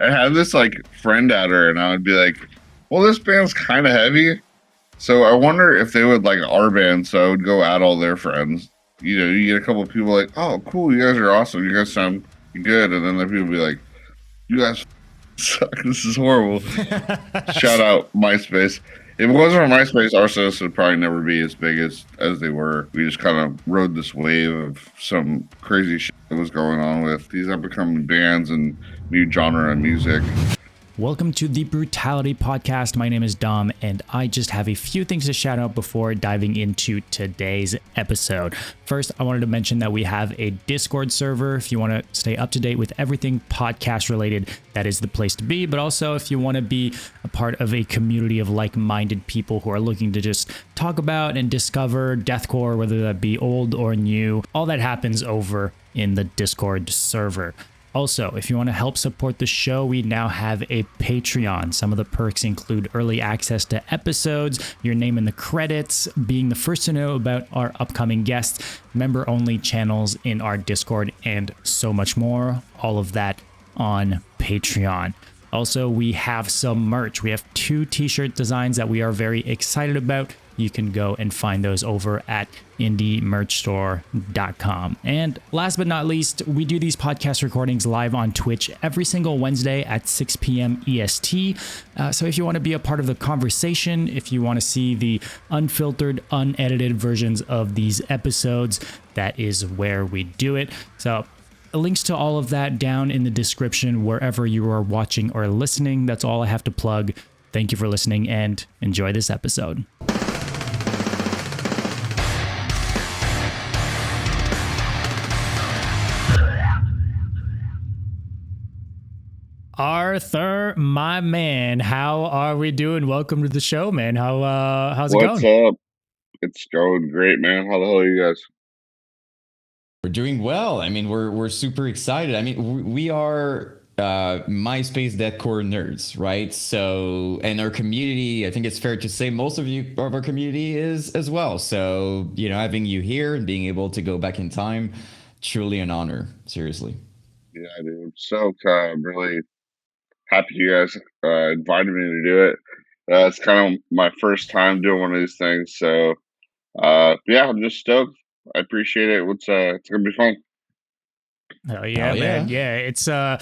I had this like friend at her, and I would be like, "Well, this band's kind of heavy, so I wonder if they would like our band." So I would go at all their friends. You get a couple of people like, "Oh, cool, you guys are awesome. You guys sound good," and then the people be like, "You guys suck. This is horrible." Shout out MySpace. If it wasn't for MySpace, Arsonists would probably never be as big as they were. We just kind of rode this wave of some crazy shit that was going on with these up and coming bands and new genre of music. Welcome to the Brutality podcast. My name is Dom, and I just have a few things to shout out before diving into today's episode. First, I wanted to mention that we have a Discord server. If you want to stay up to date with everything podcast related, that is the place to be. But also, if you want to be a part of a community of like-minded people who are looking to just talk about and discover deathcore, whether that be old or new, all that happens over in the Discord server. Also, if you want to help support the show, we now have a Patreon. Some of the perks include early access to episodes, your name in the credits, being the first to know about our upcoming guests, member-only channels in our Discord, and so much more. All of that on Patreon. Also, we have some merch. We have 2 t-shirt designs that we are very excited about. You can go and find those over at indiemerchstore.com. And last but not least, we do these podcast recordings live on Twitch every single Wednesday at 6 p.m. EST. So if you want to be a part of the conversation, if you want to see the unfiltered, unedited versions of these episodes, that is where we do it. So links to all of that down in the description wherever you are watching or listening. That's all I have to plug. Thank you for listening and enjoy this episode. Arthur, my man, how are we doing? Welcome to the show, man. How's it going? What's up? It's going great, man. How the hell are you guys? We're doing well. I mean, we're super excited. I mean, we are MySpace deathcore nerds, right? So, and our community, I think it's fair to say most of our community is as well. So, having you here and being able to go back in time, truly an honor. Seriously. Yeah, dude. So really happy you guys invited me to do it. It's kind of my first time doing one of these things, so yeah, I'm just stoked. I appreciate it. It's gonna be fun. Oh yeah, man. Yeah, it's one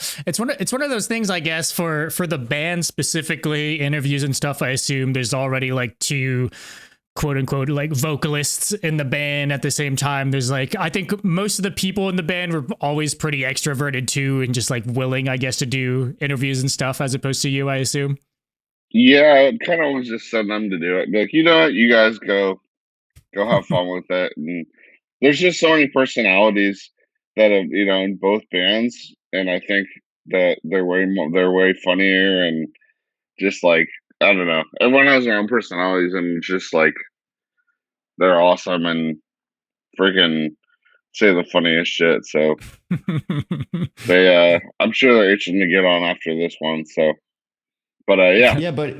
of those things, I guess, for the band specifically, interviews and stuff. I assume there's already like 2 quote unquote like vocalists in the band at the same time. There's like, I think most of the people in the band were always pretty extroverted too, and just like willing, I guess, to do interviews and stuff, as opposed to you, I assume. Yeah, it kind of was just send them to do it. Be like, you know what, you guys go have fun with it. And there's just so many personalities that have, in both bands, and I think that they're way funnier, and just like, I don't know, everyone has their own personalities, and just like they're awesome and freaking say the funniest shit. So I'm sure they're itching to get on after this one. So, but yeah. Yeah, but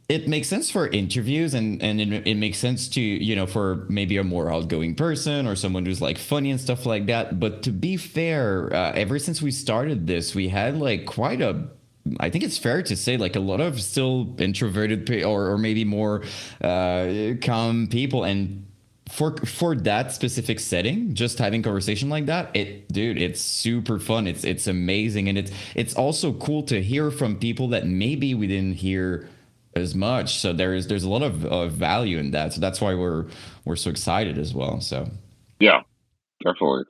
it makes sense for interviews, and it makes sense to, for maybe a more outgoing person or someone who's like funny and stuff like that. But to be fair, ever since we started this, we had like I think it's fair to say like a lot of still introverted or maybe more calm people. And for that specific setting, just having conversation like that, it's super fun. It's amazing. And it's also cool to hear from people that maybe we didn't hear as much. So there's a lot of value in that. So that's why we're so excited as well. So yeah, definitely.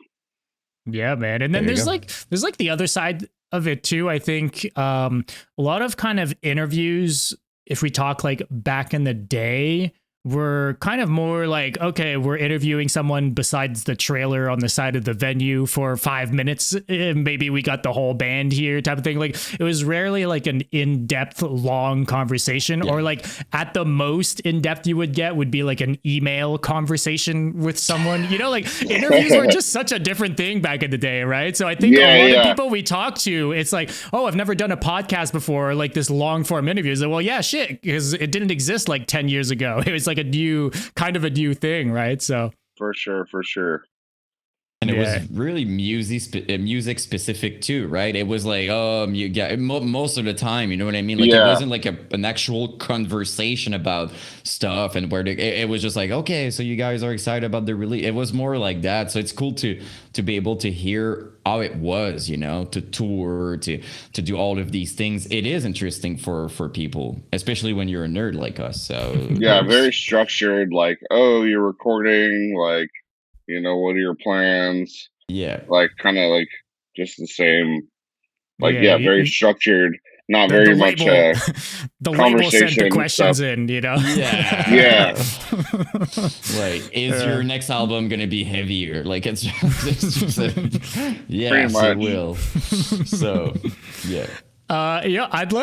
Yeah, man. And then there's like the other side of it too. I think a lot of kind of interviews, if we talk like back in the day, were kind of more like, okay, we're interviewing someone besides the trailer on the side of the venue for 5 minutes. Maybe we got the whole band here type of thing. Like, it was rarely like an in-depth long conversation, or like at the most in-depth you would get would be like an email conversation with someone, like interviews were just such a different thing back in the day. Right. So I think a lot of people we talk to, it's like, oh, I've never done a podcast before, or like this long form interview. Like, well, yeah, shit. Because it didn't exist like 10 years ago. It was like a new thing, right? So for sure. And it Yeah. was really music specific too, right? It was like, most of the time, you know what I mean? Like it Yeah. wasn't like an actual conversation about stuff and it was just like, okay, so you guys are excited about the release. It was more like that. So it's cool to be able to hear how it was, you know, to tour, to do all of these things. It is interesting for people, especially when you're a nerd like us. So Yeah, very structured, like, oh, you're recording, like, you know, what are your plans? yeah. Like, kind of like just the same, like, Yeah, yeah, very structured, not the very much label the label sent the conversation and stuff. questions in, you know. Yeah. Yeah. Like, is Yeah. your next album gonna be heavier? Like, it's yes, much. it will. So, yeah. Yeah, I'd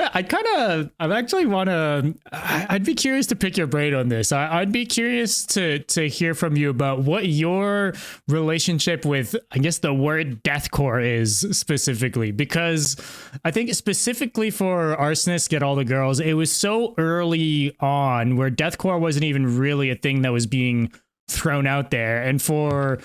actually want to, I'd be curious to pick your brain on this. I'd be curious to hear from you about what your relationship with, I guess, the word deathcore is specifically, because I think specifically for Arsonists Get All the Girls, it was so early on where deathcore wasn't even really a thing that was being thrown out there. And for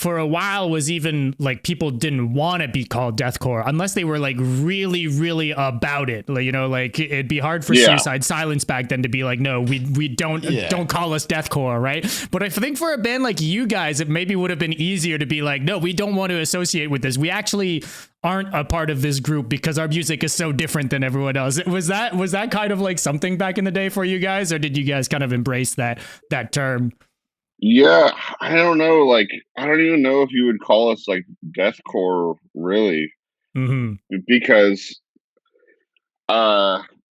a while was even like people didn't want to be called deathcore unless they were like really, really about it. Like, you know, like it'd be hard for Suicide Silence back then to be like, no, we don't call us deathcore, right? But I think for a band like you guys, it maybe would have been easier to be like, no, we don't want to associate with this. We actually aren't a part of this group because our music is so different than everyone else. Was that kind of like something back in the day for you guys, or did you guys kind of embrace that term? Yeah, I don't know. Like, I don't even know if you would call us like deathcore, really, because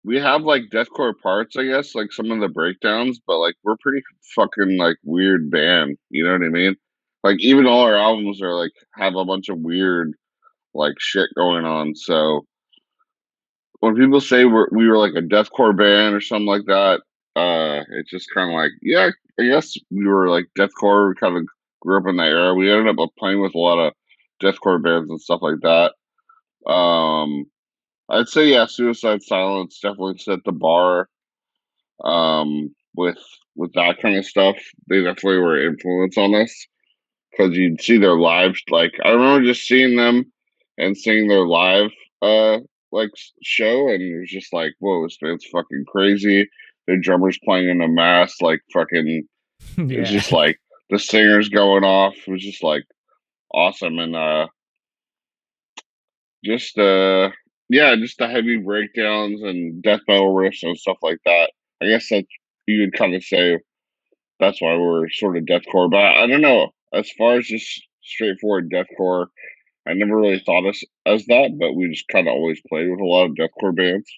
we have like deathcore parts, I guess, like some of the breakdowns, but like we're pretty fucking like weird band. You know what I mean? Like, even all our albums are like have a bunch of weird like shit going on. So when people say we were like a deathcore band or something like that, it's just kind of like, yeah, I guess we were like deathcore. We kind of grew up in that era. We ended up playing with a lot of deathcore bands and stuff like that. I'd say, yeah, Suicide Silence definitely set the bar. With that kind of stuff, they definitely were an influence on us because you'd see their lives. Like, I remember just seeing them and seeing their live like show, and it was just like, whoa, this band's fucking crazy. The drummer's playing in a mask, like fucking. It's Yeah. just like the singers going off. It was just like awesome, and just yeah, just the heavy breakdowns and death metal riffs and stuff like that. I guess that you could kind of say that's why we're sort of deathcore. But I don't know. As far as just straightforward deathcore, I never really thought us as that, but we just kind of always played with a lot of deathcore bands.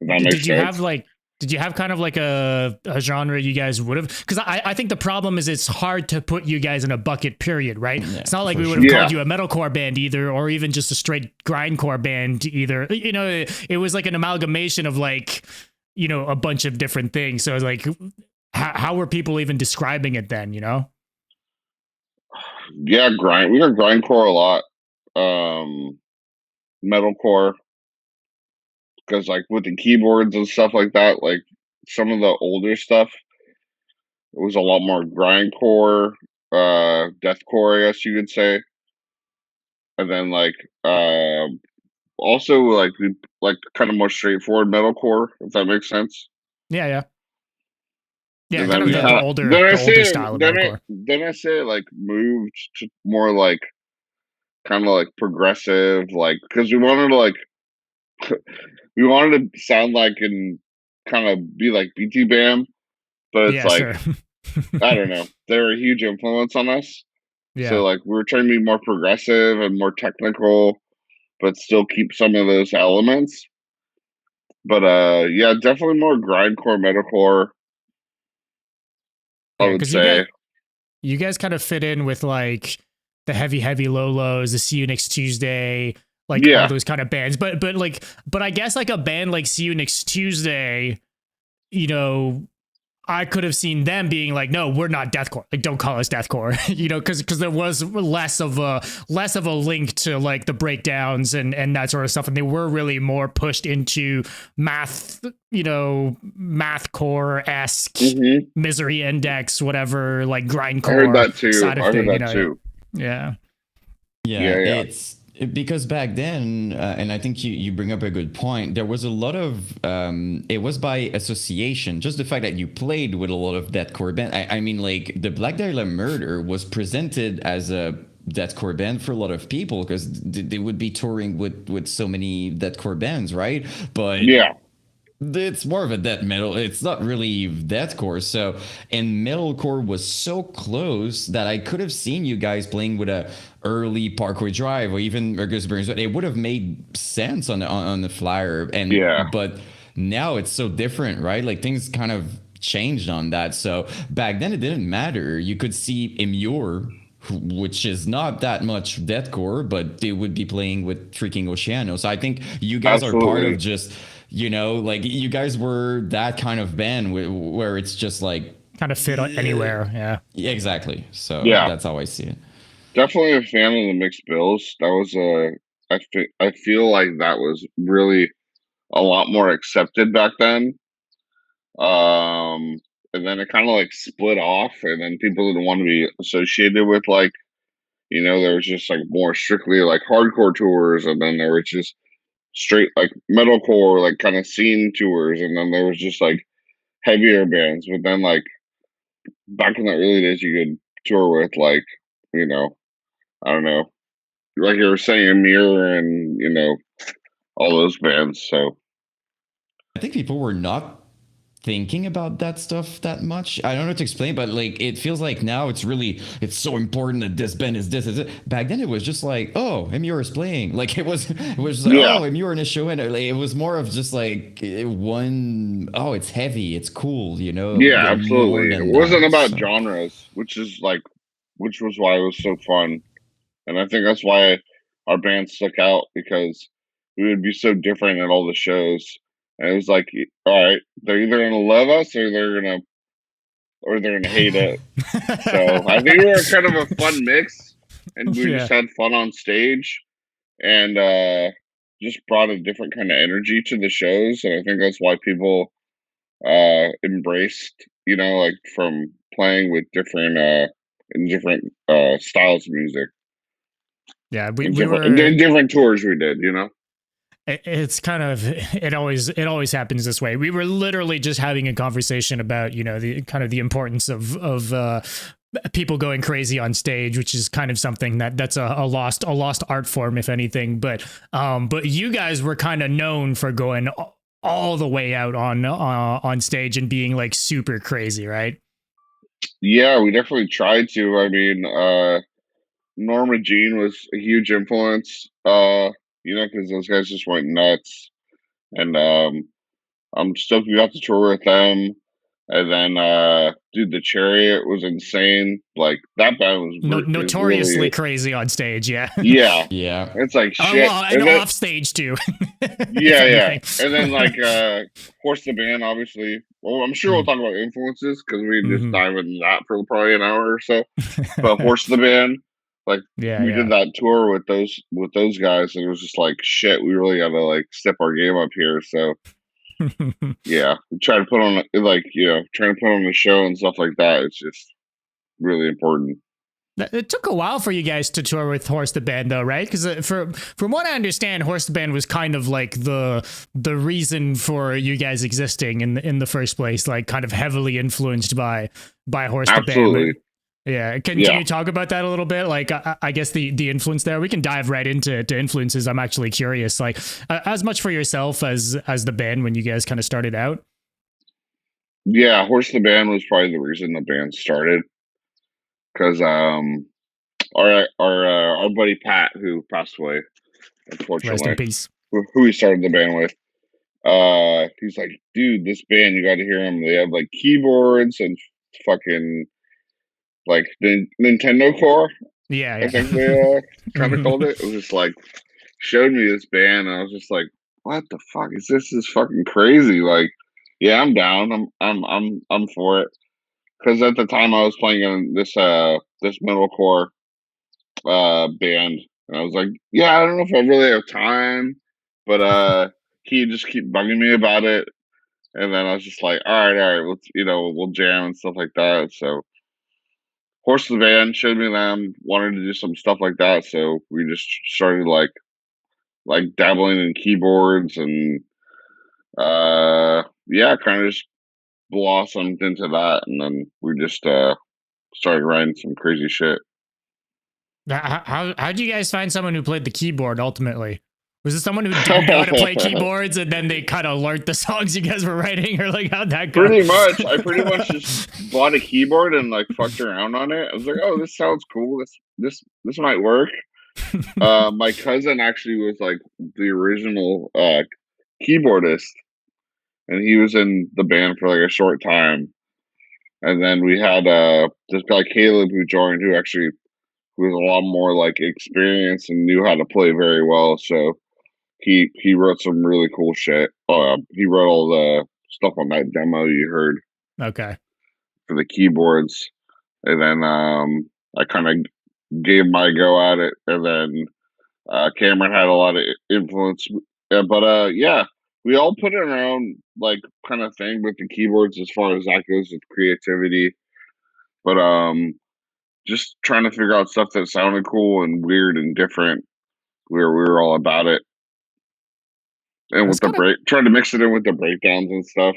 If that makes Did you sense. have did you have kind of like a genre you guys would have? Because I think the problem is it's hard to put you guys in a bucket, period, right? Yeah, it's not like we would sure. have called you a metalcore band either, or even just a straight grindcore band either. You know, it was like an amalgamation of like, you know, a bunch of different things. So it's like, how were people even describing it then, you know? Yeah, grind. We heard grindcore a lot. Metalcore, because like with the keyboards and stuff like that, like some of the older stuff, it was a lot more grindcore, deathcore, I guess you could say. And then like also like kind of more straightforward metalcore, if that makes sense. Yeah, yeah. Yeah, And kind then of we the, kind the of older the older style of metalcore. then I say like moved to more like kind of like progressive, like because we wanted to like we wanted to sound like and kind of be like BT Bam, but it's Yeah, like sure. I don't know. They're a huge influence on us. So Yeah. like we were trying to be more progressive and more technical, but still keep some of those elements. But yeah, definitely more grindcore metalcore, I Yeah, would because say. you guys kind of fit in with like the heavy low lows, the See You Next Tuesday, like all Yeah. those kind of bands. But I guess like a band like See You Next Tuesday, you know, I could have seen them being like, no, we're not deathcore. Like, don't call us deathcore, you know, because there was less of a link to like the breakdowns and that sort of stuff, and they were really more pushed into math, you know, mathcore esque, Hmm. Misery Index, whatever, like I heard grindcore that too. side of I heard thing, you that know, too. yeah. Yeah, Yeah, it's because back then, and I think you bring up a good point. There was a lot of it was by association. Just the fact that you played with a lot of deathcore band. I mean, like the Black Dahlia Murder was presented as a deathcore band for a lot of people because they would be touring with so many deathcore bands, right? But yeah, it's more of a death metal. It's not really deathcore. So, and metalcore was so close that I could have seen you guys playing with a early Parkway Drive or even Mergus Burns. It would have made sense on the flyer. yeah, But now it's so different, right? Like things kind of changed on that. So back then it didn't matter. You could see Immure, which is not that much deathcore, but they would be playing with freaking Oceano. So I think you guys are part of absolutely. just, like you guys were that kind of band where it's just like, Kind of fit anywhere. Yeah. yeah, exactly. So Yeah, that's how I see it. definitely a fan of the mixed bills. That was I feel like that was really a lot more accepted back then. Um, and then it kind of like split off, and then people didn't want to be associated with like, there was just like more strictly like hardcore tours, and then there was just straight like metalcore, like kind of scene tours, and then there was just like heavier bands. But then like back in the early days, you could tour with like, you know, I don't know, like you were saying, Mirror and all those bands. So I think people were not thinking about that stuff that much. I don't know how to explain, but like it feels like now it's so important that this band is this is it. Back then it was just like, oh, Emure is playing. Like it was just like, yeah, oh, Emure in a show, and like, it was more of just like one, oh, it's heavy, it's cool, yeah, more absolutely. It than wasn't that. about So genres, which was why it was so fun. And I think that's why our band stuck out, because we would be so different at all the shows. And it was like, all right, they're either gonna love us or they're gonna hate it. So I think we were kind of a fun mix, and we Yeah. just had fun on stage, and just brought a different kind of energy to the shows. And I think that's why people embraced, like from playing with different in different styles of music. Yeah. We, In we different were in different tours we did. it's kind of it always happens this way. We were literally just having a conversation about the kind of the importance of people going crazy on stage, which is kind of something that's a lost art form, if anything. But you guys were kind of known for going all the way out on stage and being like super crazy, right? Yeah, we definitely tried to. I mean, Norma Jean was a huge influence, because those guys just went nuts. And I'm stoked we got to tour with them. And then, dude, the Chariot was insane. Like that band is Notoriously really, crazy on stage, yeah. yeah. yeah. It's like shit. Well, and And then off stage too, if yeah, yeah. anything. And then like Horse the Band, obviously. Well, I'm sure we'll Mm, talk about influences because we can just mhm. dive into that for probably an hour or so. But Horse the Band, like Yeah, we did yeah. that tour with those guys, and it was just like shit. We really got to like step our game up here. So yeah, we try to put on like trying to put on a show and stuff like that. It's just really important. It took a while for you guys to tour with Horse the Band, though, right? Because from what I understand, Horse the Band was kind of like the reason for you guys existing in the first place, like kind of heavily influenced by Horse the Band. Absolutely, Yeah, can yeah. you talk about that a little bit? Like, I guess the influence there. We can dive right into influences. I'm actually curious, like as much for yourself as the band when you guys kind of started out. Yeah, Horse the Band was probably the reason the band started, because our buddy Pat, who passed away Rest in unfortunately, peace. who we started the band with, he's like, dude, this band, you got to hear them. They have like keyboards and fucking like the Nintendo Core, Yeah, I yeah. think they kind of called it. It was just like showed me this band, and I was just like, what the fuck is this? This is fucking crazy. Like, yeah, I'm down. I'm for it. Because at the time I was playing in this metalcore band, and I was like, yeah, I don't know if I really have time, but he just keep bugging me about it, and then I was just like, all right, let's we'll jam and stuff like that. So Horse the Van showed me them, wanted to do some stuff like that, so we just started like dabbling in keyboards and yeah, kind of just blossomed into that, and then we just started writing some crazy shit. How'd you guys find someone who played the keyboard ultimately? Was it someone who didn't know how to play keyboards and then they kind of learned the songs you guys were writing, or like how'd that go? Pretty much. I pretty much just bought a keyboard and like fucked around on it. I was like, oh, this sounds cool. This might work. My cousin actually was like the original keyboardist, and he was in the band for like a short time. And then we had this guy Caleb who joined, who was a lot more like experienced and knew how to play very well. So he wrote some really cool shit. He wrote all the stuff on that demo you heard Okay. for the keyboards, and then I kind of gave my go at it, and then Cameron had a lot of influence. But yeah, we all put in our own like kind of thing with the keyboards as far as that goes with creativity. But just trying to figure out stuff that sounded cool and weird and different. We were all about it. And That's with the kind of trying to mix it in with the breakdowns and stuff.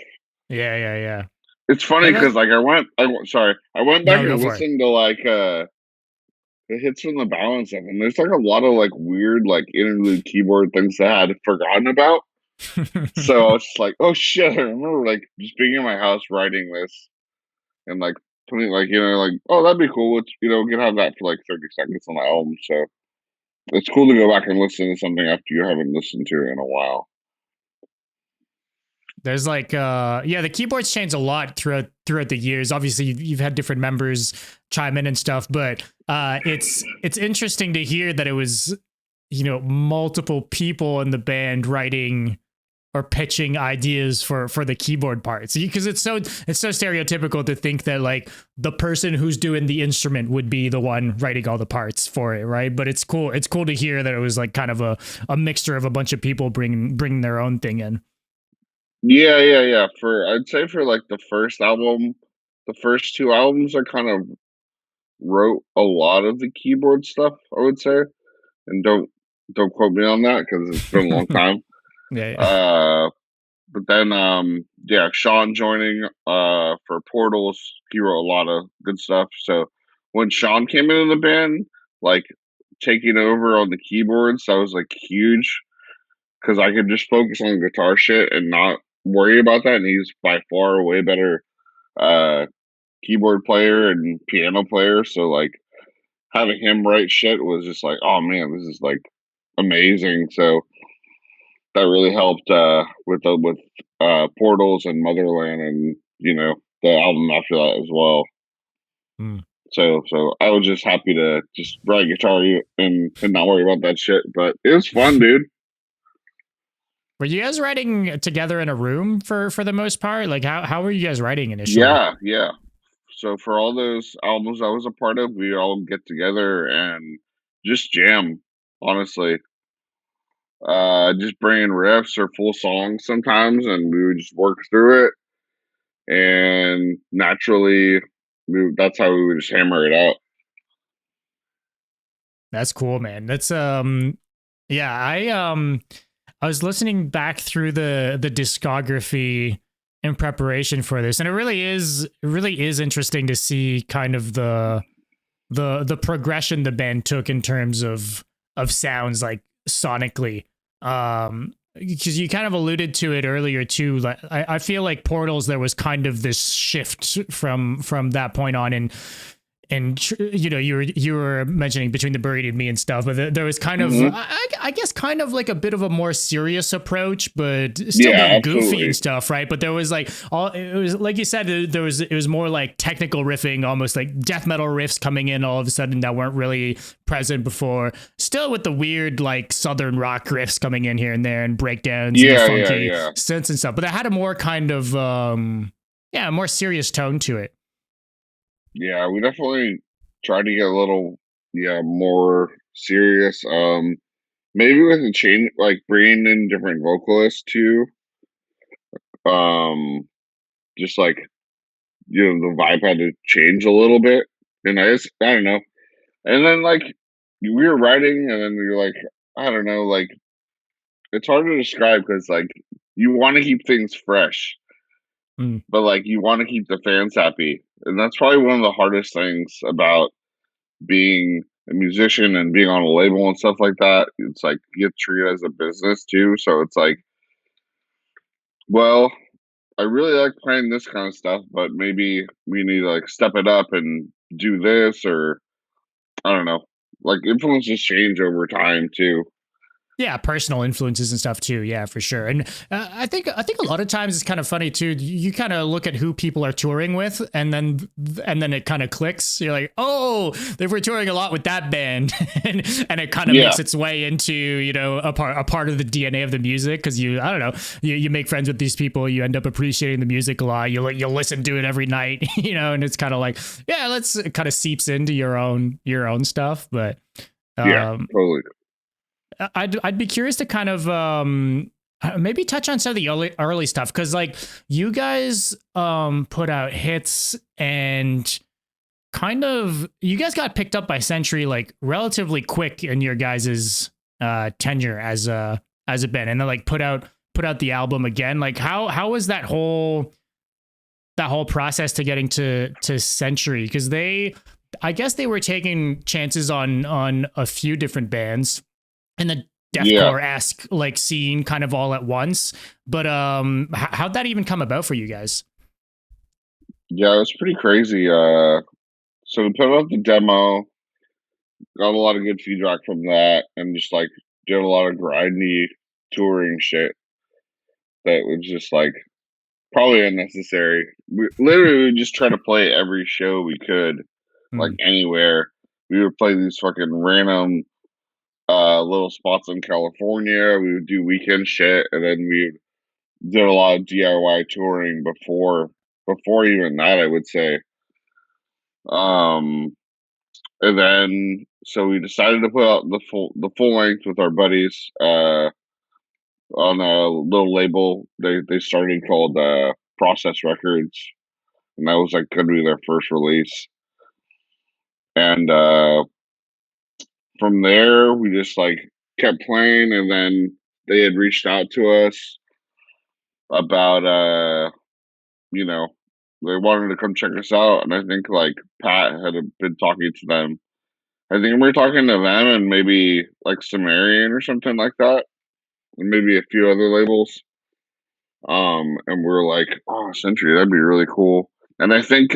yeah. It's funny Like because like I went back no, go and for it. listened to like the hits from the balance of them. There's like a lot of like weird like interlude keyboard things that I had forgotten about. So I was just like, oh shit, I remember like just being in my house writing this and like putting like like, oh, that'd be cool. It's we can have that for like 30 seconds on the album. So it's cool to go back and listen to something after you haven't listened to it in a while. There's like yeah, the keyboards changed a lot throughout the years. Obviously you've had different members chime in and stuff, but it's interesting to hear that it was multiple people in the band writing or pitching ideas for the keyboard parts, because it's so stereotypical to think that like the person who's doing the instrument would be the one writing all the parts for it, right? But it's cool to hear that it was like kind of a mixture of a bunch of people bringing their own thing in. Yeah. I'd say for like the first album, the first two albums, I kind of wrote a lot of the keyboard stuff, I would say. And don't quote me on that because it's been a long time. Yeah. But then yeah, Sean joining for Portals, he wrote a lot of good stuff. So when Sean came into the band, like taking over on the keyboards, that was like huge because I could just focus on guitar shit and not worry about that. And he's by far a way better uh keyboard player and piano player. So like having him write shit was just like, oh man, this is like amazing. So that really helped with Portals and Motherland, and the album after that as well. Hmm. So I was just happy to just write guitar and not worry about that shit. But it was fun, dude. Were you guys writing together in a room for the most part? Like how were you guys writing initially? Yeah. So for all those albums I was a part of, we all get together and just jam. Honestly, just bring in riffs or full songs sometimes, and we would just work through it. And naturally, that's how we would just hammer it out. That's cool, man. That's yeah, I was listening back through the discography in preparation for this, and it really is interesting to see kind of the progression the band took in terms of sounds, like sonically. Because you kind of alluded to it earlier too. Like I feel like Portals, there was kind of this shift from that point on, and you were mentioning Between the Buried and Me and stuff, but there was kind of I guess kind of like a bit of a more serious approach, but still being goofy and stuff, right? But there was like it was like you said, it was more like technical riffing, almost like death metal riffs coming in all of a sudden that weren't really present before, still with the weird like southern rock riffs coming in here and there, and breakdowns and the funky synths and stuff, but it had a more kind of a more serious tone to it. Yeah, we definitely tried to get a little more serious. Maybe with a change, like bringing in different vocalists too. Just like the vibe had to change a little bit. And I don't know. And then like we were writing, and then you're like, I don't know, like it's hard to describe because like you want to keep things fresh, Mm. but like you want to keep the fans happy, and that's probably one of the hardest things about being a musician and being on a label and stuff like that. It's like you get treated as a business too, so it's like, well, I really like playing this kind of stuff, but maybe we need to like step it up and do this, or I don't know. Like influences change over time too. Yeah, personal influences and stuff too. Yeah, for sure. And I think a lot of times it's kind of funny too. You kind of look at who people are touring with, and then it kind of clicks. You're like, oh, they were touring a lot with that band, and it kind of Yeah, makes its way into a part of the DNA of the music because I don't know, you make friends with these people, you end up appreciating the music a lot. You'll listen to it every night, and it's kind of like it kind of seeps into your own stuff, but. yeah, Um, totally. I'd be curious to kind of maybe touch on some of the early stuff because like you guys put out hits and kind of you guys got picked up by Century like relatively quick in your guys's tenure as a band, and then like put out the album again. Like how was that whole process to getting to Century? Because I guess they were taking chances on a few different bands in the Yeah, deathcore-esque like scene kind of all at once. But how'd that even come about for you guys? yeah, it was pretty crazy. So we put out the demo, got a lot of good feedback from that, and just like did a lot of grindy touring shit that was just like probably unnecessary. We literally would just try to play every show we could, like Mm. anywhere. We would play these fucking random little spots in California. We would do weekend shit, and then we did a lot of DIY touring before even that, I would say. Um, and then so we decided to put out the full length with our buddies on a little label they started called Process Records, and that was like gonna be their first release. And from there, we just like kept playing, and then they had reached out to us about you know, they wanted to come check us out, and I think like Pat had been talking to them. I think we were talking to them and maybe like Sumerian or something like that, and maybe a few other labels. And we're like, oh, Century, that'd be really cool. And I think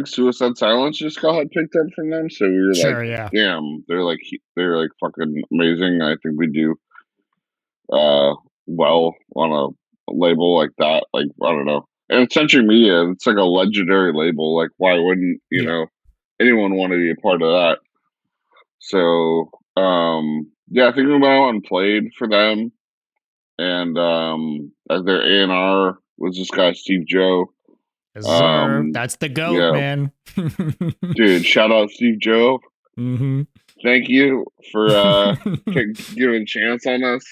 Suicide Silence just got picked up from them, so we were like, Sure, yeah. damn, they're like fucking amazing. I think we do uh well on a label like that. Like I don't know. And Century Media, it's like a legendary label. Like why wouldn't, Yeah. anyone want to be a part of that? So yeah, I think we went out and played for them, and as their A&R was this guy Steve Joe. Yes, sir. Um That's the goat, yeah, man. dude, shout out Steve Joe. hmm Thank you for giving a chance on us.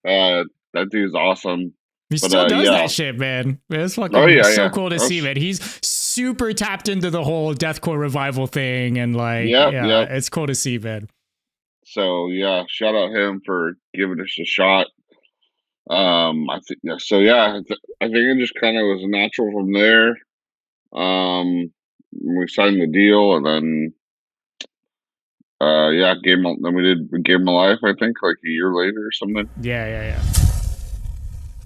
That dude's awesome. He But still does yeah. that shit, man. It's Oh fucking yeah, so yeah. cool to see, man. He's super tapped into the whole deathcore revival thing, and like, Yep, yeah, yep. it's cool to see, man. So yeah, shout out him for giving us a shot. I think yeah. So yeah, I think it just kind of was natural from there. We signed the deal, and then yeah, we gave him a life. I think like a year later or something. Yeah, yeah, yeah.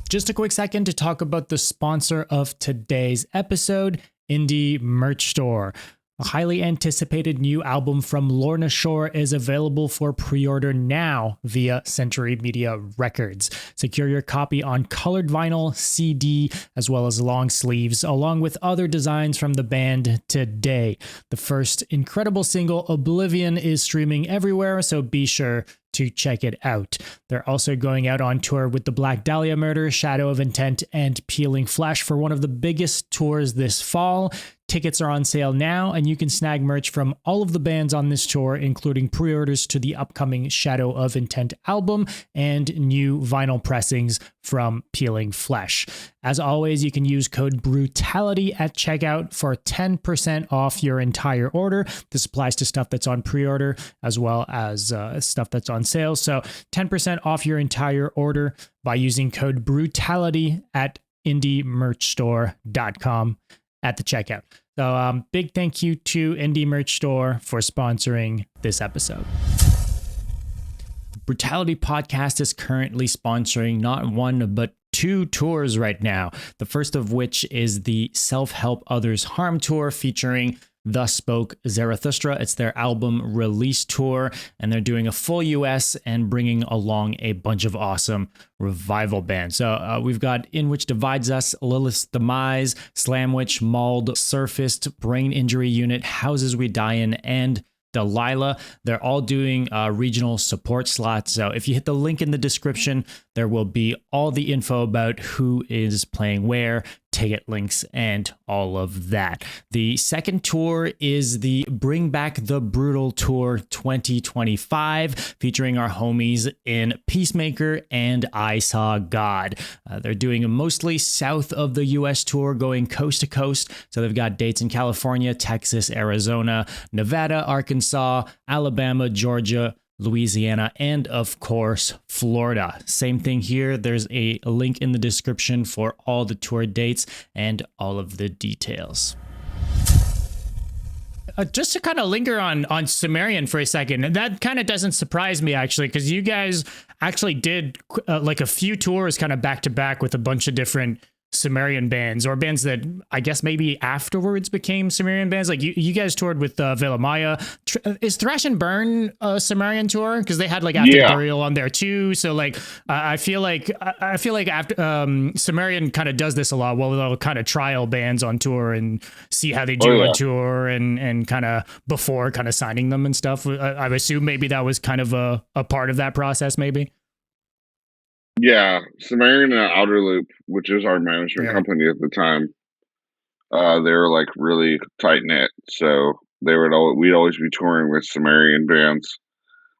Just a quick second to talk about the sponsor of today's episode, Indie Merch Store. A highly anticipated new album from Lorna Shore is available for pre-order now via Century Media Records. Secure your copy on colored vinyl, CD, as well as long sleeves, along with other designs from the band today. The first incredible single, Oblivion, is streaming everywhere, so be sure to check it out. They're also going out on tour with the Black Dahlia Murder, Shadow of Intent, and Peeling Flesh for one of the biggest tours this fall. Tickets are on sale now, and you can snag merch from all of the bands on this tour, including pre-orders to the upcoming Shadow of Intent album and new vinyl pressings from Peeling Flesh. As always, you can use code BRUTALITY at checkout for 10% off your entire order. This applies to stuff that's on pre-order as well as stuff that's on sale. So 10% off your entire order by using code BRUTALITY at indiemerchstore.com at the checkout. So big thank you to Indie Merch Store for sponsoring this episode. The Brutality Podcast is currently sponsoring not one, but 2 tours right now. The first of which is the Self-Help Others Harm Tour featuring Thus Spoke Zarathustra. It's their album release tour, and they're doing a full US and bringing along a bunch of awesome revival bands. So we've got In Which Divides Us, Lilith's Demise, Slamwich, Mauled, Surfaced, Brain Injury Unit, Houses We Die In, and Delilah. They're all doing regional support slots. So if you hit the link in the description, there will be all the info about who is playing where, ticket links, and all of that. The second tour is the Bring Back the Brutal Tour 2025, featuring our homies in Peacemaker and I Saw God. They're doing a mostly south of the US tour, going coast to coast. So they've got dates in California, Texas, Arizona, Nevada, Arkansas, Alabama, Georgia, Louisiana, and of course, Florida. Same thing here. There's a link in the description for all the tour dates and all of the details. Just to kind of linger on Sumerian for a second, and that kind of doesn't surprise me actually, because you guys actually did like a few tours kind of back to back with a bunch of different Sumerian bands, or bands that I guess maybe afterwards became Sumerian bands. Like you guys toured with Veil of Maya. Is Thrash and Burn a Sumerian tour? Because they had like After the Burial on there too. So like I feel like after Sumerian kind of does this a lot. Well, they'll kind of trial bands on tour and see how they do on tour, and kind of before kind of signing them and stuff. I assume maybe that was kind of a part of that process, maybe. Yeah, Sumerian and Outer Loop, which is our management company at the time, they were like really tight knit. So we'd always be touring with Sumerian bands.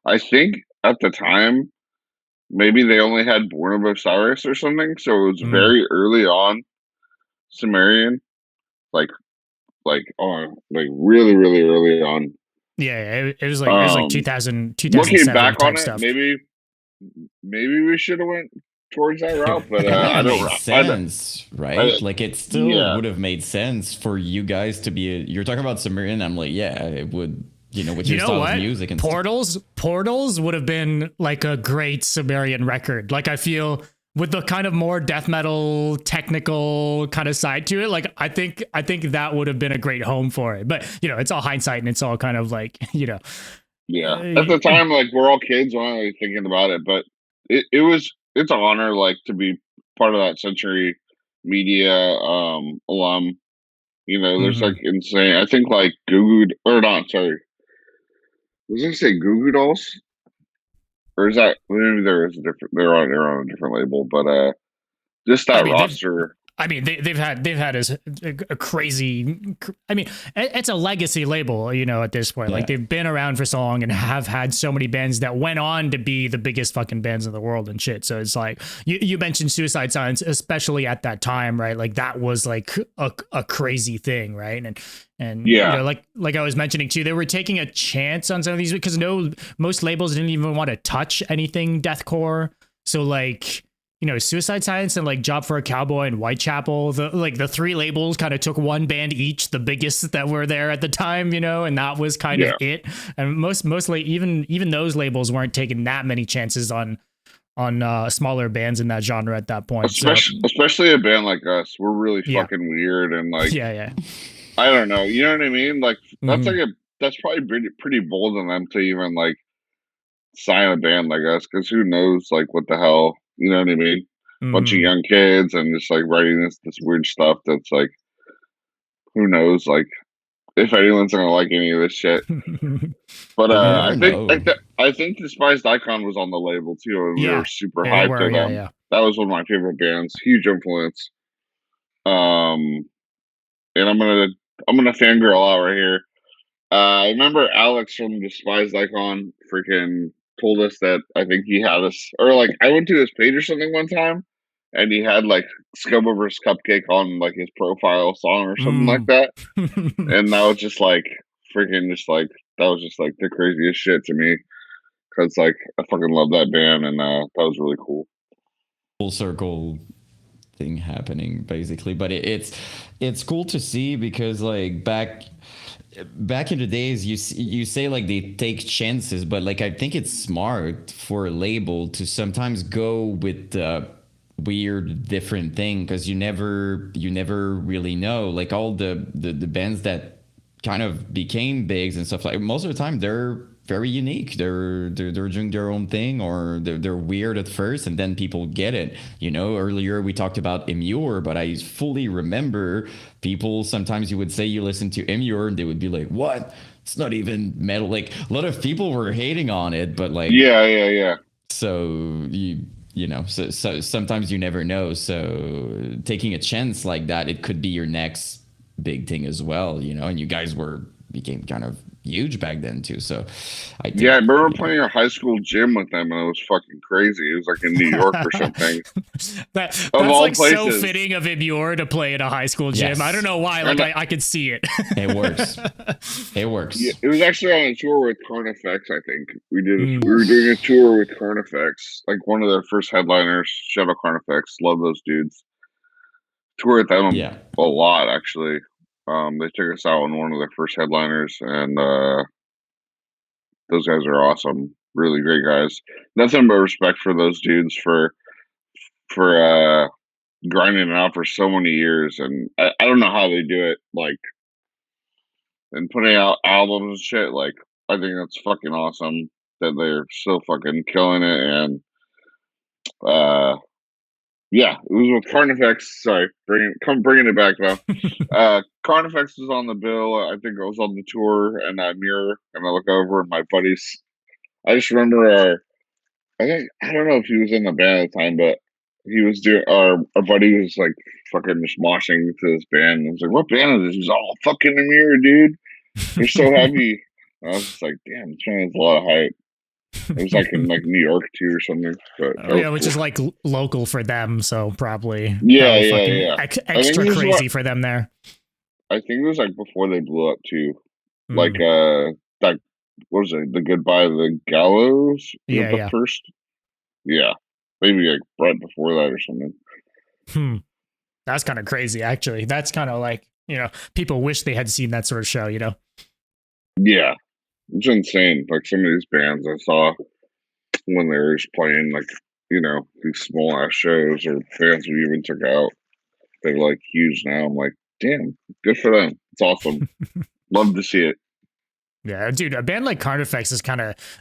I think at the time, maybe they only had Born of Osiris or something. So it was very early on Sumerian, like really, really early on. Yeah, it was like 2000, 2007 looking back type on it, stuff. Maybe we should have went towards that route, but I don't make sense, right? Like it still would have made sense for you guys to be. You're talking about Sumerian. I'm like, yeah, it would. With your style of music and Portals would have been like a great Sumerian record. Like I feel with the kind of more death metal technical kind of side to it, like I think that would have been a great home for it. But it's all hindsight, and it's all kind of like Yeah, at the time, like we're all kids, we're not really thinking about it, but it's an honor, like to be part of that Century Media alum. There's like insane. I think like Goo Goo, or not. Sorry, was I say Goo Goo Dolls, or is that maybe there is a different? They're on a different label, but just that roster. They've had a crazy. It's a legacy label, at this point. Yeah. Like they've been around for so long and have had so many bands that went on to be the biggest fucking bands in the world and shit. So it's like you mentioned Suicide Silence, especially at that time, right? Like that was like a crazy thing, right? And like I was mentioning too, they were taking a chance on some of these because most labels didn't even want to touch anything deathcore. So like. Suicide Silence and like Job for a Cowboy and Whitechapel, the 3 labels kind of took one band each, the biggest that were there at the time, and that was kind of it. And mostly even those labels weren't taking that many chances on smaller bands in that genre at that point. Especially a band like us, we're really fucking weird and like I don't know, you know what I mean? Like that's that's probably pretty bold of them to even like sign a band like us, because who knows like what the hell. You know what I mean? Bunch of young kids and just like writing this weird stuff that's like, who knows? Like, if anyone's gonna like any of this shit. But I think Despised Icon was on the label too, and we were super hyped for them. Yeah. That was one of my favorite bands, huge influence. And I'm gonna I'm gonna fangirl out right here. I remember Alex from Despised Icon freaking told us that I think he had us, or like I went to his page or something one time, and he had like Scum Over Cupcake on like his profile song or something like Mm. that, and that was just like freaking just like that was just like the craziest shit to me because like I fucking love that band and that was really cool. Full circle thing happening basically, but it's cool to see because like back in the days you say like they take chances, but like I think it's smart for a label to sometimes go with the weird different thing because you never really know, like all the bands that kind of became bigs and stuff, like most of the time they're very unique. They're doing their own thing, or they're weird at first, and then people get it. You know, earlier we talked about Immure, but I fully remember people sometimes you would say you listen to Immure, and they would be like, "What? It's not even metal." Like a lot of people were hating on it, but like Yeah. so so sometimes you never know. So taking a chance like that, it could be your next big thing as well, and you guys became kind of huge back then too. So I Yeah, I think, remember playing a high school gym with them, and it was fucking crazy. It was like in New York or something, of That's all like so places. fitting of Immure to play at a high school gym. I don't yes, know why. Like And I could see it. it works. It yeah, works. it was actually on a tour with Carnifex. I think we Mm. were doing a tour with Carnifex, like one of their first headliners. Shadow Carnifex, love those dudes. Toured with them Yeah. a lot actually. They took us out on one of their first headliners, and those guys are awesome. Really great guys. Nothing but respect for those dudes for grinding it out for so many years, and I don't know how they do it. Like and putting out albums and shit. Like I think that's fucking awesome that they're still fucking killing it. And uh, yeah, it was with Carnifex. Sorry, bringing it back now. Carnifex was on the bill. I think I was on the tour, and I mirror, and I look over, and my buddies. I just remember I don't know if he was in the band at the time, but he was doing our buddy was like fucking just moshing to this band. And I was like, "What band is this?" He's all fucking a mirror, dude. They're so heavy. And I was just like, "Damn, this man has a lot of hype." It was like in like New York too or something, but that Oh was yeah, which cool. is like local for them, so probably Yeah, fucking yeah. I think extra this is what crazy for them there. I think it was like before they blew up too. Like Mm. that what was it? The Goodbye to the Gallows was Yeah, the yeah. first. Yeah, maybe like right before that or something. Hmm. That's kind of crazy, actually. That's kind of like, people wish they had seen that sort of show. Yeah, it's insane. Like some of these bands I saw when they were just playing like these small ass shows or bands we even took out. They're like huge now. I'm like, damn, good for them. It's awesome. Love to see it. Yeah, dude, a band like Carnifex is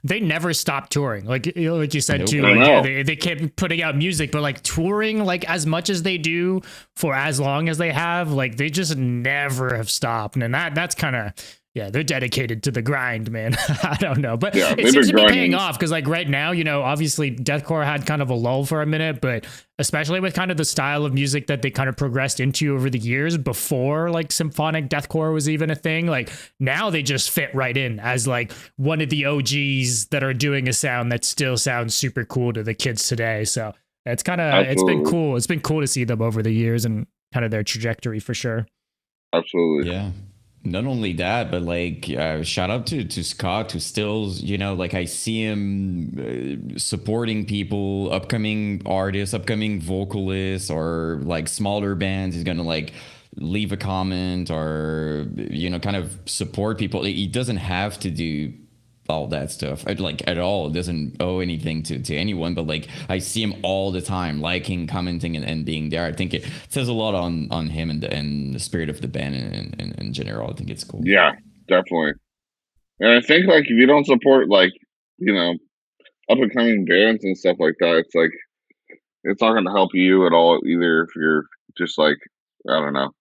they never stop touring. Like, like you said Nope. too, I like, yeah, know. they kept putting out music, but like touring, like as much as they do for as long as they have, like they just never have stopped. And that's kind of, yeah, they're dedicated to the grind, man. I don't know, but Yeah, it they've seems been to be paying grinding. off because like right now, obviously deathcore had kind of a lull for a minute, but especially with kind of the style of music that they kind of progressed into over the years before like symphonic deathcore was even a thing, like now they just fit right in as like one of the OGs that are doing a sound that still sounds super cool to the kids today. So it's been Absolutely, cool. It's been cool to see them over the years and kind of their trajectory for sure. absolutely. Yeah. Not only that, but like shout out to Scott, who stills, like I see him supporting people, upcoming artists, upcoming vocalists, or like smaller bands. He's gonna like leave a comment or kind of support people. He doesn't have to do all that stuff like at all. It doesn't owe anything to anyone, but like I see him all the time liking, commenting, and being there. I think it says a lot on him and the spirit of the band in general. I think it's cool. Yeah, definitely. And I think like if you don't support like you know up and coming bands and stuff like that, it's like it's not going to help you at all either if you're just like I don't know,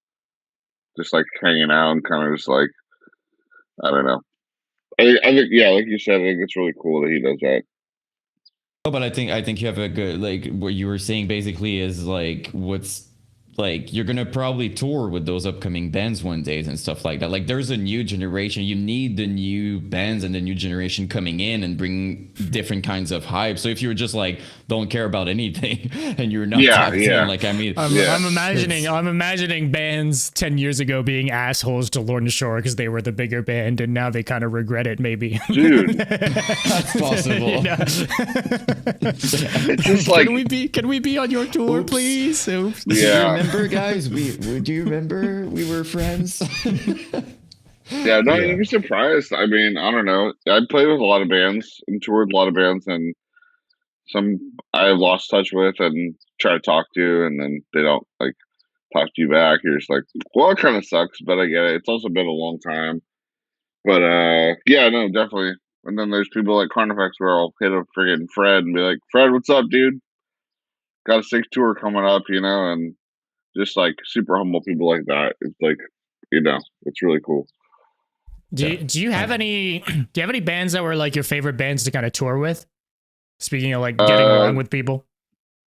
just like hanging out and kind of just like I don't know. I think yeah, like you said, I think it's really cool that he does that. Oh, but I think you have a good, like what you were saying basically is like what's like you're gonna probably tour with those upcoming bands one day and stuff like that. Like there's a new generation. You need the new bands and the new generation coming in and bring different kinds of hype. So if you're just like don't care about anything and you're not tapped in, like I mean, I'm imagining bands 10 years ago being assholes to Lord and Shore because they were the bigger band, and now they kind of regret it. Maybe, dude, that's possible. You know? It's just like, can we be on your tour, Oops. please? Oops. Do you yeah, remember, guys? Do you remember we were friends? yeah. No, you'd be surprised. I mean, I don't know. I played with a lot of bands and toured a lot of bands, and some I lost touch with and try to talk to, and then they don't like talk to you back. You're just like, well, it kind of sucks, but I get it. It's also been a long time. But yeah, no, definitely. And then there's people like Carnifex where I'll hit a friggin' Fred and be like, Fred, what's up, dude? Got a 6 tour coming up, and just like super humble people like that. It's like, it's really cool. Do you have any bands that were like your favorite bands to kind of tour with? Speaking of like getting along with people.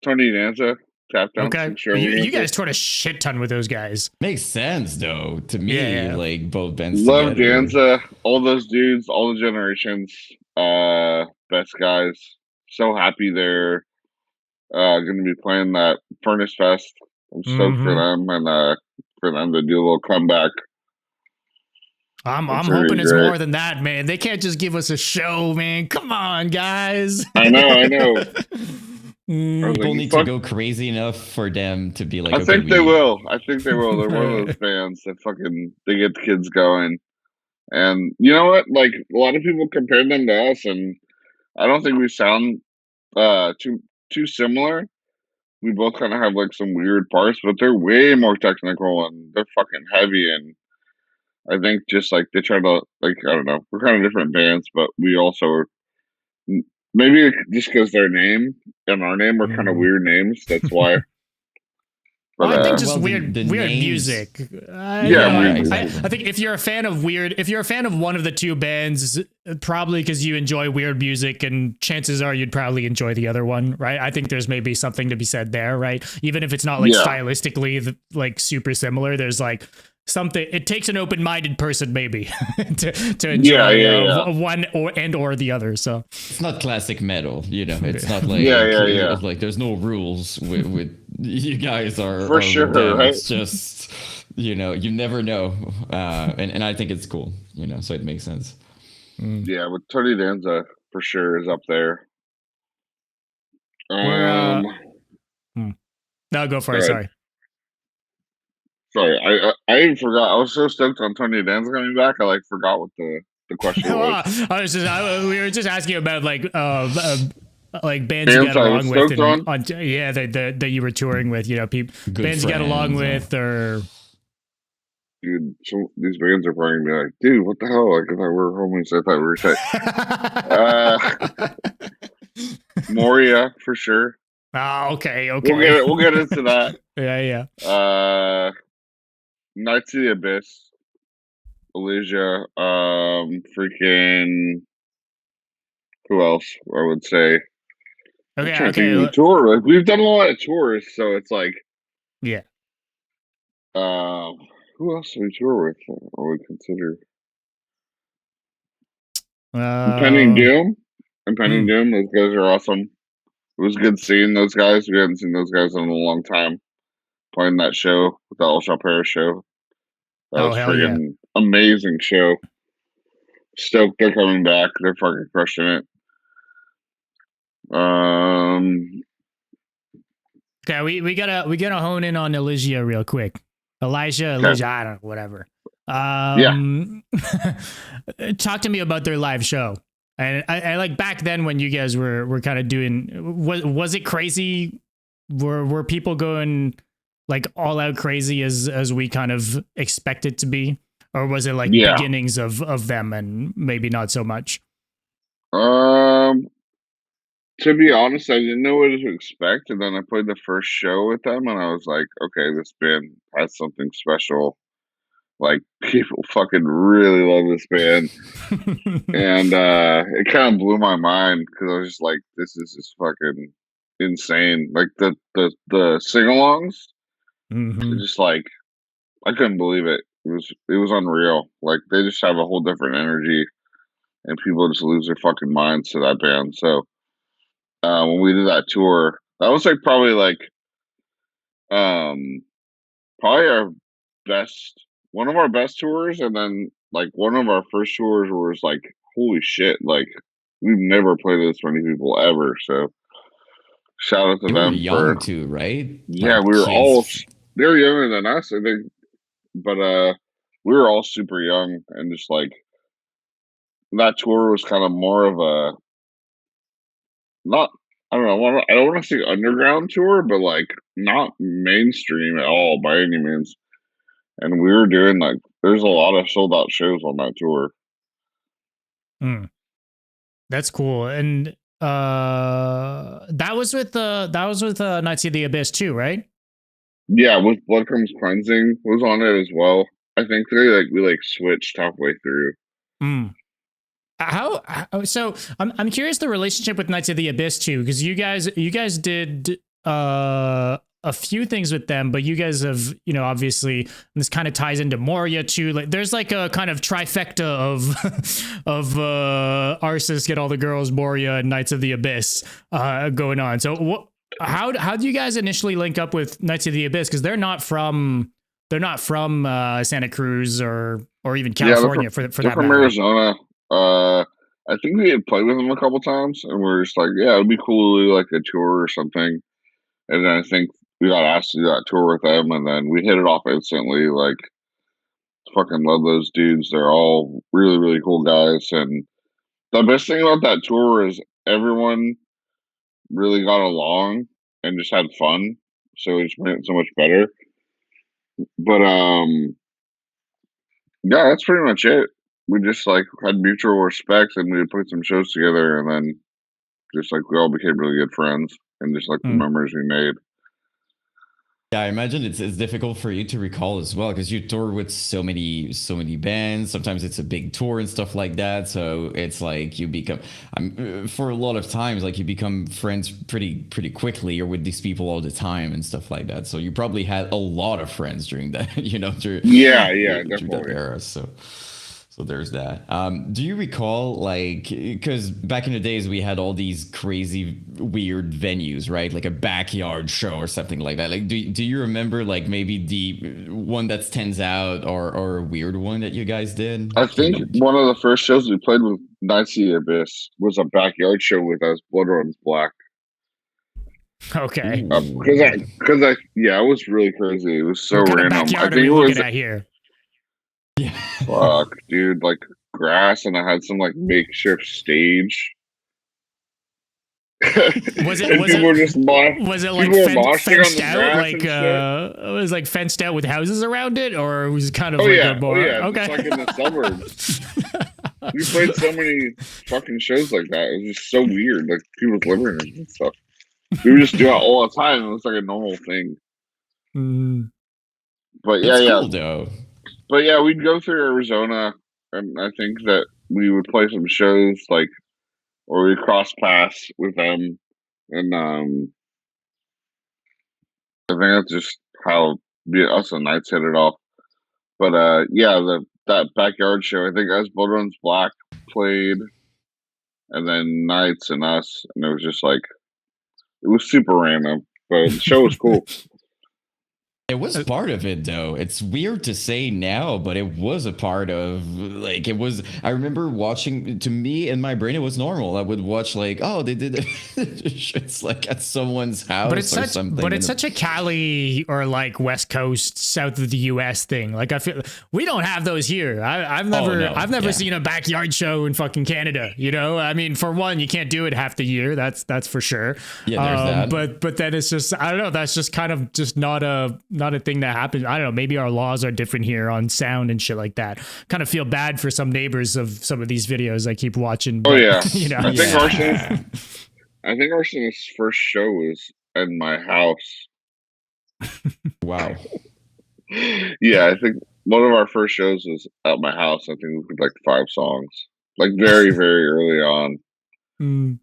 Tony Danza, Tap Dance. Okay. You guys toured a shit ton with those guys. Makes sense though to me. Like both bands. Love together. Danza, all those dudes, all the generations. Best guys. So happy they're gonna be playing that Furnace Fest. I'm stoked for them and for them to do a little comeback. I'm hoping it's more than that, man. They can't just give us a show, man. Come on, guys. I know. People need to go crazy enough for them to be like. I think they will. They're one of those bands that they get the kids going. And you know what? Like a lot of people compare them to us, and I don't think we sound too similar. We both kind of have like some weird parts, but they're way more technical and they're fucking heavy. And I think just like they try to I don't know, we're kind of different bands, but we also are, maybe just because their name and our name are kind of weird names. That's why. But, I think just weird music. I think if you're a fan of one of the two bands, probably because you enjoy weird music, and chances are you'd probably enjoy the other one, right? I think there's maybe something to be said there, right? Even if it's not like stylistically like super similar, there's like something. It takes an open-minded person maybe to enjoy one or the other. So it's not classic metal, It's not like like there's no rules with you guys are for sure, right? It's just you never know, and I think it's cool, so it makes sense. Yeah, with Tony Danza for sure is up there. No, go for it. Sorry, I even forgot. I was so stoked on Tony Danza coming back. I forgot what the question was. We were just asking about like bands you got along with, that you were touring with. People, bands you got along with, or dude, these bands are probably gonna be like, dude, what the hell? Like, I thought we were homies. I thought we were tight. Moria for sure. Oh, okay. We'll get into that. Yeah. Knights of the Abyss, Elysia, freaking who else? I would say. Okay. Tour. Like, we've done a lot of tours, so it's like, yeah. Who else do we tour with? I would consider Impending Doom. Impending Doom. Those guys are awesome. It was good seeing those guys. We hadn't seen those guys in a long time. Playing that show, the All Shall Perish show. That was freaking amazing show. Stoked they're coming back. They're fucking crushing it. Okay, we gotta hone in on Elysia real quick. Elysia, I don't know, whatever. Talk to me about their live show. And I like back then when you guys were kind of doing, was it crazy? Were people going like all out crazy as we kind of expect it to be, or was it like beginnings of them and maybe not so much? To be honest, I didn't know what to expect, and then I played the first show with them, and I was like, okay, this band has something special. Like, people fucking really love this band. And it kind of blew my mind because I was just like, this is just fucking insane. Like, the sing-alongs Mm-hmm. It's just like I couldn't believe it. It was unreal. Like they just have a whole different energy, and people just lose their fucking minds to that band. So when we did that tour, that was like um probably our best one of our best tours, and then like one of our first tours was like holy shit, like we've never played this many people ever. So shout out to You were them for young too, right? yeah, Like we were all kids. they were younger than us, I think, but we were all super young and just like that tour was kind of more of a not I don't know, I don't want to say underground tour, but like not mainstream at all by any means. And we were doing like there's a lot of sold out shows on that tour. Mm. That's cool. And that was with Knights of the Abyss too, right? Yeah, with Blood Comes Cleansing was on it as well. I think we like switched halfway through. Mm. So I'm curious the relationship with Knights of the Abyss too, because you guys did a few things with them, but you guys have, you know, obviously this kind of ties into Moria too. Like there's like a kind of trifecta of of Arsonists get all the girls, Moria and Knights of the Abyss going on. So how do you guys initially link up with Knights of the Abyss? Because they're not from Santa Cruz or even Yeah, California for they're that from matter. Arizona. I think we had played with them a couple times, and we are just like, yeah, it'd be cool to do like a tour or something. And then I think we got asked to do that tour with them, and then we hit it off instantly. Like, fucking love those dudes. They're all really, really cool guys. And the best thing about that tour is everyone really got along and just had fun. So it just made it so much better. But yeah, that's pretty much it. We just like had mutual respect, and we would put some shows together, and then just like we all became really good friends, and just like the Mm. memories we made. Yeah, I imagine it's difficult for you to recall as well because you tour with so many bands. Sometimes it's a big tour and stuff like that. So it's like you become for a lot of times like you become friends pretty quickly or with these people all the time and stuff like that. So you probably had a lot of friends during that Yeah, yeah, during that definitely. era. So there's that. Do you recall, like, because back in the days we had all these crazy, weird venues, right? Like a backyard show or something like that. Like, do you remember, like, maybe the one that stands out or a weird one that you guys did? I think one of the first shows we played with Knights of the Abyss was a backyard show with us, Blood Runs Black. Okay. Ooh. Yeah, it was really crazy. It was so What kind of random. I backyard are think we it looking was at here? Yeah. fuck, dude, like grass, and I had some like makeshift stage. Was it And people were just was it like people were moshing on fenced the out? grass Like and shit. it was like fenced out with houses around it, or was it kind of Oh like a yeah, oh more yeah, just okay? like in the suburbs. We played so many fucking shows like that. It was just so weird, like people's living rooms and stuff. We would just do it all the time. It was like a normal thing. Mm. But yeah, That's yeah, cool though. but yeah, we'd go through Arizona, and I think that we would play some shows like, or we'd cross paths with them, and I think that's just how us and Knights hit it off. But yeah, the that backyard show, I think as Blood Runs Black played, and then Knights and us, and it was just like it was super random, but the show was cool. It was part of it though. It's weird to say now, but it was a part of like it was I remember watching to me in my brain it was normal. I would watch like, oh, they did it's like at someone's house or But something it's such a Cali or like West Coast, south of the U.S. thing. Like I feel we don't have those here. oh no. I've never Yeah. seen a backyard show in fucking Canada. You know, I mean, for one, you can't do it half the year. That's for sure. Yeah, there's that. But then it's just I don't know. That's just kind of just not a thing that happens. I don't know. Maybe our laws are different here on sound and shit like that. Kind of feel bad for some neighbors of some of these videos I keep watching. Oh But yeah, you know, I think Yeah. Arsonist's first show was in my house. Wow. Yeah, I think one of our first shows was at my house. I think we played like 5 songs, like very, very early on. mm,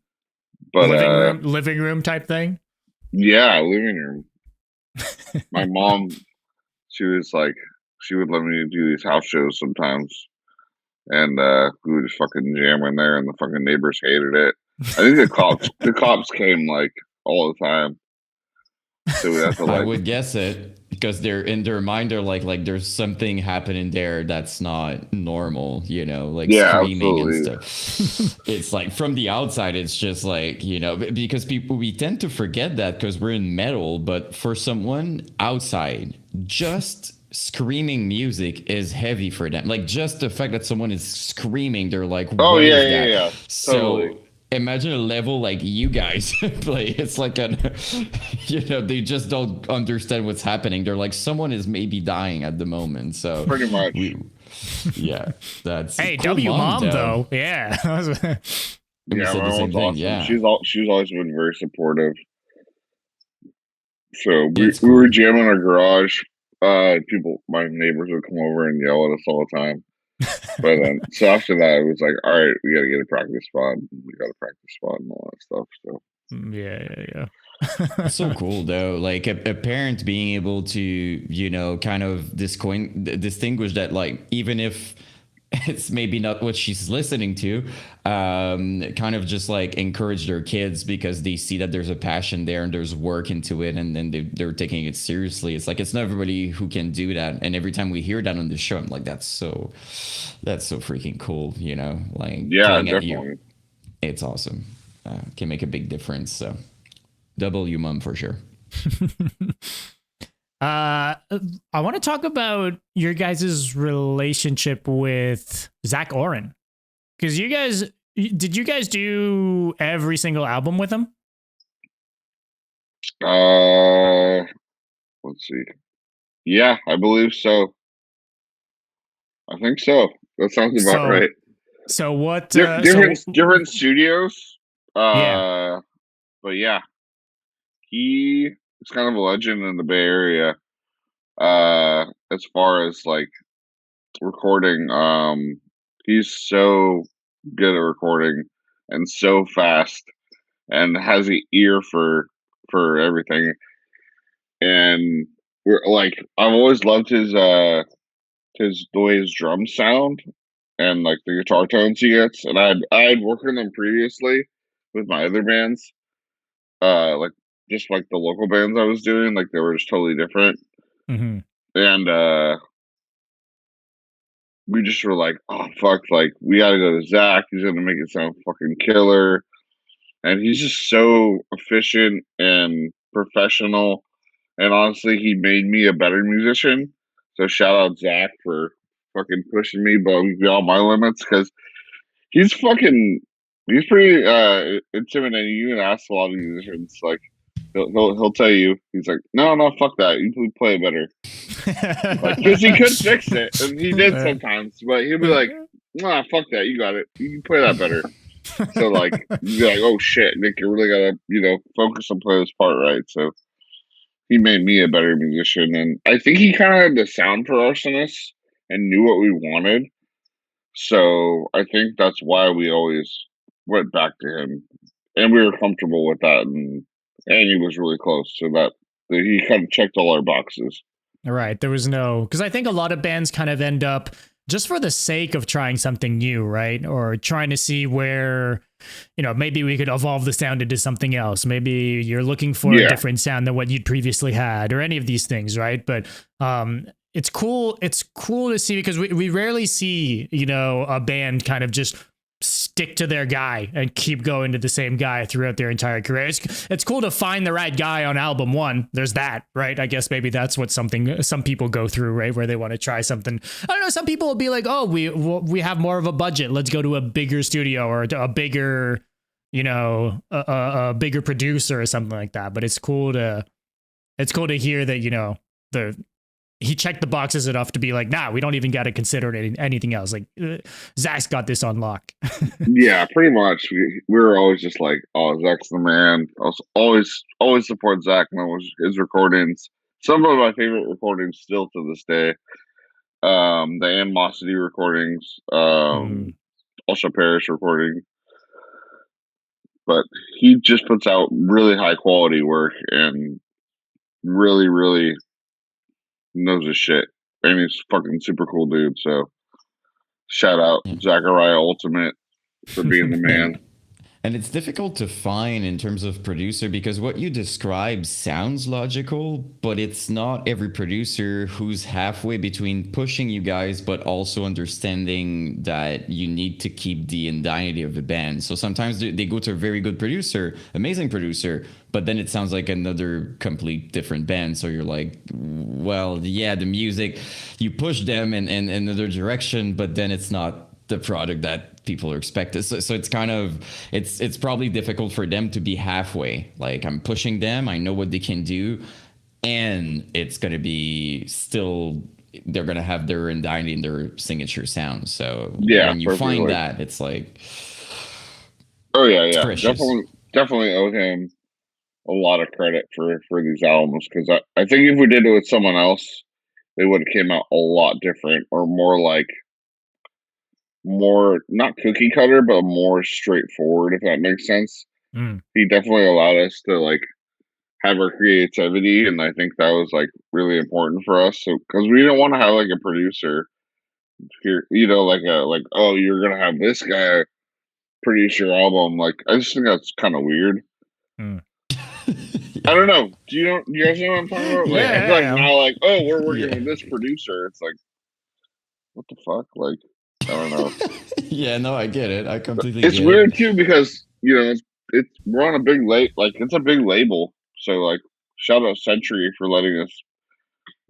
But living room type thing. yeah, living room. My mom, she was like, she would let me do these house shows sometimes, and we would just fucking jam in there, and the fucking neighbors hated it. I think the cops came like all the time, so we have to I like, would guess it because they're in their mind. They're like there's something happening there that's not normal. Like yeah, screaming and absolutely, stuff. It's like from the outside, it's just like because people we tend to forget that because we're in metal, but for someone outside, just screaming music is heavy for them. Like just the fact that someone is screaming, they're like, oh "What yeah, is yeah, that?" yeah, totally. So imagine a level like you guys play. It's like they just don't understand what's happening. They're like, someone is maybe dying at the moment. So Pretty much. we, yeah, that's Hey, cool. W Mom, mom though. though. Yeah. We Yeah, said my the same mom's thing. awesome. Yeah, She's always been very supportive. So we, it's we were cool. jamming in our garage. My neighbors would come over and yell at us all the time. But then, so after that, it was like, all right, we got to get a practice spot. We got a practice spot and all that stuff. So Yeah. It's so cool though, like a parent being able to, kind of distinguish that, like, even if it's maybe not what she's listening to, kind of just like encourage their kids because they see that there's a passion there and there's work into it, and then they're taking it seriously. It's like it's not everybody who can do that, and every time we hear that on the show, I'm like, that's so freaking cool, like yeah, playing at you. definitely. It's awesome. Can make a big difference. So W mom for sure. I want to talk about your guys' relationship with Zach Oren, because did you guys do every single album with him? Uh, let's see. Yeah, I believe so. I think so. That sounds about So right. so what? Different studios. Yeah. Uh, but yeah, he is kind of a legend in the Bay Area. As far as like recording, he's so good at recording and so fast and has an ear for everything. And we're like, I've always loved his the way his drums sound and like the guitar tones he gets. And I had worked with him previously with my other bands, like just like the local bands I was doing, like they were just totally different. Mm-hmm. And we just were like, oh fuck, like we gotta go to Zach. He's gonna make it sound fucking killer. And he's just so efficient and professional. And honestly, he made me a better musician. So shout out Zach for fucking pushing me beyond my limits because he's fucking he's pretty intimidating. You can ask a lot of musicians, like he'll tell you, he's like, no, fuck that. You can play it better. Like, because he could fix it, and he did sometimes, but he'll be like, nah, fuck that. You got it. You can play that better. So like, you'd be like, oh shit, Nick, you really gotta focus and play this part right. So he made me a better musician, and I think he kind of had the sound for Arsonists and knew what we wanted. So I think that's why we always went back to him, and we were comfortable with that, and he was really close, so that he kind of checked all our boxes. Right. There was no, because I think a lot of bands kind of end up just for the sake of trying something new, right? Or trying to see where, maybe we could evolve the sound into something else. Maybe you're looking for a Yeah, different sound than what you'd previously had, or any of these things, right? But it's cool. It's cool to see, because we rarely see, a band kind of just stick to their guy and keep going to the same guy throughout their entire career. It's cool to find the right guy on album one. There's that, right? I guess maybe that's what some people go through, right? Where they want to try something. I don't know. Some people will be like, oh, we have more of a budget. Let's go to a bigger studio or a bigger, a bigger producer or something like that. But it's cool to hear that, he checked the boxes enough to be like, nah, we don't even got to consider anything else. Like, Zach's got this on lock. yeah, pretty much. We were always just like, oh, Zach's the man. I was always support Zach and his recordings. Some of my favorite recordings still to this day. The Animosity recordings, also Parish recording, but he just puts out really high quality work, and really, really knows his shit, and he's fucking super cool dude. So shout out Zachariah Ultimate for being the man. And it's difficult to find in terms of producer because what you describe sounds logical, but it's not every producer who's halfway between pushing you guys, but also understanding that you need to keep the identity of the band. So sometimes they go to a very good producer, amazing producer, but then it sounds like another complete different band. So you're like, well, yeah, the music, you push them in another direction, but then it's not the product that people are expected. So it's kind of it's probably difficult for them to be halfway. Like I'm pushing them, I know what they can do, and it's gonna be still they're gonna have their identity and their signature sound. So when you find that, it's like yeah, definitely owe him a lot of credit for these albums because I think if we did it with someone else, they would have came out a lot different or more not cookie cutter, but more straightforward, if that makes sense. He definitely allowed us to like have our creativity, and I think that was like really important for us. So because we didn't want to have like a producer here, like oh, you're gonna have this guy produce your album. Like I just think that's kind of weird. I don't know. Do you guys know what I'm talking about? Like I feel like now, like oh, we're working with this producer. It's like what the fuck, like. I don't know. Yeah, no, I get it. I completely. It's weird too because it's we're on a big it's a big label. So like, shout out Century for letting us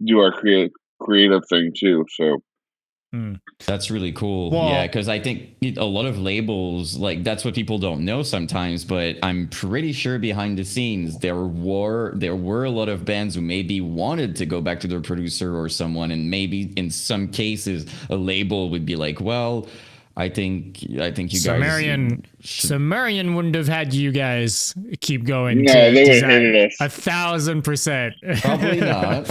do our creative thing too. So that's really cool. Yeah, because I think a lot of labels like that's what people don't know sometimes. But I'm pretty sure behind the scenes there were a lot of bands who maybe wanted to go back to their producer or someone, and maybe in some cases a label would be like, well, I think you guys. Sumerian wouldn't have had you guys keep going. No, they would have hated us 1,000%. Probably not.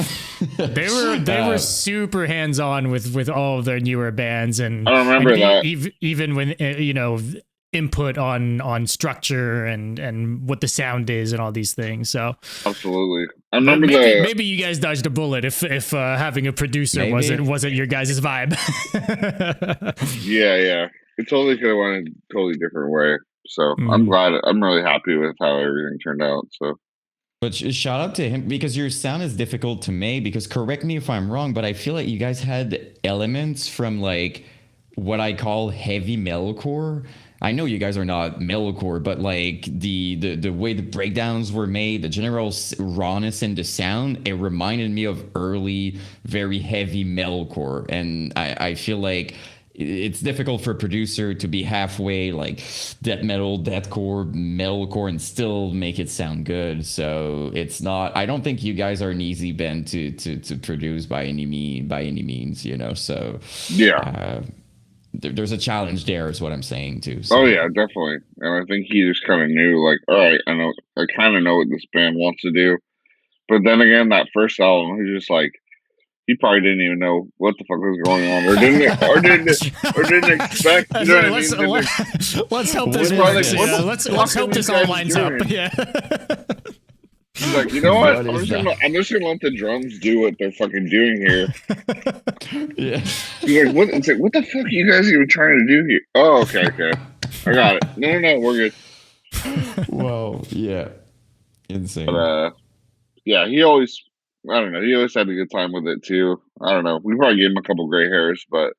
They were super hands on with all of their newer bands, and I remember that even when input on structure and what the sound is and all these things. So absolutely, I remember maybe you guys dodged a bullet if having a producer wasn't your guys' vibe. yeah, it totally could have went a totally different way. So I'm really happy with how everything turned out. So. But shout out to him because your sound is difficult to make because correct me if I'm wrong, but I feel like you guys had elements from like what I call heavy metalcore. I know you guys are not metalcore, but like the way the breakdowns were made, the general rawness in the sound, it reminded me of early, very heavy metalcore. And I feel like it's difficult for a producer to be halfway like death metal, deathcore, metalcore, and still make it sound good. So it's not. I don't think you guys are an easy band to produce by any means. So yeah. There's a challenge there, is what I'm saying too. So. Oh yeah, definitely. And I think he just kind of knew, like, all right, I kind of know what this band wants to do. But then again, that first album, he just like, he probably didn't even know what the fuck was going on, or didn't expect. You know what I mean? Let's help this works. Let's hope this all lines up. Yeah. He's like, you know what? I'm just gonna let the drums do what they're fucking doing here. Yeah. He's like, what? It's like, what the fuck are you guys even trying to do here? Oh, okay. I got it. No, we're good. Well, yeah, insane. But yeah, he always had a good time with it too. I don't know. We probably gave him a couple gray hairs, but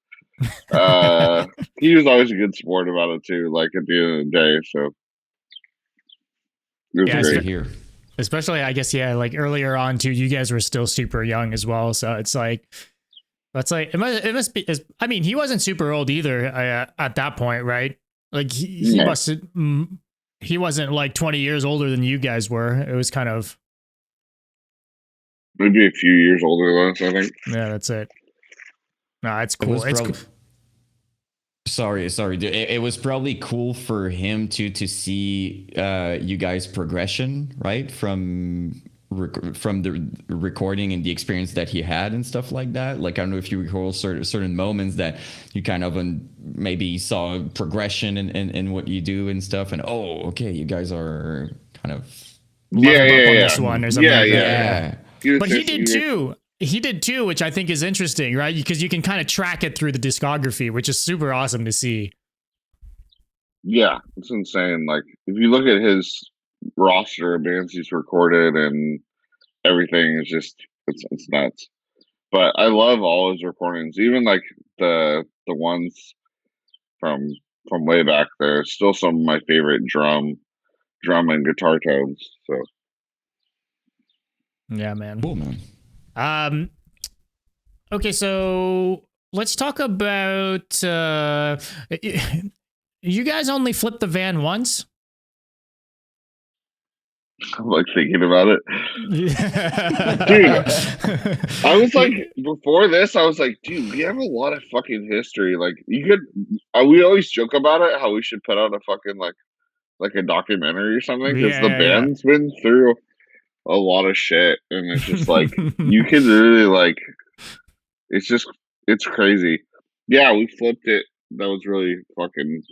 he was always a good sport about it too. Like at the end of the day, so it was great here. Especially, I guess, like earlier on too, you guys were still super young as well. So it's like, it must be, I mean, he wasn't super old either at that point, right? Like he wasn't like 20 years older than you guys were. It was kind of. Maybe a few years older than us, I think. Yeah, that's it. No, it's cool. Sorry. It was probably cool for him to see you guys' progression, right? From the recording and the experience that he had and stuff like that. Like, I don't know if you recall certain moments that you kind of maybe saw progression in what you do and stuff. And, oh, okay, you guys are kind of... Yeah. This one or something like that. But he did too. He did too, which I think is interesting, right? Because you can kind of track it through the discography, which is super awesome to see. Yeah, it's insane. Like if you look at his roster of bands he's recorded and everything, is just it's nuts. But I love all his recordings, even like the ones from way back there. Still some of my favorite drum and guitar tones. So Yeah, man. Cool, man. Okay, so let's talk about you guys only flipped the van once? I'm like thinking about it. Dude, I was like, before this, I was like, dude, we have a lot of fucking history. Like, you could, we always joke about it, how we should put out a fucking, like a documentary or something, because the band's been through a lot of shit, and it's just like, you could really, like, it's crazy. Yeah, we flipped it. That was really fucking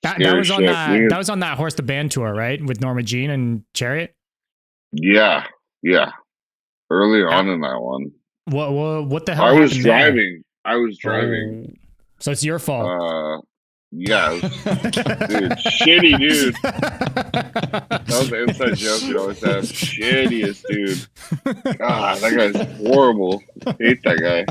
that scary was on shit. that was on that Horse the Band tour, right? With Norma Jean and Chariot? Yeah. Early on in that one. What the hell I was happened driving. there? I was driving. Oh. So it's your fault. Yeah, it was, dude, shitty dude. That was an inside joke. You always have shittiest dude. God, that guy's horrible. Hate that guy.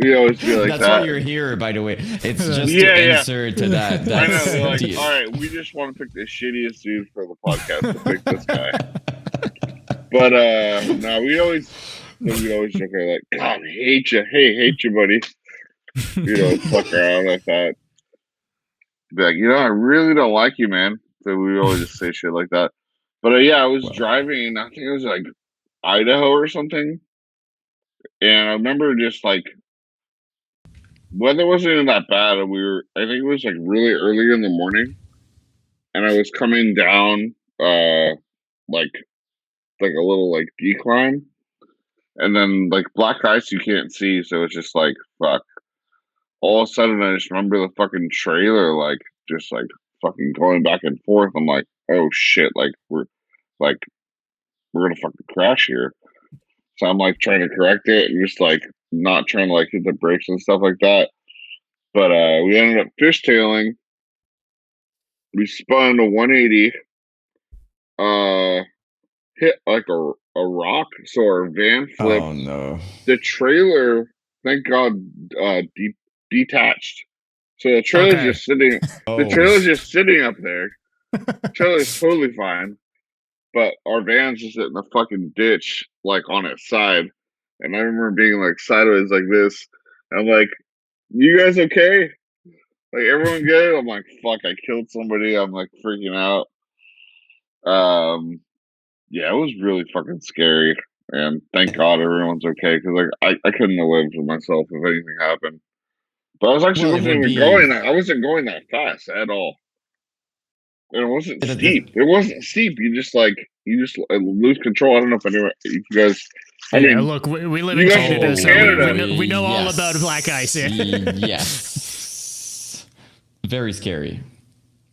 You always be like That's that. why you're here, by the way. It's just Yeah, to yeah. answer to that. I That's know. They're like, all right, we just want to pick the shittiest dude for the podcast to pick this guy. But no, we always joke like, God, hate you. Hey, hate you, buddy. You know, fuck around like that. Be like, I really don't like you, man. So we always just say shit like that. But yeah, I was driving. I think it was like Idaho or something. And I remember just like weather wasn't even that bad. And I think it was like really early in the morning. And I was coming down like a little like decline. And then like black ice you can't see, so it's just like fuck. All of a sudden I just remember the fucking trailer like just like fucking going back and forth. I'm like, oh shit, like we're gonna fucking crash here. So I'm like trying to correct it and just like not trying to like hit the brakes and stuff like that. But we ended up fishtailing. We spun to 180, hit like a rock, so our van flipped. Oh no. The trailer, thank God, detached. So the trailer's just sitting. The trailer's just sitting up there. The trailer's totally fine, but our van's just in the fucking ditch, like on its side. And I remember being like sideways like this. I'm like, "You guys okay? Like everyone good?" I'm like, "Fuck, I killed somebody." I'm like freaking out. Yeah, it was really fucking scary. And thank God everyone's okay, because like I couldn't have lived with myself if anything happened. But I was actually wasn't even going that. I wasn't going that fast at all. And it wasn't steep. It wasn't steep. You just lose control. I don't know if you guys. I mean, look, we live in Canada, so we know all about black ice. Yes, very scary.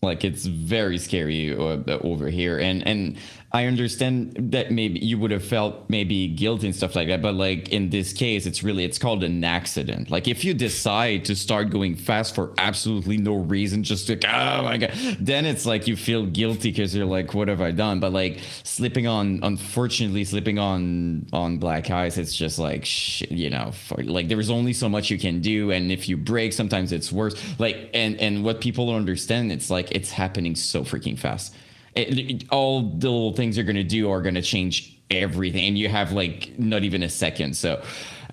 Like it's very scary over here, and I understand that maybe you would have felt maybe guilty and stuff like that, but like in this case, it's called an accident. Like if you decide to start going fast for absolutely no reason, just like, oh my God, then it's like you feel guilty because you're like, what have I done? But like unfortunately slipping on black ice, it's just like, shit, like there's only so much you can do. And if you break, sometimes it's worse. Like, and what people don't understand, it's like, it's happening so freaking fast. All the little things you're going to do are going to change everything, and you have like not even a second. So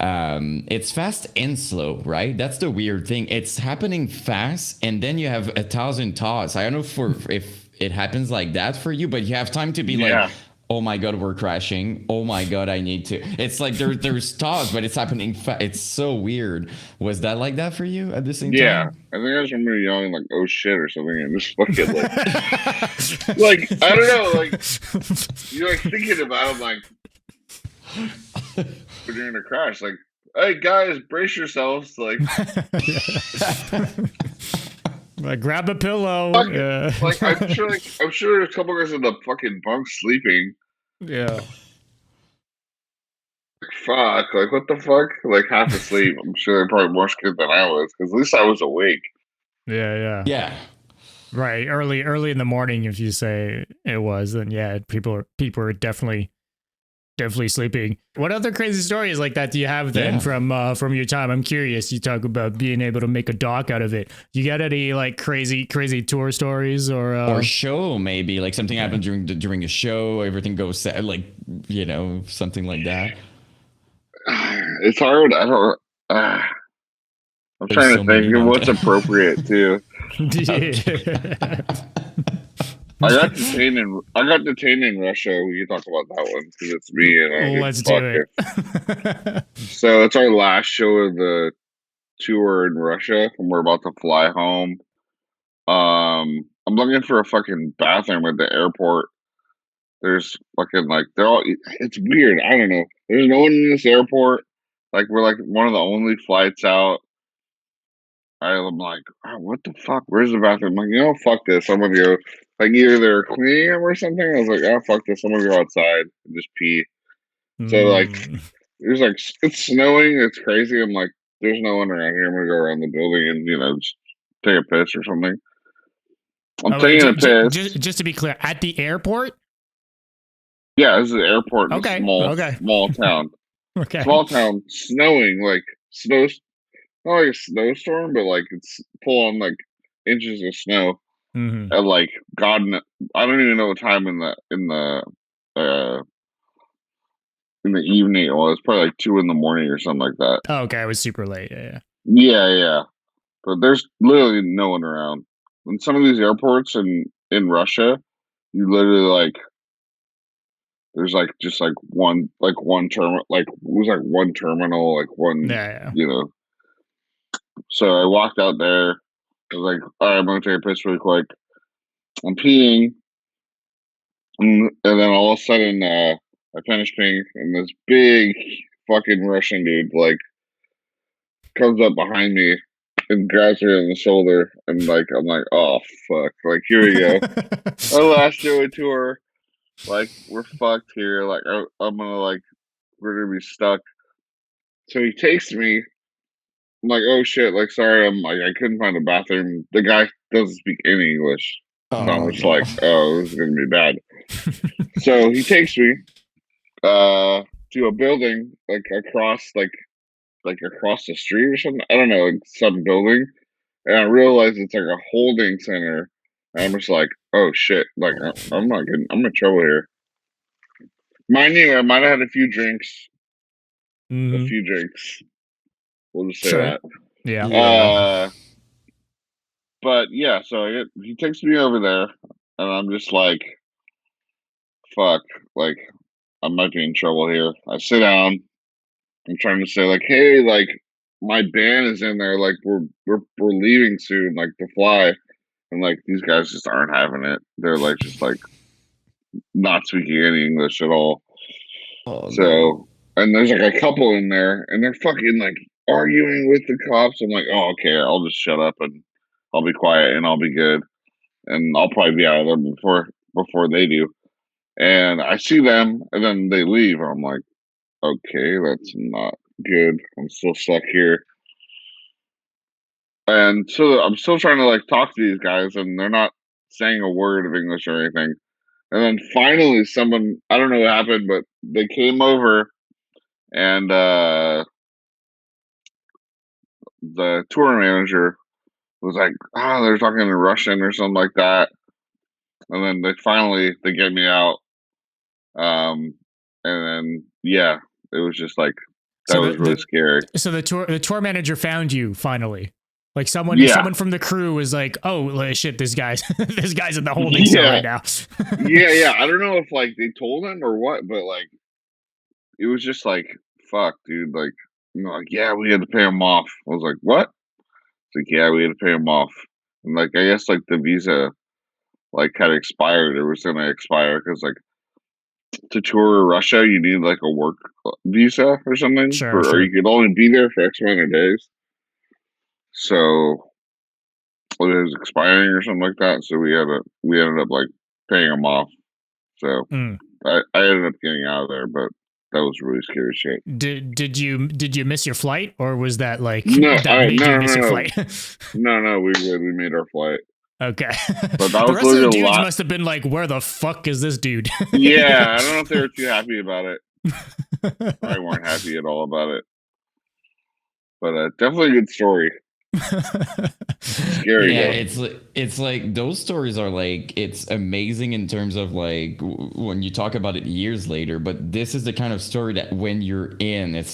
it's fast and slow, right? That's the weird thing. It's happening fast, and then you have 1,000 thoughts. I don't know if it happens like that for you, but you have time to be like, oh my God, we're crashing. Oh my God, I need to. It's like there's thoughts, but it's happening. It's so weird. Was that like that for you at the same time? Yeah, I think I just remember yelling like, "Oh shit" or something, and just fucking like, I don't know, like you're like thinking about it, like we're doing a crash, like, hey guys, brace yourselves, like. Like, grab a pillow. Like I'm sure there's a couple guys in the fucking bunk sleeping. Yeah. fuck, like what the fuck? Like half asleep. I'm sure they're probably more scared than I was, because at least I was awake. Yeah, yeah. Yeah. Right. Early in the morning, if you say it was, then yeah, people are definitely sleeping. What other crazy stories like that do you have then Yeah. from your time? I'm curious. You talk about being able to make a doc out of it. You got any like crazy tour stories Or show, maybe like something yeah. happened during a show, everything goes sad, like, something like that. It's hard. I don't. Uh, I'm There's trying to so think many of out what's there. appropriate too. Yeah. I got detained in Russia. We can talk about that one because it's me and I don't give Let's a fuck do if. it. So it's our last show of the tour in Russia, and we're about to fly home. I'm looking for a fucking bathroom at the airport. There's fucking like they're all. It's weird. I don't know. There's no one in this airport. Like we're like one of the only flights out. I'm like, oh, what the fuck? Where's the bathroom? I'm like, fuck this. I'm gonna go. Like either they're cleaning them or something. I was like, oh, fuck this. I'm gonna go outside and just pee. So like, Mm. there's like it's snowing. It's crazy. I'm like, there's no one around here. I'm gonna go around the building and just take a piss or something. I'm Oh wait, taking a piss. just to be clear, at the airport? Yeah, this is an airport in a Okay. Okay. small town. Okay. Small town, snowing like snow. Not like a snowstorm, but like it's full on like inches of snow. Mm-hmm. At like I don't even know what time uh in the evening it was. Probably like 2 in the morning or something like that. Oh, okay, I was super late. Yeah, Yeah, yeah. But there's literally no one around. In some of these airports in Russia, you literally like there's like just like one terminal, like it was like one terminal, like one, yeah, yeah. you know. So I walked out there. I was like, all right, I'm gonna take a piss really quick. I'm peeing, and then all of a sudden, I finished peeing, and this big fucking Russian dude like comes up behind me and grabs me on the shoulder, and like I'm like, oh fuck, like here we go, our last show tour, like we're fucked here, like I'm gonna like we're gonna be stuck. So he takes me. I'm like, oh shit, like sorry, I'm like I couldn't find a bathroom. The guy doesn't speak any English, so Oh I'm just no. like, oh, this is gonna be bad. So he takes me to a building like across the street or something. I don't know, like some building, and I realized it's like a holding center. And I'm just like, oh shit, like I'm not getting, I'm in trouble here. Mind you, I might have had a Mm-hmm. few drinks. We'll just say Sure. that. Yeah. Yeah. But yeah, so he takes me over there, and I'm just like, fuck, like I might be in trouble here. I sit down. I'm trying to say like, hey, like my band is in there. Like we're leaving soon, like to fly, and like these guys just aren't having it. They're like just like not speaking any English at all. Oh no. So and there's like a couple in there, and they're fucking like arguing with the cops. I'm like, oh okay, I'll just shut up and I'll be quiet and I'll be good, and I'll probably be out of there before they do. And I see them, and then they leave. And I'm like, okay, that's not good. I'm still stuck here. And so I'm still trying to like talk to these guys, and they're not saying a word of English or anything. And then finally, someone, I don't know what happened, but they came over, and the tour manager was like, "Oh, they're talking in Russian or something like that." And then they get me out. Um, and then yeah, it was just like that So was really scary. the tour manager found you finally. Like Yeah, someone from the crew was like, "Oh shit, this guy's this guy's in the holding cell yeah, right now." yeah. I don't know if like they told him or what, but like it was just like, fuck, dude. Like, like, yeah, we had to pay him off. I was like, what? It's like, yeah, we had to pay him off. And like, I guess like the visa like had expired. It was gonna expire because like to tour Russia, you need like a work visa or something, Sure, or sure. you could only be there for X amount of days. So it was expiring or something like that. So we ended up like paying him off. So Mm. I ended up getting out of there, but that was really scary shit. Did you miss your flight, or was that like No, that made you no, miss no, your no, flight? no. We made our flight, Okay. but that The was rest of the literally a dudes lot. must have been like, "Where the fuck is this dude?" Yeah, I don't know if they were too happy about it. Probably weren't happy at all about it. But definitely a good story. Scary Yeah, though. it's like those stories are like it's amazing in terms of like when you talk about it years later, but this is the kind of story that when you're in, it's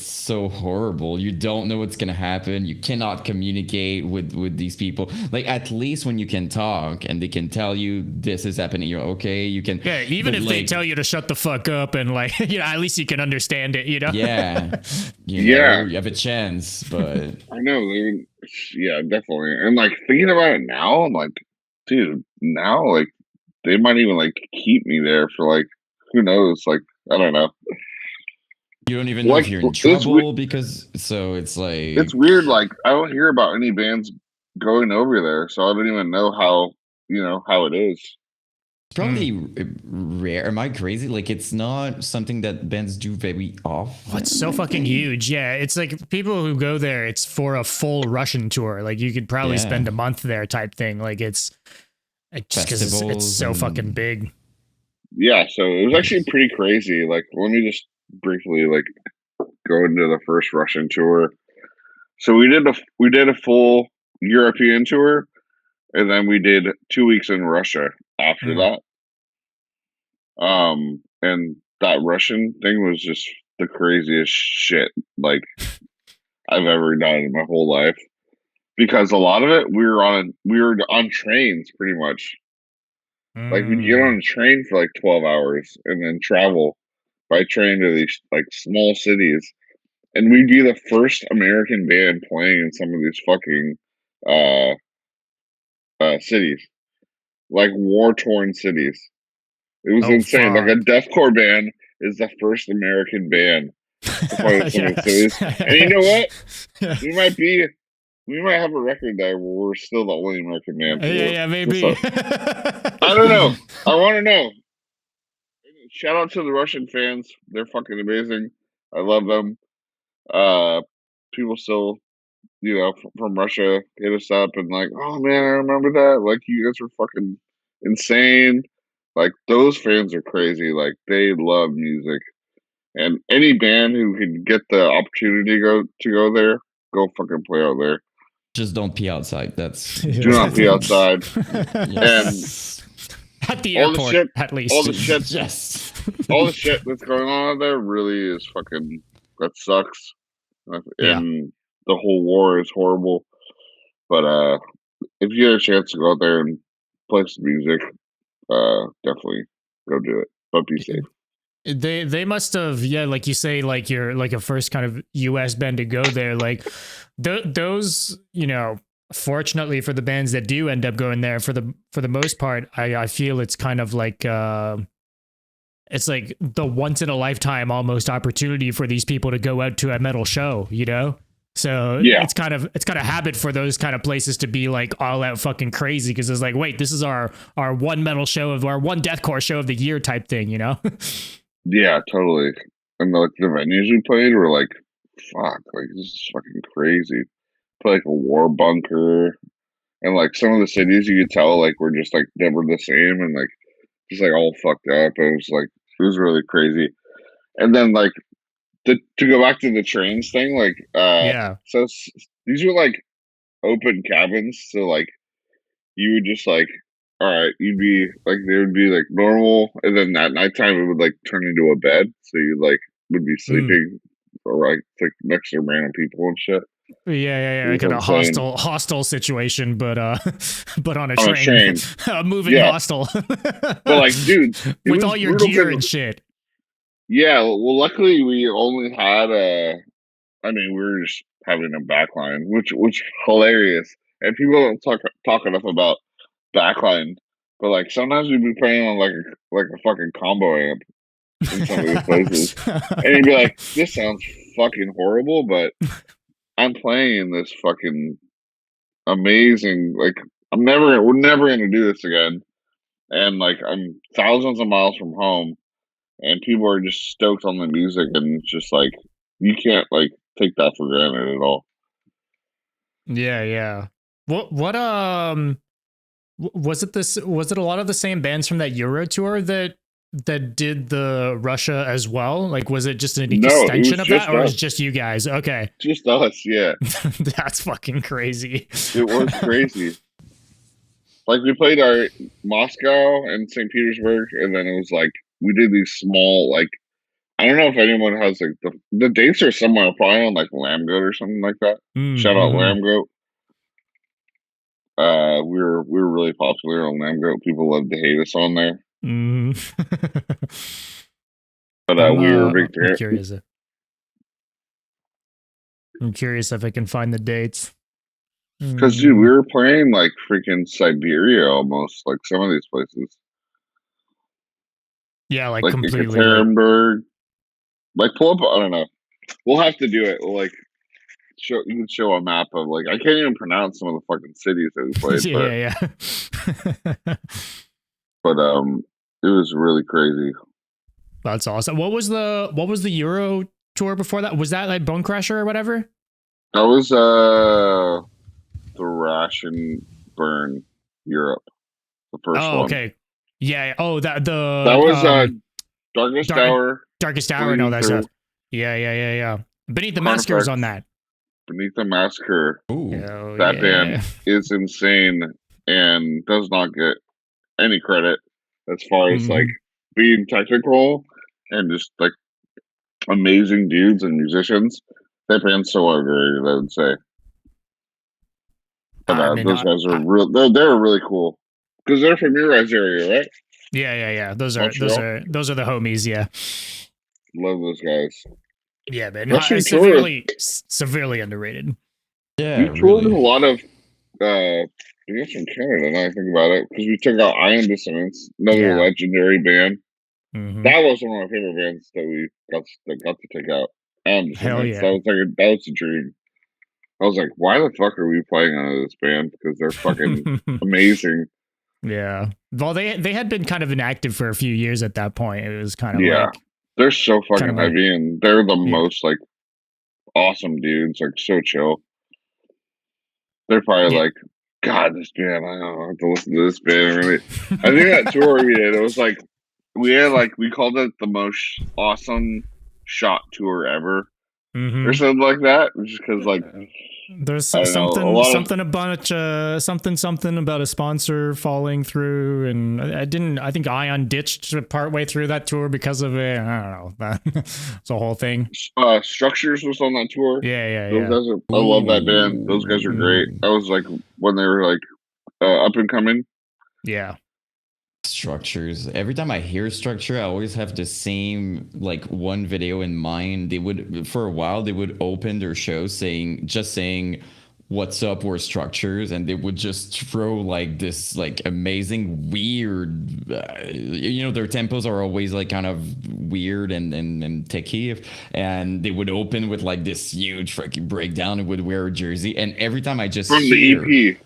so horrible. You don't know what's gonna happen. You cannot communicate with these people. Like at least when you can talk and they can tell you this is happening, you're okay. You can, Yeah, even but if they like tell you to shut the fuck up and like, at least you can understand it, yeah, Yeah, you have a chance, but. I know. Yeah, definitely. And like thinking about it now, I'm like, dude, now like they might even like keep me there for like who knows? Like I don't know. You don't even know if Like you're in trouble because so it's it's like weird. Like I don't hear about any bands going over there, so I don't even know how how it is. it's probably rare. Am I crazy? Like it's not something that bands do very Oh, it's often, so I fucking think. huge. Yeah, it's like people who go there, it's for a full Russian tour. Like you could probably Yeah. spend a month there type thing. Like it's just because it's Festivals so fucking and big. Yeah, so it was actually pretty crazy. Like let me just briefly like go into the first Russian tour. So we did a full European tour, and then we did 2 weeks in Russia after Mm. that. And that Russian thing was just the craziest shit like I've ever done in my whole life. Because a lot of it we were on trains pretty much. Like we'd get on Mm. a train for like 12 hours and then travel by train to these like small cities. And we'd be the first American band playing in some of these fucking uh cities. Like war torn cities. It was Oh insane. Like a fuck. deathcore band is the first American band to play in some of the cities. And you know what? Yeah. We might be we might have a record there where we're still the only American band Yeah, for yeah, just maybe. I don't know. I want to know. Shout out to the Russian fans. They're fucking amazing. I love them. Uh, people still, from Russia hit us up and like, oh man, I remember that. Like you guys were fucking insane. Like those fans are crazy. Like they love music, and any band who can get the opportunity to go there, go fucking play out there. just don't pee outside. That's Do not be outside. And yes. At the all the airport, shit, at all least. the shit, Yes. all the shit that's going on out there really is fucking. That sucks. Yeah. And the whole war is horrible. But if you get a chance to go out there and play some music, definitely go do it. But be safe. They must have, yeah, like you say, like you're like a first kind of US band to go there. Like those, fortunately for the bands that do end up going there, for the most part, I feel it's kind of like it's like the once in a lifetime almost opportunity for these people to go out to a metal show, So Yeah, it's kind of habit for those kind of places to be like all out fucking crazy because it's like, wait, this is our one metal show of our one deathcore show of the year type thing, yeah, totally. And like the venues we played were like, fuck, like this is fucking crazy. Play like a war bunker, and like some of the cities you could tell like were just like never the same, and like just like all fucked up. It was really crazy. And then like to go back to the trains thing, like Yeah. so these were like open cabins, so like you would just like all right, you'd be like there would be like normal, and then at nighttime it would like turn into a bed, so you like would be Mm. sleeping or like next to random people and shit. Yeah, It like was in a insane. hostile situation, but but on a On a train, train. a moving Yeah, hostel, but like dude, it with was all your brutal gear because and shit. yeah, well luckily we only had I mean we were just having a backline, which hilarious, and people don't talk enough about backline, but like sometimes we'd be playing on like a fucking combo amp in some of these places, and you'd be like, "This sounds fucking horrible," but I'm playing this fucking amazing. Like we're never gonna do this again, and like I'm thousands of miles from home, and people are just stoked on the music, and it's just like you can't like take that for granted at all. Yeah. What was it this was it a lot of the same bands from that Euro tour that did the Russia as well? Like, was it just an No, it extension was of that, just or was us. it just you guys? Okay. Just us, yeah. That's fucking crazy. It was crazy. Like we played our Moscow and St. Petersburg, and then it was like we did these small like I don't know if anyone has like the dates are somewhere probably on like Lambgoat or something like that. Shout out Mm-hmm. Lambgoat. We were really popular on Lambgoat. People love to hate us on there, Mm. but we were a big I'm fan. curious. I'm curious if I can find the dates. Because dude, we were playing like freaking Siberia almost, like some of these places, Yeah, like like completely. Ekaterinburg. Like pull up. I don't know. We'll have to do it. We'll like show. You can show a map of like I can't even pronounce some of the fucking cities that we played, Yeah. but it was really crazy. That's awesome. What was the Euro tour before that? Was that like Bone Crusher or whatever? That was the Ration Burn Europe, the first Oh, one. okay. Yeah. Oh, that was Darkest Hour, Darkest Hour and all that stuff. Yeah. Beneath the Massacre is on that. Beneath the Massacre. Ooh. That band is insane and does not get any credit as far as like being technical and just like amazing dudes and musicians. That band's so underrated, I would say. But those guys are real. They're really cool because they're from your guys' area, right? Yeah. Those are Montreal? those are the homies. Yeah. Love those guys. Yeah, man. Severely underrated. Yeah, We toured really. a lot of I guess from Canada now I think about it, because we took out Iron Dissonance, another legendary band. That was one of my favorite bands that we got to take out. Iron Dissonance. Hell yeah. That was a dream. I was like, why the fuck are we playing under this band? Because they're fucking amazing. Yeah. Well, they had been kind of inactive for a few years at that point. It was kind of like they're so fucking heavy, and they're the most like awesome dudes, like so chill. They're probably like, God, this band, I don't have to listen to this band. Really. I think that tour we did, it was like we called it the most awesome shot tour ever, or something like that. Just because like there's something about a sponsor falling through, and I think Ion ditched partway through that tour because of it. I don't know. It's a whole thing. Structures was on that tour. Yeah. Those guys I love that band. Those guys are great. That was like when they were like up and coming. Yeah. Structures. Every time I hear Structure, I always have the same like one video in mind. They would for a while they would open their show saying what's up, we're Structures, and they would just throw like this like amazing weird their tempos are always like kind of weird and techy, and they would open with like this huge fucking breakdown and would wear a jersey, and every time I just from hear the EP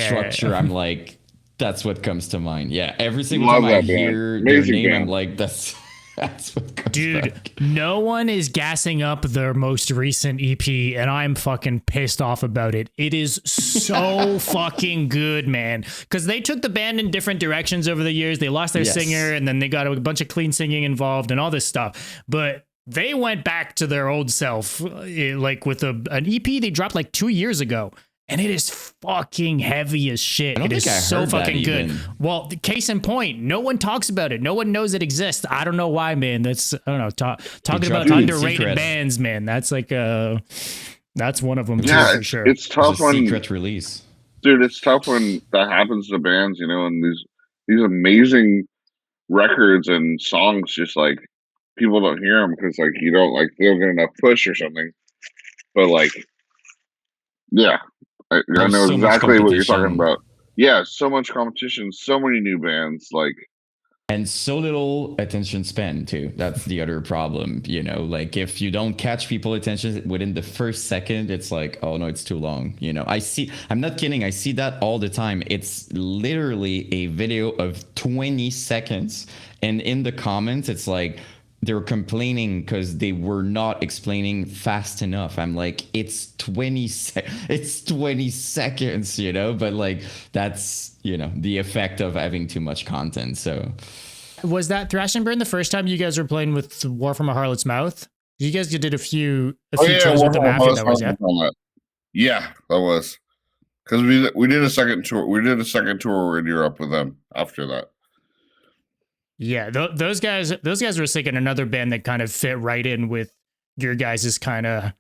Structure, I'm like, that's what comes to mind. Yeah, every single time I hear their name, I'm like, that's what comes back. No one is gassing up their most recent EP, and I'm fucking pissed off about it. It is so fucking good, man. Because they took the band in different directions over the years. They lost their singer, and then they got a bunch of clean singing involved and all this stuff. But they went back to their old self, like with an EP they dropped like 2 years ago. And it is fucking heavy as shit. It is so fucking good. Well, the case in point, no one talks about it. No one knows it exists. I don't know why, man. That's, I don't know. Talking about underrated bands, man. That's like that's one of them too, for sure. It's tough when secret release. Dude, it's tough when that happens to bands, and these amazing records and songs just like people don't hear them because like they don't get enough push or something. But like, yeah. I know exactly what you're talking about. Yeah, so much competition, so many new bands. Like, and so little attention span too. That's the other problem, you know. Like if you don't catch people attention within the first second, it's like, oh no, it's too long, you know. I'm not kidding, I see that all the time. It's literally a video of 20 seconds, and in the comments it's like they're complaining because they were not explaining fast enough. I'm like, it's 20 seconds, you know. But like, that's, you know, the effect of having too much content. So Was that Thrash and Burn the first time you guys were playing with War from a Harlot's Mouth? You guys did a few Oh yeah, tours with them Warhammer after Harvest that, was Moon yeah? was on that. Yeah, that was because we did a second tour. We did a second tour in Europe with them after that. Yeah, those guys were sick, and another band that kind of fit right in with your guys' kind of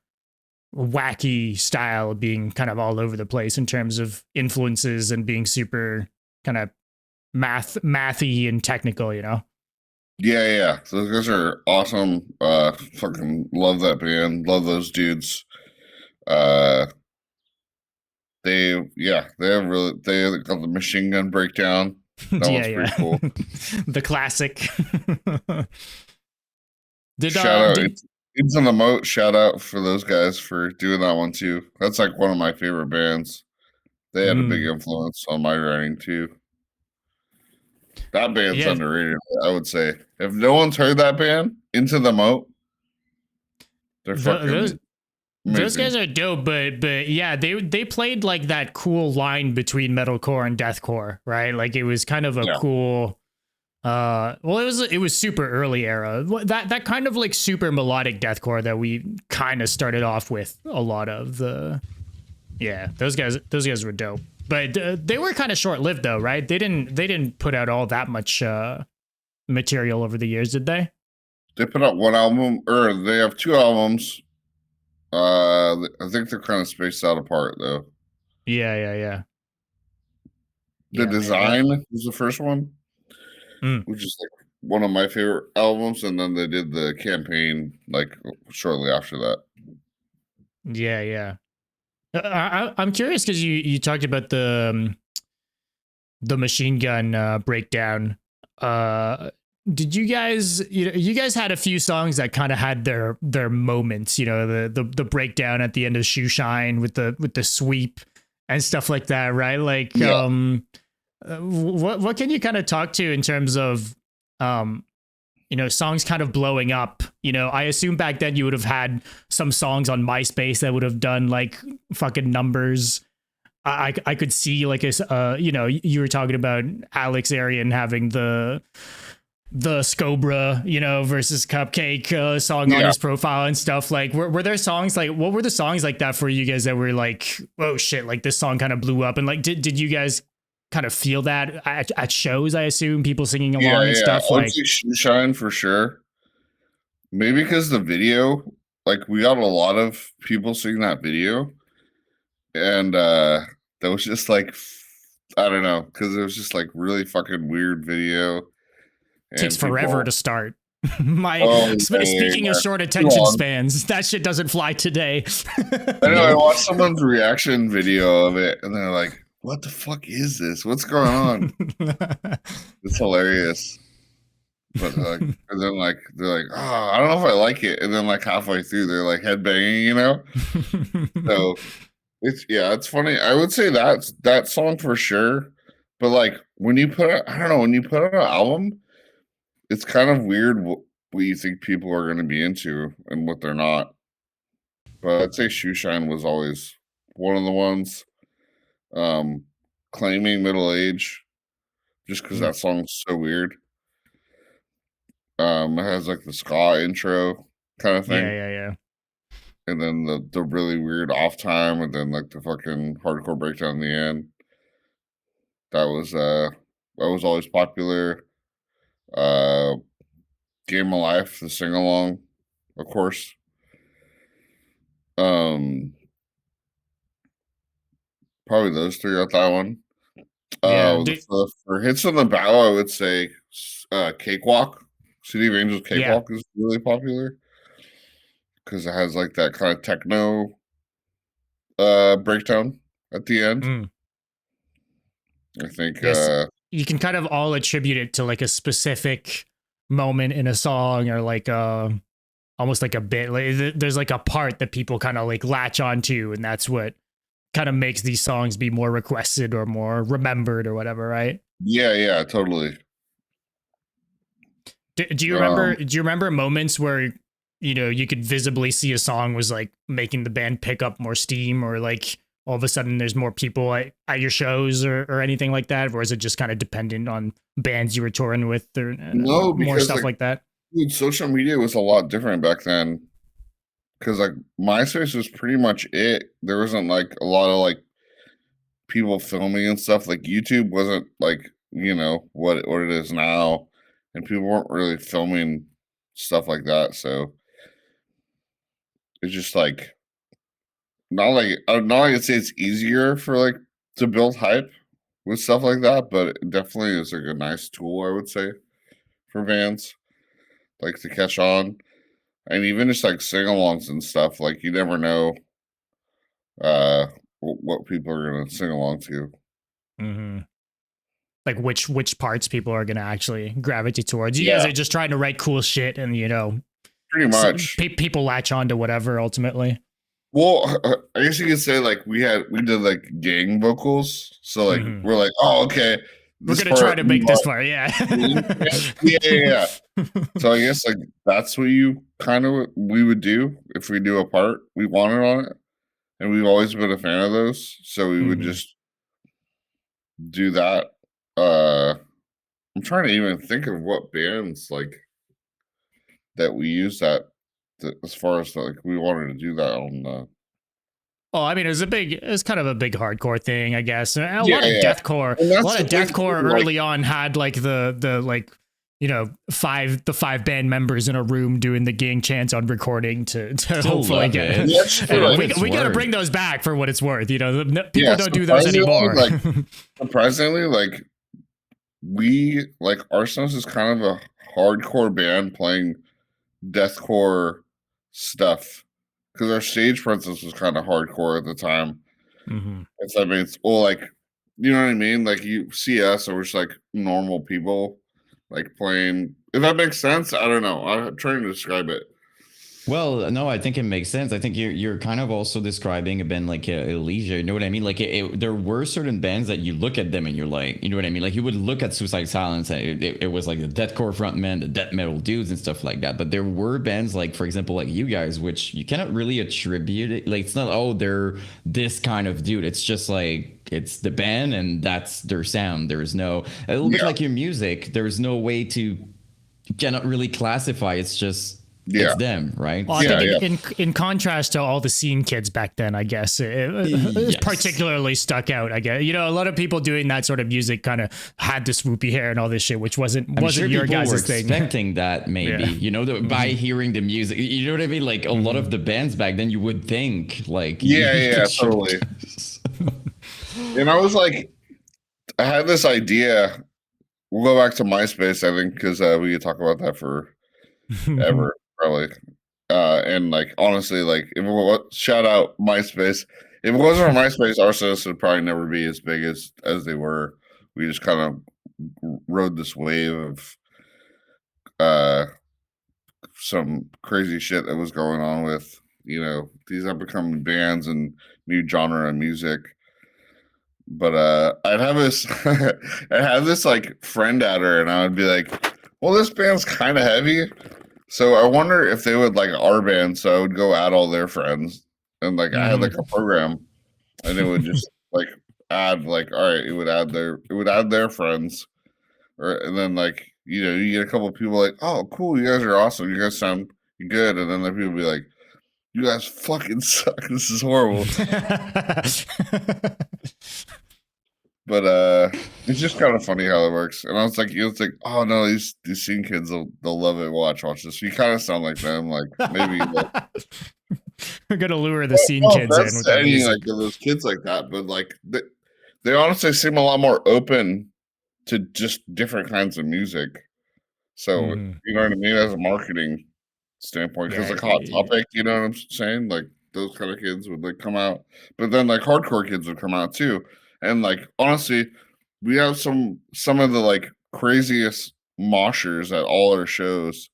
wacky style, being kind of all over the place in terms of influences and being super kind of mathy and technical, you know? Yeah, yeah. Those guys are awesome. Fucking love that band. Love those dudes. Uh, they have really they got the machine gun breakdown. That Yeah, one's pretty yeah. cool. The classic. Shout out Did it's on the moat. Shout out for those guys for doing that one too. That's like one of my favorite bands. They had a big influence on my writing too. That band's yeah, underrated, I would say. If no one's heard that band, Into the Moat, they're those fucking those amazing. guys are dope, but yeah, they played like that cool line between metalcore and deathcore, right? Like it was kind of a Yeah. cool well, it was super early era. That kind of like super melodic deathcore that we kind of started off with a lot of the. Yeah, those guys were dope. But they were kind of short-lived though, right? They didn't put out all that much material over the years, did they? They put out one album, or they have two albums. I think they're kind of spaced out apart though. Yeah, yeah, yeah. The Yeah, man. That Design was the first one, mm, which is like one of my favorite albums, and then they did the campaign like shortly after that. yeah, yeah. I'm curious because you talked about the machine gun breakdown. Uh, did you guys you guys had a few songs that kind of had their moments? You know, the breakdown at the end of Shoe Shine with the sweep and stuff like that, right? Like, Yeah, what can you kind of talk to in terms of songs kind of blowing up? I assume back then you would have had some songs on MySpace that would have done like fucking numbers. I could see like you were talking about Alex Arian having the Scobra, versus Cupcake song on yeah. his profile and stuff. Like, were there songs like, what were the songs like that for you guys that were like, oh shit, like this song kind of blew up? And like, did you guys kind of feel that at shows? I assume people singing Yeah, along and yeah. stuff I would like, say Shoe Shine for sure. Maybe because the video, like we got a lot of people seeing that video, and that was just like I don't know, because it was just like really fucking weird video, takes and forever to people. start. Oh yeah, yeah, Speaking of yeah. short Too attention long. spans, that shit doesn't fly today. I know. I nope. watched someone's reaction video of it, and they're like, "What the fuck is this? What's going on?" It's hilarious. But and then they're like, "Oh, I don't know if I like it," and then like halfway through, they're like headbanging, you know. So it's funny. I would say that song for sure. But like when you put out, I don't know, when you put out an album, it's kind of weird what you think people are going to be into and what they're not. But I'd say Shoe Shine was always one of the ones. Um, Claiming Middle Age, just because Mm, that song's so weird. It has like the ska intro kind of yeah, thing, yeah, yeah. and then the really weird off time, and then like the fucking hardcore breakdown in the end. That was always popular. Uh, Game of Life, the sing along, of course. Um, Probably those three got that one. Yeah. For hits on the bow, I would say Cakewalk. City of Angels Yeah. Cakewalk is really popular because it has like that kind of techno breakdown at the end. Mm, I think yes. you can kind of all attribute it to like a specific moment in a song or like almost like a bit. Like, there's like a part that people kind of like latch onto, and that's what kind of makes these songs be more requested or more remembered or whatever, right? Yeah, totally. Do you remember? Do you remember moments where you could visibly see a song was like making the band pick up more steam, or like all of a sudden there's more people at your shows or anything like that, or is it just kind of dependent on bands you were touring with or No, more because stuff like that? dude, social media was a lot different back then. Because like MySpace was pretty much it. There wasn't like a lot of like people filming and stuff. Like YouTube wasn't like what it is now, and people weren't really filming stuff like that. So it's just like not like I'd say it's easier for like to build hype with stuff like that, but it definitely is like a nice tool, I would say, for bands like to catch on, and even just like sing-alongs and stuff. Like you never know uh what people are gonna sing along to. Mm-hmm. Like which parts people are gonna actually gravitate towards. You guys Yeah, are just trying to write cool shit, and pretty much. people latch on to whatever ultimately. Well, I guess you could say like we did like gang vocals, so like Mm-hmm. we're like, oh, okay, We're this gonna try part to we make this want. far, yeah. Yeah. So I guess like that's what you kind of we would do if we do a part we wanted on it, and we've always been a fan of those, so we would Mm-hmm. just do that. Uh, I'm trying to even think of what bands like that we use as far as like we wanted to do that on. Oh, I mean, it was kind of a big hardcore thing, I guess. And Yeah, and a that's lot the of thing deathcore too, like early on had like the like five band members in a room doing the gang chants on recording to Still hopefully love get. it. that's true. For And what Like it's we got to worth. bring those back for what it's worth. People yeah, don't do those anymore. surprisingly, like we like Arsonists is kind of a hardcore band playing deathcore stuff because our stage presence was kind of hardcore at the time. Hmm. If that means, well, like you know what I mean? Like you see us, and we're just like normal people, like playing. If that makes sense, I don't know. I'm trying to describe it. Well, no, I think it makes sense. I think you're kind of also describing a band like Elysia. You know what I mean? Like there were certain bands that you look at them and you're like, you know what I mean? Like you would look at Suicide Silence and it was like the deathcore frontman, the death metal dudes and stuff like that. But there were bands like, for example, like you guys, which you cannot really attribute it. Like it's not, oh, they're this kind of dude. It's just like it's the band and that's their sound. There's no a little bit Yeah, like your music. There's no way to you cannot really classify. It's just yeah, it's them, right? Well, I think yeah, yeah. in contrast to all the scene kids back then, I guess it's Yes. particularly stuck out. I guess a lot of people doing that sort of music kind of had the swoopy hair and all this shit, which I'm sure wasn't your people were guys' thing. expecting that maybe, Yeah. by hearing the music. You know what I mean? Like a lot of Hmm. the bands back then, you would think like Yeah, you should. totally. And I was like, I had this idea. We'll go back to MySpace, I think, because we could talk about that for ever, probably. And like honestly, like if it was, shout out MySpace. If it wasn't for MySpace, Arsonists would probably never be as big as they were. We just kind of rode this wave of uh some crazy shit that was going on with these up and coming bands and new genre of music. But I'd have this I'd have this like friend at her, and I would be like, well, this band's kind of heavy, so I wonder if they would like our band. So I would go add all their friends, and like I had Hmm. like a program, and it would just like add like, all right, it would add their friends, or and then like you get a couple of people like, oh, cool, you guys are awesome, you guys sound good, and then the people be like, you guys fucking suck, this is horrible. But it's just kind of funny how it works. And I was like, you think, oh no, these scene kids they'll love it. Watch this. You kind of sound like them, like maybe. Like, We're gonna lure the scene oh, kids in that's with our any music. like of those kids like that, but like they honestly seem a lot more open to just different kinds of music. So Hmm. you know what I mean as a marketing standpoint, because Yeah, like Hot Topic, you know what I'm saying? Like those kind of kids would like come out, but then like hardcore kids would come out too. And like honestly, we have some of the like craziest moshers at all our shows,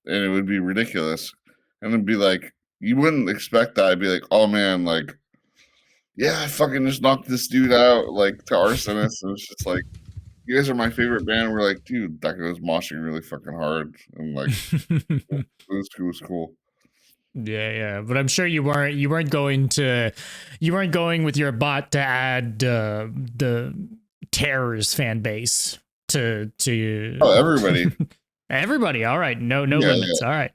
and it would be ridiculous. And it'd be like you wouldn't expect that. I'd be like, oh man, like yeah, I fucking just knocked this dude out like to Arsonists, and it's just like you guys are my favorite band. We're like, dude, that guy was moshing really fucking hard, and like it was cool. Yeah, but I'm sure you weren't going with your bot to add the Terror's fan base to Oh, everybody. everybody. All right, no Yeah, limits. All right.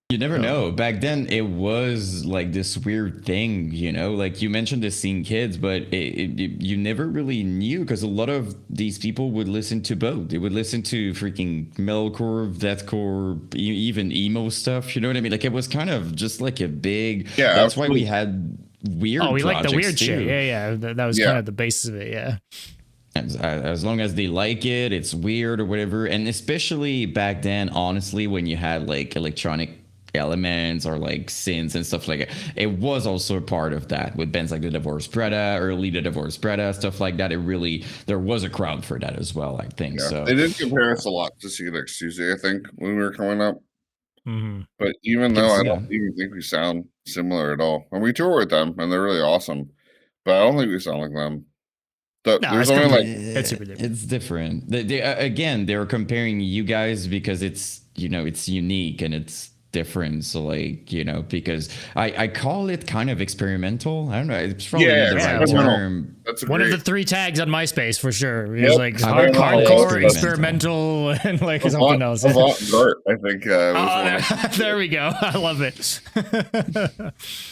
You never Oh. know. Back then, it was like this weird thing, you know. Like you mentioned, the scene kids, but you never really knew because a lot of these people would listen to both. They would listen to freaking metalcore, deathcore, even emo stuff. You know what I mean? Like it was kind of just like a big. Yeah, That's why we absolutely. had weird. Oh, we like the weird projects, shit. too. Yeah. That was Yeah. kind of the basis of it. Yeah. As long as they like it, it's weird or whatever. And especially back then, honestly, when you had like electronic elements or like synths and stuff like it, it was also a part of that with bands like the Divorce Preda, early the Divorce Preda, stuff like that. It really, there was a crowd for that as well, I think. Yeah. So They did compare us a lot to See Next Tuesday, I think, when we were coming up. Mm-hmm. But even though I yeah. don't even think we sound similar at all, and we tour with them, and they're really awesome, but I don't think we sound like them. No, There's it's only like it's super different. It's different. Again, they're comparing you guys because it's, you know, it's unique and it's different. So like, you know, because I call it kind of experimental. I don't know. It's probably Yeah, not the yeah, right well, term. that's a One of great. the 3 tags on MySpace for sure. It Yep. was like I would call it hardcore, experimental. experimental, and like something else. Avant-garde, I think was one of Oh, there we go. I love it.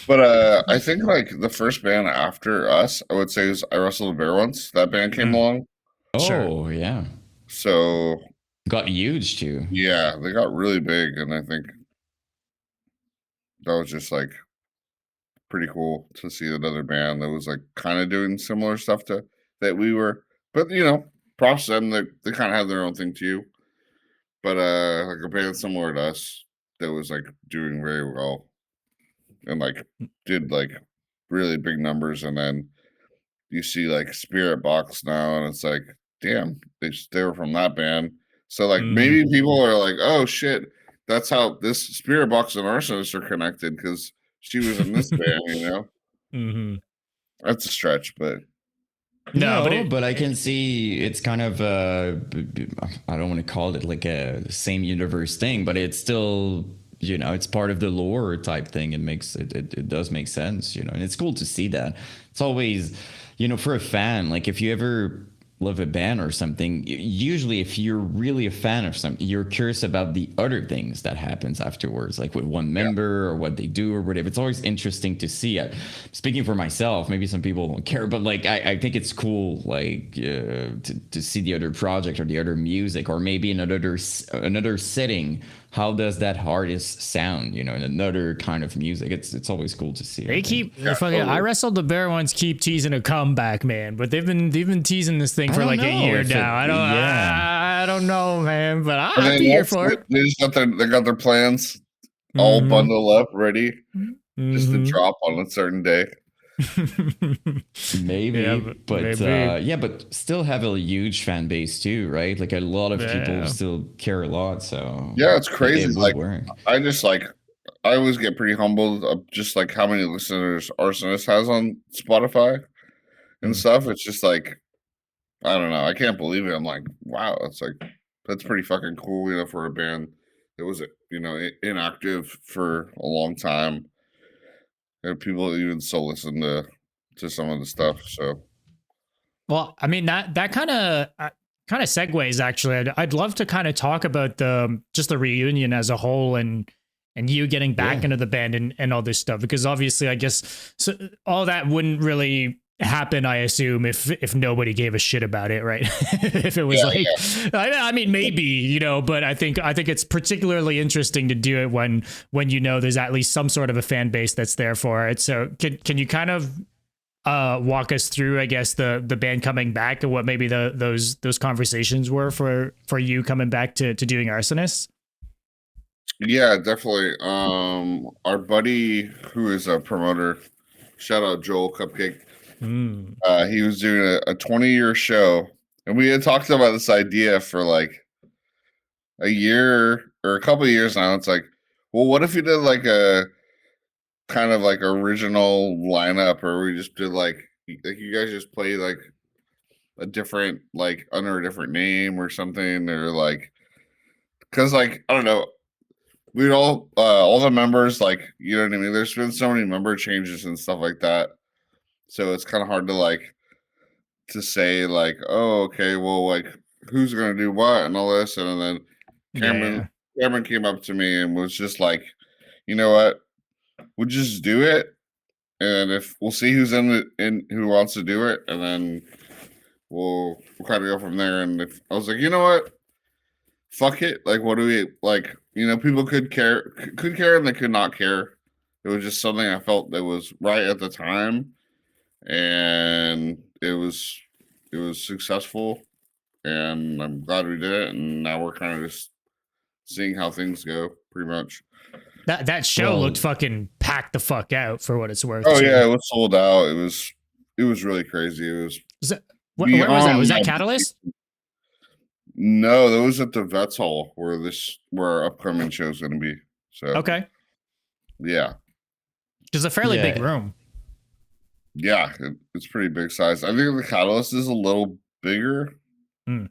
But I think like the first band after us, I would say is I Wrestled a Bear Once. That band came along, Oh, Sure. yeah. so Got huge too. yeah, they got really big, and I think that was just like pretty cool to see another band that was like kind of doing similar stuff to that we were. But you know, props to them. They kind of have their own thing too. But like a band similar to us that was like doing very well and like did like really big numbers, and then you see like Spirit Box now, and it's like, damn, they were from that band. So like maybe people are like, oh shit, that's how this Spirit Box and Arsonists are connected because she was in this band, you know. Mm-hmm. That's a stretch, but No, But I can see it's kind of I don't want to call it like a same universe thing, but it's still, you know, it's part of the lore type thing. It makes it does make sense, you know, and it's cool to see that. It's always, you know, for a fan, like if you ever love a band or something, usually if you're really a fan of something, you're curious about the other things that happens afterwards, like with one member or what they do or whatever. It's always interesting to see. Speaking for myself, maybe some people don't care, but like I think it's cool, like to see the other project or the other music, or maybe in another setting. How does that artist sound, you know, in another kind of music? It's always cool to see. they keep fucking. totally. I Wrestled the Bear Ones keep teasing a comeback, man. But they've been teasing this thing I for don't like a know year if now. I don't know, man. But I'll be here for it. they just got their plans all bundled up, ready just to Mhm. drop on a certain day. Maybe, Yeah, but maybe. yeah, but still have a huge fan base too, right? Like a lot of people Yeah. still care a lot. So Yeah, it's crazy. It would Like work. I just like I always get pretty humbled of just like how many listeners Arsonist has on Spotify and stuff. It's just like I don't know. I can't believe it. I'm like, wow, it's like that's pretty fucking cool, you know, for a band that was, you know, inactive for a long time. And people even still listen to some of the stuff. So Well, I mean that kind of segues actually. I'd love to kind of talk about the just the reunion as a whole and you getting back Yeah. into the band and all this stuff, because obviously I guess so all that wouldn't really happen, I assume, if nobody gave a shit about it, right? If it was Yeah, like I mean maybe, you know, but I think it's particularly interesting to do it when you know there's at least some sort of a fan base that's there for it. So can you kind of walk us through, I guess, the band coming back and what maybe those conversations were for you coming back to doing Arsonists? yeah, definitely. Our buddy who is a promoter, shout out Joel Cupcake. Mm. He was doing a 20-year show, and we had talked about this idea for like a year or a couple of years now. It's like, well, what if you did like a kind of like original lineup, or we just did like you guys just play like a different like under a different name or something, or like because like I don't know, we'd all the members like you know what I mean. There's been so many member changes and stuff like that, so it's kind of hard to like to say like, oh, okay, well, like who's gonna do what and all this, and then Cameron Yeah. Cameron came up to me and was just like, you know what, we'll just do it, and if we'll see who's in who wants to do it, and then we'll kind of go from there. And if I was like, you know what, fuck it, like what do we like? You know, people could care, and they could not care. It was just something I felt that was right at the time, and it was successful, and I'm glad we did it. And now we're kind of just seeing how things go, pretty much. That show Well, looked fucking packed the fuck out for what it's worth Oh too. yeah, it was sold out. It was really crazy. It was Where was that? beyond Was that my Catalyst? No, that was at the Vets Hall where our upcoming show is going to be. So Okay. yeah, Just a fairly big yeah. room. yeah, it's pretty big size. I think the Catalyst is a little bigger, Hmm.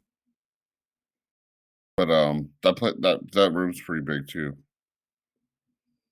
but that room's pretty big too.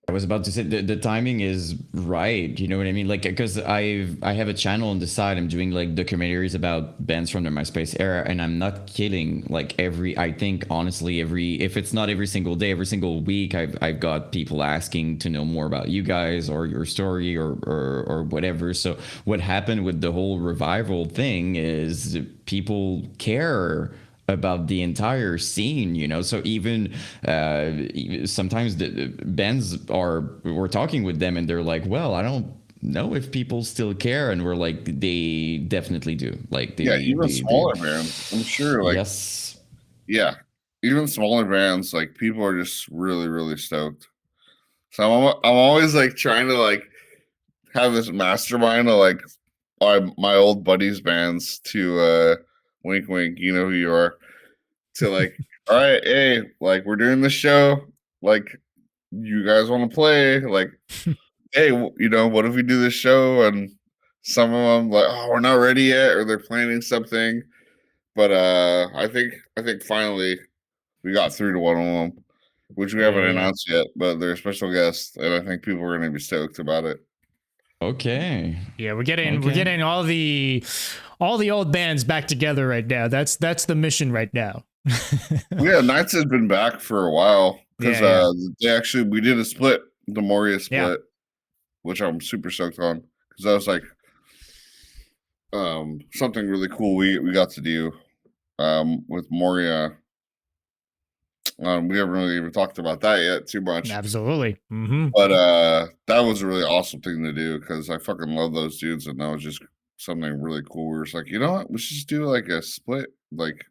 I was about to say the timing is right. You know what I mean? Like, because I have a channel on the side. I'm doing like documentaries about bands from the MySpace era, and I'm not kidding. Like I think honestly, if it's not every single day, every single week, I've got people asking to know more about you guys or your story or whatever. So what happened with the whole revival thing is people care about the entire scene, you know. So even sometimes the bands we're talking with them and they're like, well, I don't know if people still care, and we're like, they definitely do. Like Yeah, even they smaller bands, I'm sure. Like yes. yeah, even smaller bands, like people are just really really stoked. So I'm always like trying to like have this mastermind of like my old buddies' bands to wink wink, you know who you are, to like, all right, hey, like we're doing this show, like you guys want to play, like, hey, you know, what if we do this show? And some of them like, oh, we're not ready yet, or they're planning something. But I think finally we got through to one of them, which we haven't Yeah. announced yet, but they're a special guest, and I think people are going to be stoked about it. Okay. Yeah, we're getting Okay. all the old bands back together right now. That's the mission right now. Yeah, Knights has been back for a while because Yeah, we did a split, the Moria yeah. split, which I'm super stoked on because that was like something really cool we got to do with Moria. We haven't really even talked about that yet too much, Absolutely. Mm-hmm. but that was a really awesome thing to do because I fucking love those dudes, and that was just something really cool. We were just like, you know what, we should just do like a split, like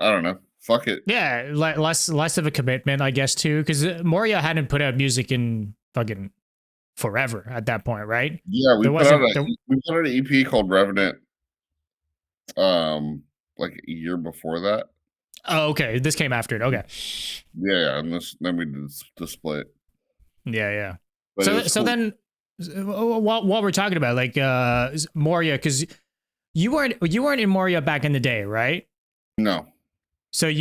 I don't know, fuck it. Yeah, less of a commitment, I guess, too, because Moria hadn't put out music in fucking forever at that point, right? Yeah, There wasn't. There, we put out an EP called Revenant, like a year before that. oh, okay. This came after it. Okay. Yeah, and then we did the split. Yeah, yeah. But it was So cool. then, while we're talking about like Moria, because you weren't in Moria back in the day, right? No. So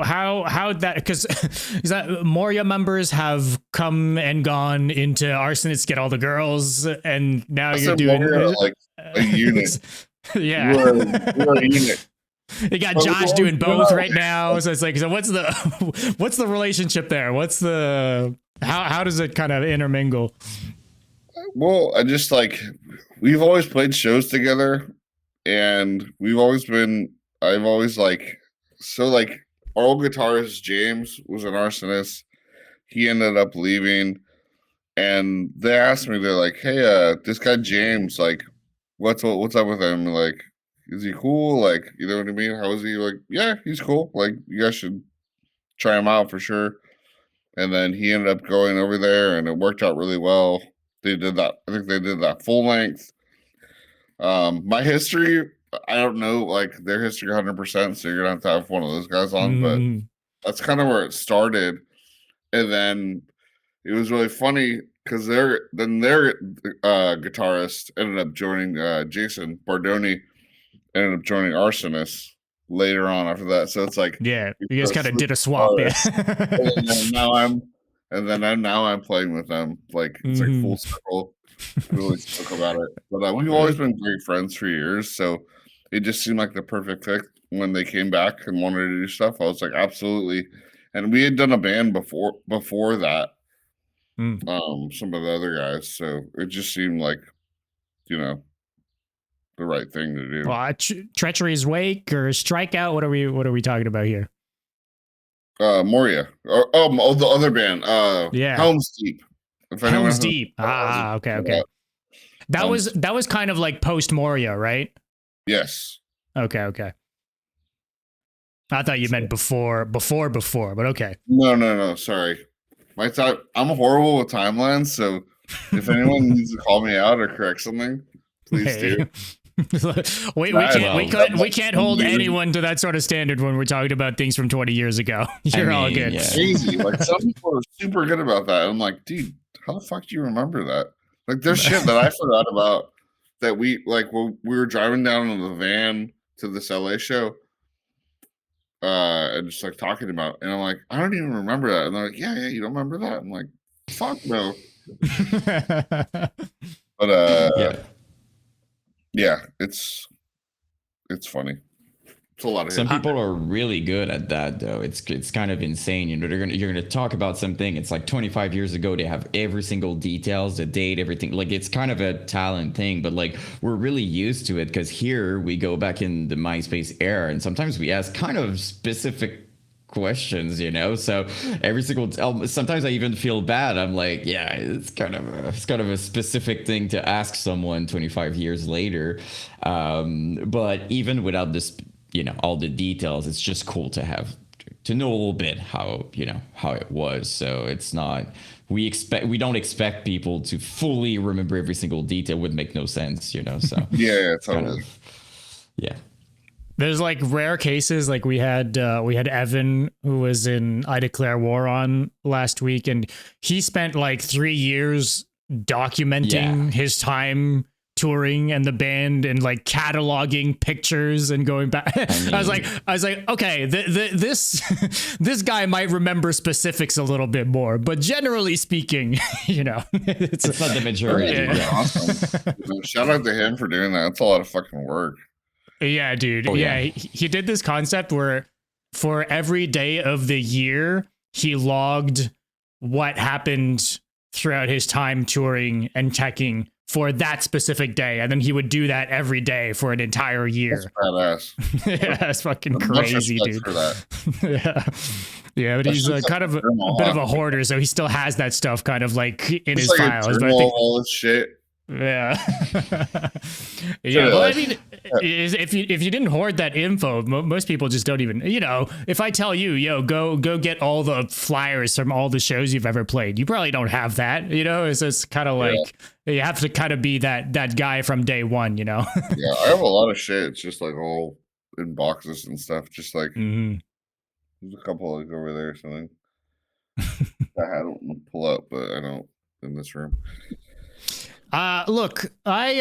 how that because is that Moria members have come and gone into Arsonists, get all the girls, and now I you're said doing Moria like a unit. yeah. We're a unit. You got But we Josh always doing do both that. right now. So it's like, so what's the relationship there? What's the how does it kind of intermingle? Well, I just like we've always played shows together, and I've always like so like our old guitarist James was an arsonist. He ended up leaving, and they asked me, they're like, hey, this guy James, like, what's up with him? Like, is he cool? Like, you know what I mean? How is he? Like, yeah, he's cool. Like, you guys should try him out for sure. And then he ended up going over there, and it worked out really well. They did that. I think they did that full length. My history, I don't know like their history 100%, so you're gonna have one of those guys on, but that's kind of where it started. And then it was really funny because their guitarist ended up joining Jason Bardoni ended up joining Arsonists later on after that. So it's like Yeah, you guys kind of did a swap. Yeah. Now I'm playing with them. Like it's like full circle. Really spoke about it. But we've always been great friends for years. So it just seemed like the perfect fit when they came back and wanted to do stuff. I was like, absolutely. And we had done a band before that. Some of the other guys. So it just seemed like, you know, the right thing to do. Well, Treachery's Wake or Strikeout? What are we talking about here? Moria. Oh, the other band. Yeah, Helm's Deep. Helm's Deep. Okay. That was kind of like post Moria, right? Yes. Okay. I thought you meant before, but okay. No. Sorry. I'm horrible with timelines, so if anyone needs to call me out or correct something, please do. we can't hold anyone to that sort of standard when we're talking about things from 20 years ago. You're all good. Yeah. Crazy. Like some people are super good about that. I'm like, dude, how the fuck do you remember that? Like there's shit that I forgot about that we like when we were driving down in the van to this LA show. And just like talking about, and I'm like, I don't even remember that. And they're like, yeah, you don't remember that? I'm like, fuck no. But yeah, it's funny. It's a lot of some people are really good at that though. It's kind of insane. You know, you're gonna talk about something. It's like 25 years ago. They have every single details, the date, everything. Like it's kind of a talent thing, but like we're really used to it because here we go back in the MySpace era, and sometimes we ask kind of specific questions, you know. So every single sometimes I even feel bad. I'm like, yeah, it's kind of a specific thing to ask someone 25 years later. But even without this, you know, all the details, it's just cool to have to know a little bit how it was. So it's not we don't expect people to fully remember every single detail. It would make no sense, you know. So yeah, totally. Yeah. There's like rare cases, like we had Evan, who was in I Declare War on last week, and he spent like 3 years documenting his time touring and the band and like cataloging pictures and going back. I was like, okay, this guy might remember specifics a little bit more, but generally speaking, you know, it's not the majority. Yeah. Awesome. Shout out to him for doing that. That's a lot of fucking work. Yeah, dude. He did this concept where for every day of the year, he logged what happened throughout his time touring and checking for that specific day. And then he would do that every day for an entire year. That's badass. Yeah, that's fucking crazy, dude. For that. Yeah, but he's kind of a bit of a hoarder, so he still has that stuff kind of like in his like files. But I think all this shit. Yeah. Yeah. Well, I mean, if you didn't hoard that info, most people just don't even, you know, if I tell you, yo, go get all the flyers from all the shows you've ever played, you probably don't have that, you know. It's just kind of like you have to kind of be that guy from day one, you know. Yeah, I have a lot of shit. It's just like all in boxes and stuff. Just like there's a couple like over there or something. I don't pull up, but I don't in this room. Look, I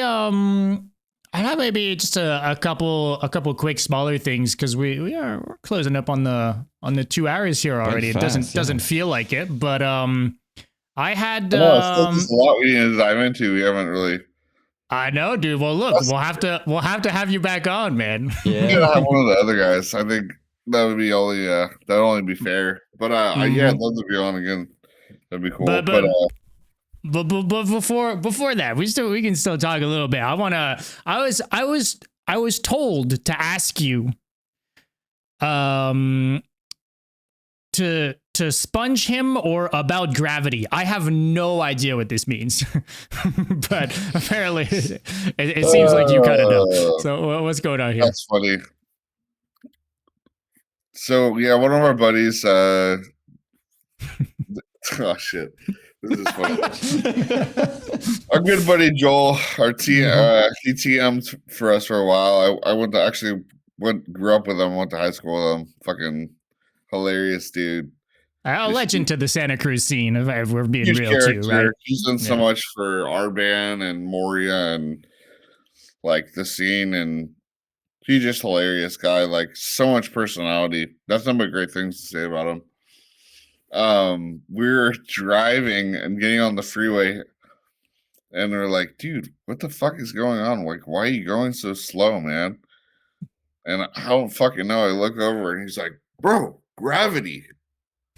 have maybe just a couple quick smaller things because we're closing up on the 2 hours here already. It doesn't feel like it, but I had it's a lot we need to dive into. We haven't really. I know, dude. Well, look, we'll have to have you back on, man. Yeah, have one of the other guys. I think that would be only that'd only be fair. But yeah, I'd love to be on again. That'd be cool. But before that, we can still talk a little bit. I was told to ask you to sponge him or about gravity. I have no idea what this means. But apparently it seems like you kind of know. So what's going on here? That's funny. So yeah, one of our buddies oh shit. This is funny. Our good buddy Joel, he TM'd for us for a while. I went to actually grew up with him, went to high school with him. Fucking hilarious dude. A legend to the Santa Cruz scene, if we're being Huge real character. too, right? He's done so much for our band and Moria and like the scene, and he's just hilarious guy. Like so much personality. That's nothing but great things to say about him. We were driving and getting on the freeway, and they're like, dude, what the fuck is going on? Like, why are you going so slow, man? And I don't fucking know. I look over and he's like, bro, gravity.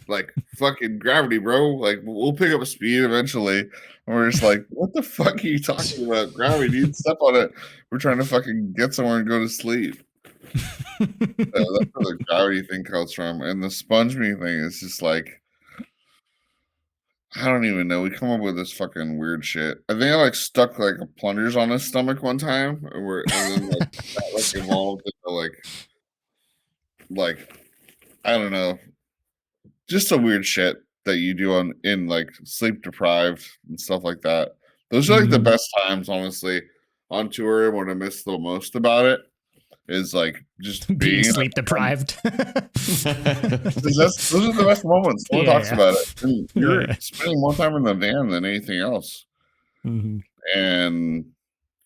Like, fucking gravity, bro. Like, we'll pick up a speed eventually. And we're just like, what the fuck are you talking about? Gravity, dude, step on it. We're trying to fucking get somewhere and go to sleep. That's where the gravity thing comes from. And the sponge me thing is just like, I don't even know. We come up with this fucking weird shit. I think I like stuck like plungers on his stomach one time, and then like that like evolved into like I don't know, just some weird shit that you do in like sleep deprived and stuff like that. Those are like the best times, honestly, on tour. And what I miss the most about it is like just being sleep deprived. Those are the best moments. No one talks about it. And you're spending more time in the van than anything else. And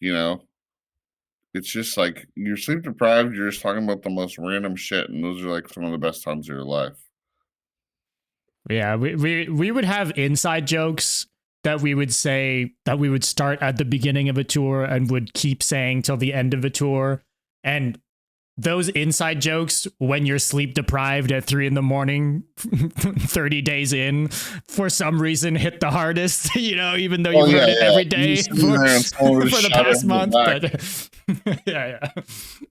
you know, it's just like you're sleep deprived. You're just talking about the most random shit, and those are like some of the best times of your life. Yeah, we would have inside jokes that we would say that we would start at the beginning of a tour and would keep saying till the end of a tour. And those inside jokes, when you're sleep deprived at 3 a.m, 30 days in, for some reason hit the hardest, you know, even though you've heard it every day for the past month. But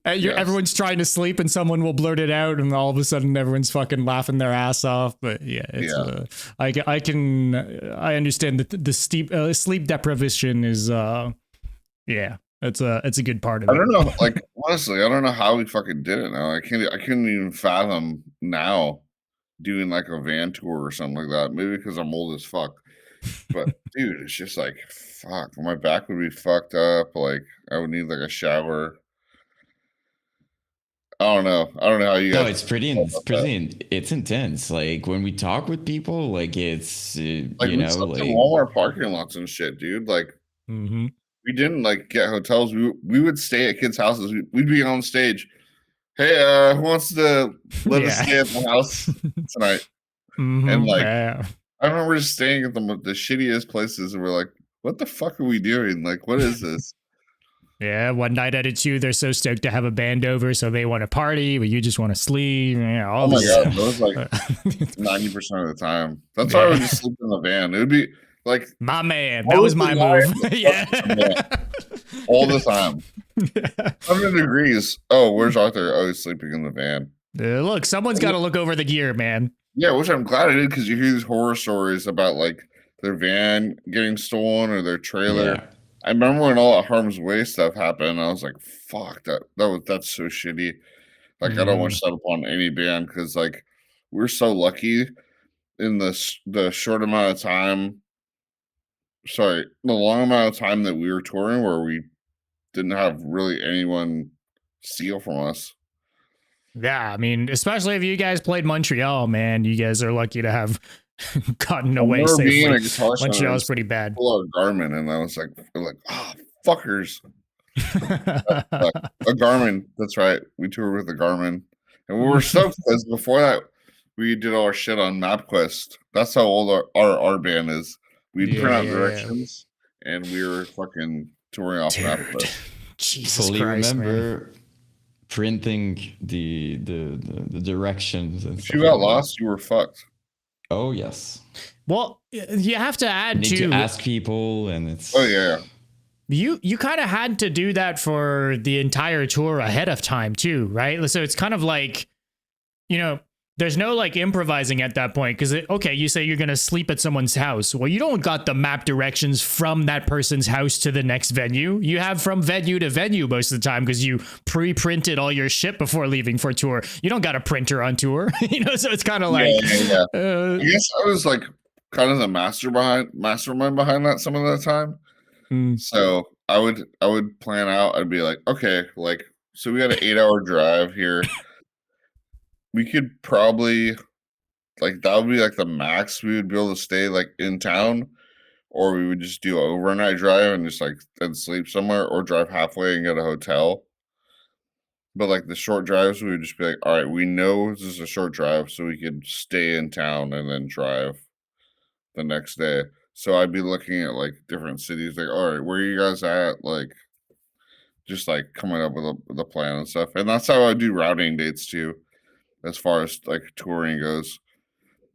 everyone's trying to sleep and someone will blurt it out and all of a sudden everyone's fucking laughing their ass off. But I understand that the sleep deprivation is, it's a good part of it. I don't know, like honestly, I don't know how we fucking did it now. I couldn't even fathom now doing like a van tour or something like that. Maybe because I'm old as fuck. But dude, it's just like fuck. My back would be fucked up. Like I would need like a shower. I don't know how you guys. No, it's intense. Like when we talk with people, like it's like you know, like Walmart parking lots and shit, dude. Like. We didn't like get hotels. We would stay at kids' houses. We'd be on stage. Hey, who wants to let us stay at the house tonight? And like, I remember just staying at the shittiest places, and we're like, "What the fuck are we doing? Like, what is this?" Yeah, one night at a two, they're so stoked to have a band over, so they want to party, but you just want to sleep. Yeah, oh my god, that was like 90% of the time. That's why I would just sleep in the van. It would be. Like my man, that was my move. All the time. 100 degrees. Oh, where's Arthur? Oh, he's sleeping in the van. Look, someone's got to look over the gear, man. Yeah, which I'm glad I did because you hear these horror stories about like their van getting stolen or their trailer. Yeah. I remember when all that Harm's Way stuff happened. I was like, "Fuck that's so shitty." Like I don't wish that upon any band because like we're so lucky in the short amount of time. Sorry, the long amount of time that we were touring where we didn't have really anyone steal from us. Yeah, I mean, especially if you guys played Montreal, man, you guys are lucky to have gotten away safely. Montreal's pretty bad. Pull out a Garmin, and I was like, fuckers. A Garmin, that's right. We toured with a Garmin, and we were stoked because before that, we did all our shit on MapQuest. That's how old our band is. We'd print out directions, and we were fucking touring off MapQuest. Jesus Christ, remember man. Printing the directions. And if you got lost, you were fucked. Oh yes. Well, you have to add to ask people, and it's. Oh yeah. You kind of had to do that for the entire tour ahead of time too, right? So it's kind of like, you know. There's no like improvising at that point because, okay, you say you're going to sleep at someone's house. Well, you don't got the map directions from that person's house to the next venue. You have from venue to venue most of the time because you pre-printed all your shit before leaving for tour. You don't got a printer on tour, you know, so it's kind of like. I guess I was like kind of the mastermind behind that some of the time Mm. So I would plan out. I'd be like, okay, like so we got an 8 hour drive here. We could probably like that would be like the max we would be able to stay like in town, or we would just do an overnight drive and just like then sleep somewhere, or drive halfway and get a hotel. But like the short drives, we would just be like, all right, we know this is a short drive, so we could stay in town and then drive the next day. So I'd be looking at like different cities, like, all right, where are you guys at? Like, just like coming up with a plan and stuff. And that's how I do routing dates too, as far as like touring goes.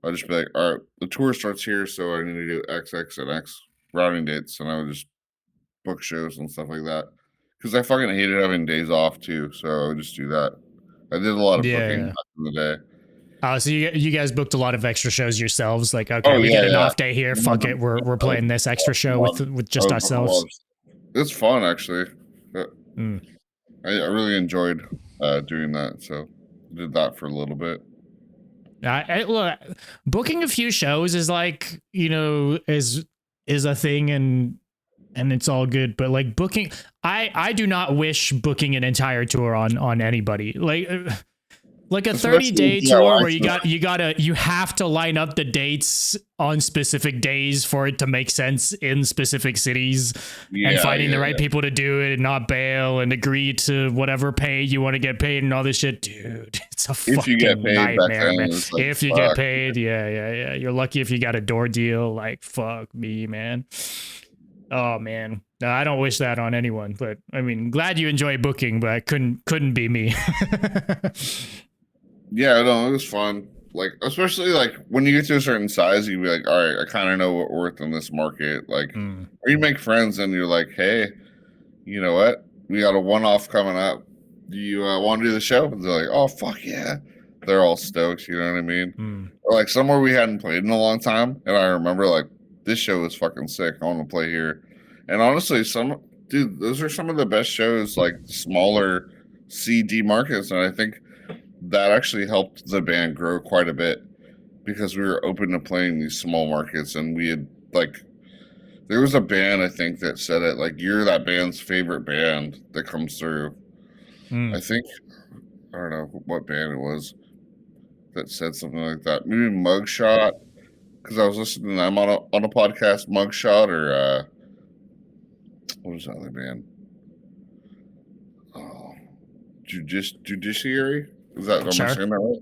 I'll just be like, all right, the tour starts here, so I need to do X, X, and X routing dates, and I would just book shows and stuff like that. Because I fucking hated having days off too, so I would just do that. I did a lot of booking Yeah. back in the day. So you guys booked a lot of extra shows yourselves. Like, okay, Oh we yeah, get an yeah. off day here. Fuck it, we're playing this extra show with just ourselves. It's fun actually. Mm. I really enjoyed doing that, so did that for a little bit. Look, booking a few shows is like, is a thing, and it's all good. But like booking, I do not wish booking an entire tour on anybody. Like a 30-day tour where you have to line up the dates on specific days for it to make sense in specific cities, and finding the right people to do it and not bail and agree to whatever pay you want to get paid and all this shit. Dude, it's a fucking nightmare, man. Like, if you get paid, yeah. You're lucky if you got a door deal. Like, fuck me, man. Oh man. No, I don't wish that on anyone, but I mean, glad you enjoy booking, but couldn't be me. Yeah, no, it was fun. Like, especially like when you get to a certain size, you'd be like, all right, I kind of know what we're worth in this market. Like, or you make friends and you're like, hey, you know what? We got a one-off coming up. Do you want to do the show? And they're like, oh, fuck yeah. They're all stoked, you know what I mean? Or like somewhere we hadn't played in a long time. And I remember like, this show is fucking sick. I want to play here. And honestly, those are some of the best shows, like smaller CD markets. And I think that actually helped the band grow quite a bit because we were open to playing these small markets, and we had like there was a band I think that said it like you're that band's favorite band that comes through. I think I don't know what band it was that said something like that. Maybe Mugshot, because I was listening to them on a podcast. Mugshot or what was the other band? Oh, Judiciary. Is that am I saying that right?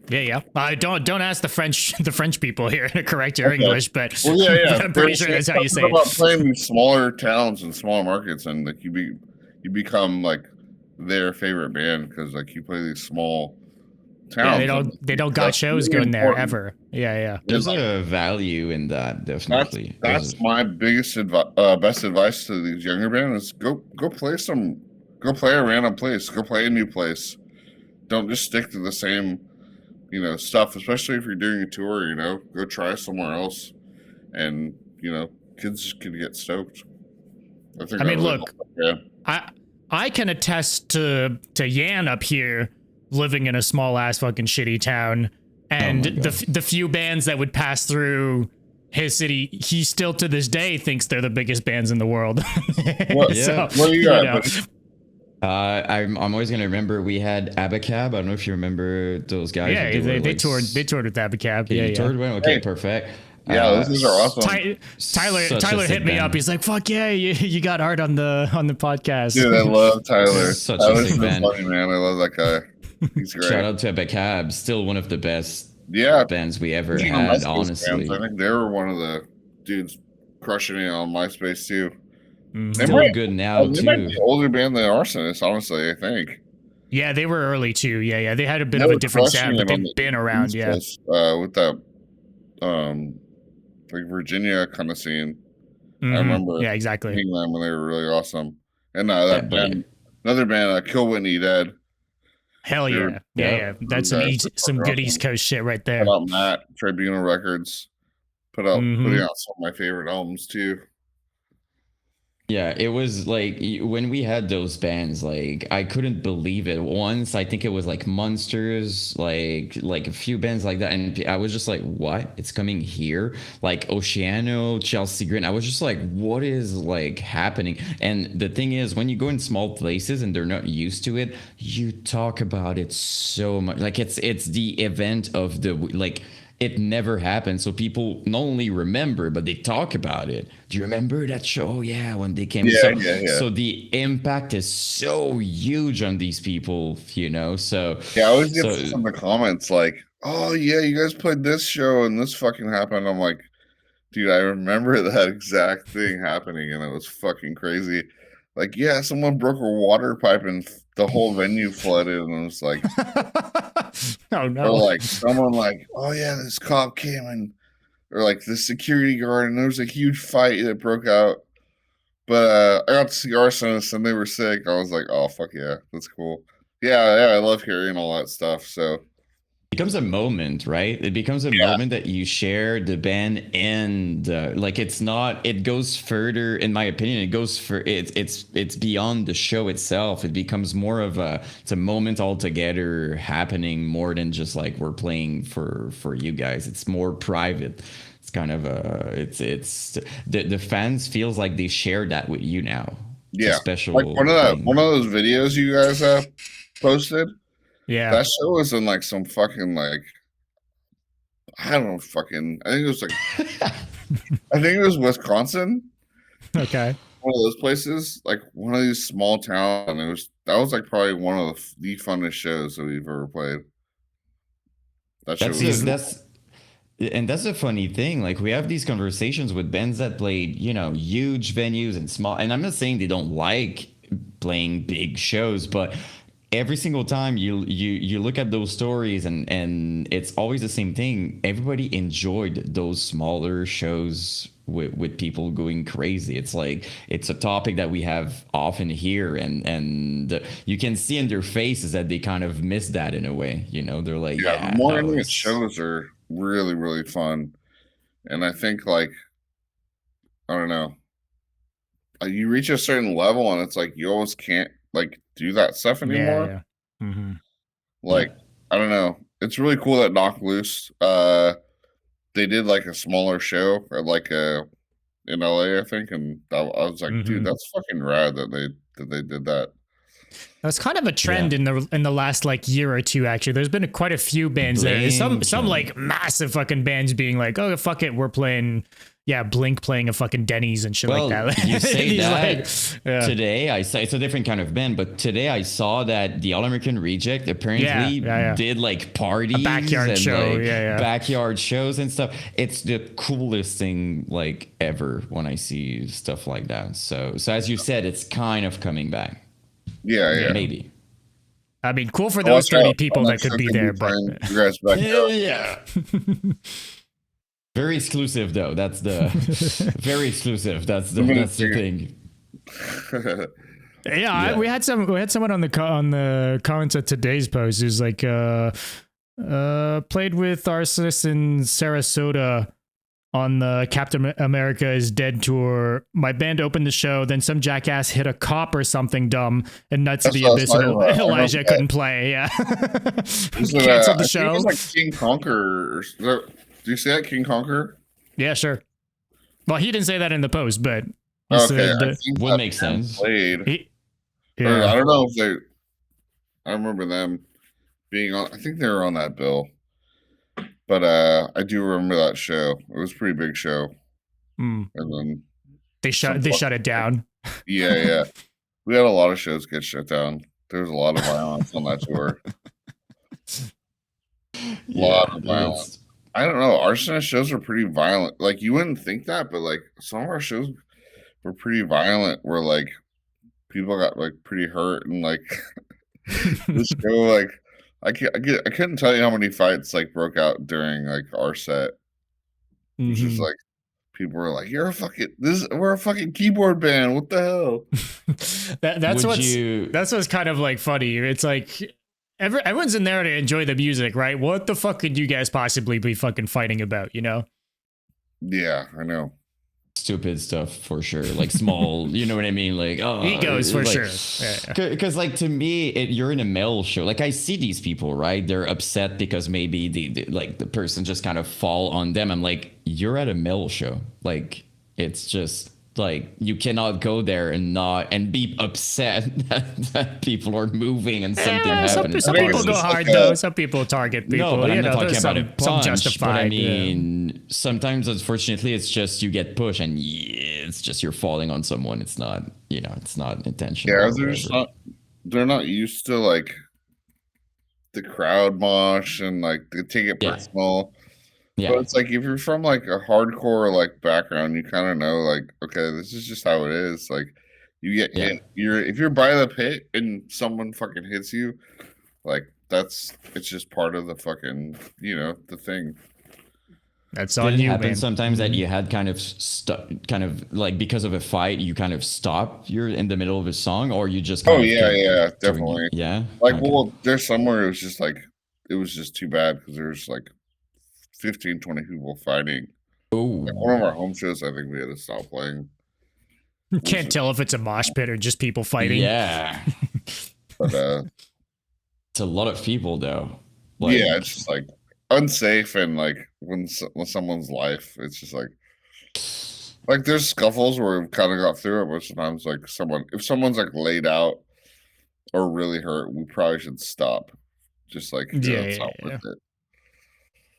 Yeah. Don't ask the French people here to correct your English, but well, yeah. I'm pretty sure that's how you say about it. playing these smaller towns and smaller markets, and like you become like their favorite band because like you play these small towns. Yeah, they don't got shows really going there ever. Yeah. There's a value in that, definitely. That's my biggest best advice to these younger bands is go play a random place, go play a new place. Don't just stick to the same, stuff, especially if you're doing a tour, go try somewhere else. And, kids can get stoked. I mean, look, I can attest to Yan up here living in a small ass fucking shitty town, and the few bands that would pass through his city, he still to this day thinks they're the biggest bands in the world. What do you got? I'm always gonna remember we had AGATG. I don't know if you remember those guys. Yeah, they toured with AGATG. Yeah, toured with? Okay, perfect. Yeah, those are awesome. Tyler hit me up. He's like, "Fuck yeah, you got art on the podcast." Dude, I love Tyler. Such a sick band. Funny, man. I love that guy. He's great. Shout out to AGATG. Still one of the best bands we ever had. Honestly, I think they were one of the dudes crushing it on MySpace too. Still good now too. They might be an older band than Arsonists, honestly, I think. Yeah, they were early too. Yeah. They had a bit of a different sound, but they've been around. Yeah, with that, like Virginia kind of scene. I remember. Yeah, exactly. Seeing them when they were really awesome. And that band, another band, Kill Whitney Dead. Hell yeah. Yeah. That's some good East Coast shit right there. Put out Matt, Tribunal Records. Putting out some of my favorite albums too. Yeah, it was like when we had those bands, like I couldn't believe it. Once I think it was like Monsters, like a few bands like that, and I was just like, "What? It's coming here?" Like Oceano, Chelsea Green. I was just like, "What is like happening?" And the thing is, when you go in small places and they're not used to it, you talk about it so much. Like it's the event of the like it never happened. So people not only remember, but they talk about it. Do you remember that show? Oh, yeah, when they came. Yeah, So yeah, yeah. so the impact is so huge on these people, you know. So Yeah, I always get so some in the comments like, "Oh yeah, you guys played this show and this fucking happened." I'm like, dude, I remember that exact thing happening, and it was fucking crazy. Like, yeah, someone broke a water pipe and the whole venue flooded, and it was like, Oh or no. like someone like, oh yeah, this cop came and, or like the security guard, and there was a huge fight that broke out. But I got to see Arsonists, and they were sick. I was like, oh fuck yeah, that's cool. Yeah, yeah, I love hearing all that stuff. So becomes a moment, right? It becomes a yeah, moment that you share the band, and like it's not. It goes further, in my opinion. It goes for it's beyond the show itself. It becomes more of a it's a moment altogether happening more than just like we're playing for you guys. It's more private. It's kind of a it's the fans feels like they share that with you now. It's a yeah. Like special one of thing. those videos you guys posted. Yeah. That show was in like some fucking like I don't know fucking I think it was like I think it was Wisconsin, Okay. one of those places, like one of these small towns, and it was that was like probably one of the funnest shows that we've ever played. That show That's was a, Is that's And that's a funny thing. Like we have these conversations with bands that played, huge venues and small. And I'm not saying they don't like playing big shows, but every single time you look at those stories and it's always the same thing. Everybody enjoyed those smaller shows with people going crazy. It's like it's a topic that we have often here, and you can see in their faces that they kind of miss that in a way. They're like, yeah, the yeah, that more intimate was. shows are really really fun, and I think like I don't know, you reach a certain level and it's like you almost can't like do that stuff Yeah, anymore. yeah. Hmm. Yeah. Like I don't know, it's really cool that Knock Loose they did like a smaller show or like a in LA, I think, and I was like, dude, Hmm. that's fucking rad that they did that. That's kind of a Yeah. trend in the last like year or two. Actually, there's been quite a few bands there. Blink Some like and massive fucking bands being like, oh fuck it, we're playing. Yeah, Blink playing a fucking Denny's and shit like well, that. you say He's like, that yeah, today. I saw it's a different kind of band, but today I saw that the All American Reject yeah, apparently yeah, yeah. did like A parties backyard and show. like Yeah, yeah. backyard shows and stuff. It's the coolest thing like ever when I see stuff like that. So as you said, it's kind of coming back. Yeah, yeah. Yeah. Maybe. I mean, cool for So watch those 30 out. people I'm that actually could be gonna be there, but playing you guys back out. Yeah. Very exclusive though. That's the very exclusive. That's the I'm gonna that's the thing. yeah, Yeah. we had someone on on the comments of today's post who's like, played with Arsonists in Sarasota on the Captain America is Dead tour. My band opened the show, then some jackass hit a cop or something dumb, and Nuts of That's the what I was Abyss and talking about. I remember Elijah that. couldn't play. Yeah, Was it, canceled the I think it was show. like King Conquer. Do you see that King Conquer? Yeah, sure. Well, he didn't say that in the post, but he Okay, I said think Would that make band sense. played, he, or I yeah. don't know if they. I remember them being on. I think they were on that bill, but I do remember that show. It was a pretty big show, Mm. and then They some. shut it down. Yeah, yeah. We had a lot of shows get shut down. There was a lot of violence on that tour. A lot Yeah, of violence. it's I don't know. Arsonist shows are pretty violent. Like you wouldn't think that, but like some of our shows were pretty violent. Where like people got like pretty hurt and like this show like I couldn't tell you how many fights like broke out during like our set. It was just Mhm. like people were like, "You're a fucking we're a fucking keyboard band. What the hell?" would you that's what's kind of like funny. It's like everyone's in there to enjoy the music, right? What the fuck could you guys possibly be fucking fighting about, you know? Yeah, I know. stupid stuff for sure, like small, you know what I mean, like Egos for like, sure. Yeah. because like to me you're in a metal show, like I see these people, right, they're upset because maybe like the person just kind of fall on them. I'm like, you're at a metal show, like it's just like you cannot go there and not and be upset that people are moving and something happened. Some I think people it's go just hard like though. Some people target people. No, but I'm not talking there's about a some punch. justified. But I mean, sometimes, unfortunately, it's just you get pushed, and it's just you're falling on someone. It's not, it's not intentional. Yeah, Or whatever. they're not used to like the crowd mosh and like they take it Yeah. personal. Yeah, But it's like if you're from like a hardcore like background, you kind of know like, okay, this is just how it is. Like you get yeah. hit. If you're by the pit and someone fucking hits you, like it's just part of the fucking the thing. That's Did on it you, happen man. sometimes that you had kind of like because of a fight, you kind of stop? You're in the middle of a song, or you just kind Oh of yeah, kept yeah, doing it? definitely. Yeah. Like, Okay. well, there's somewhere it was just like it was just too bad because there's like 15, 20 people fighting. Oh. Like, one of our home shows, I think we had to stop playing. You can't tell if it's a mosh pit or just people fighting. Yeah. But It's a lot of people though. Like, yeah, it's just like unsafe and like when someone's life, it's just like there's scuffles where we've kind of got through it, but sometimes like if someone's like laid out or really hurt, we probably should stop. Just like it's not worth it.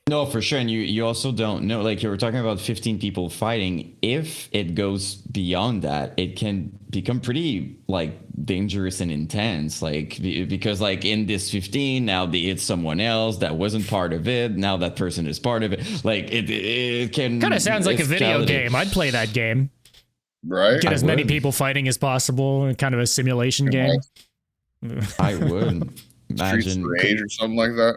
no, for sure. And you also don't know, like you were talking about 15 people fighting. If it goes beyond that, it can become pretty like dangerous and intense. Like because like in this 15, now it's someone else that wasn't part of it. Now that person is part of it. Like it can Kind of sounds like a video escalate. game. I'd play that game. Right? Get as many would. people fighting as possible. Kind of a simulation game. I would Streets imagine. of Rage or something like that.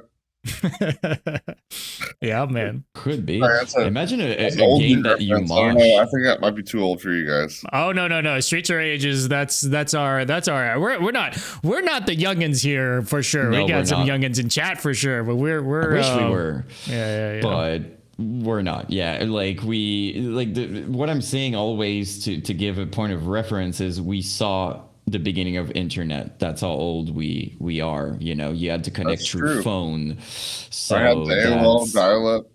Yeah, man. Could be. Sorry, Imagine a old game that you reference. I don't mosh. know. I think that might be too old for you guys. Oh no. Streets of Rage is that's our we're not the youngins here for sure. No, We got we're some not. youngins in chat for sure, but we're I wish we were. Yeah. But we're not. Yeah, like what I'm saying always to give a point of reference is we saw the beginning of internet. That's how old we are. You had to connect That's through true. phone. So I had the AOL that's dial-up.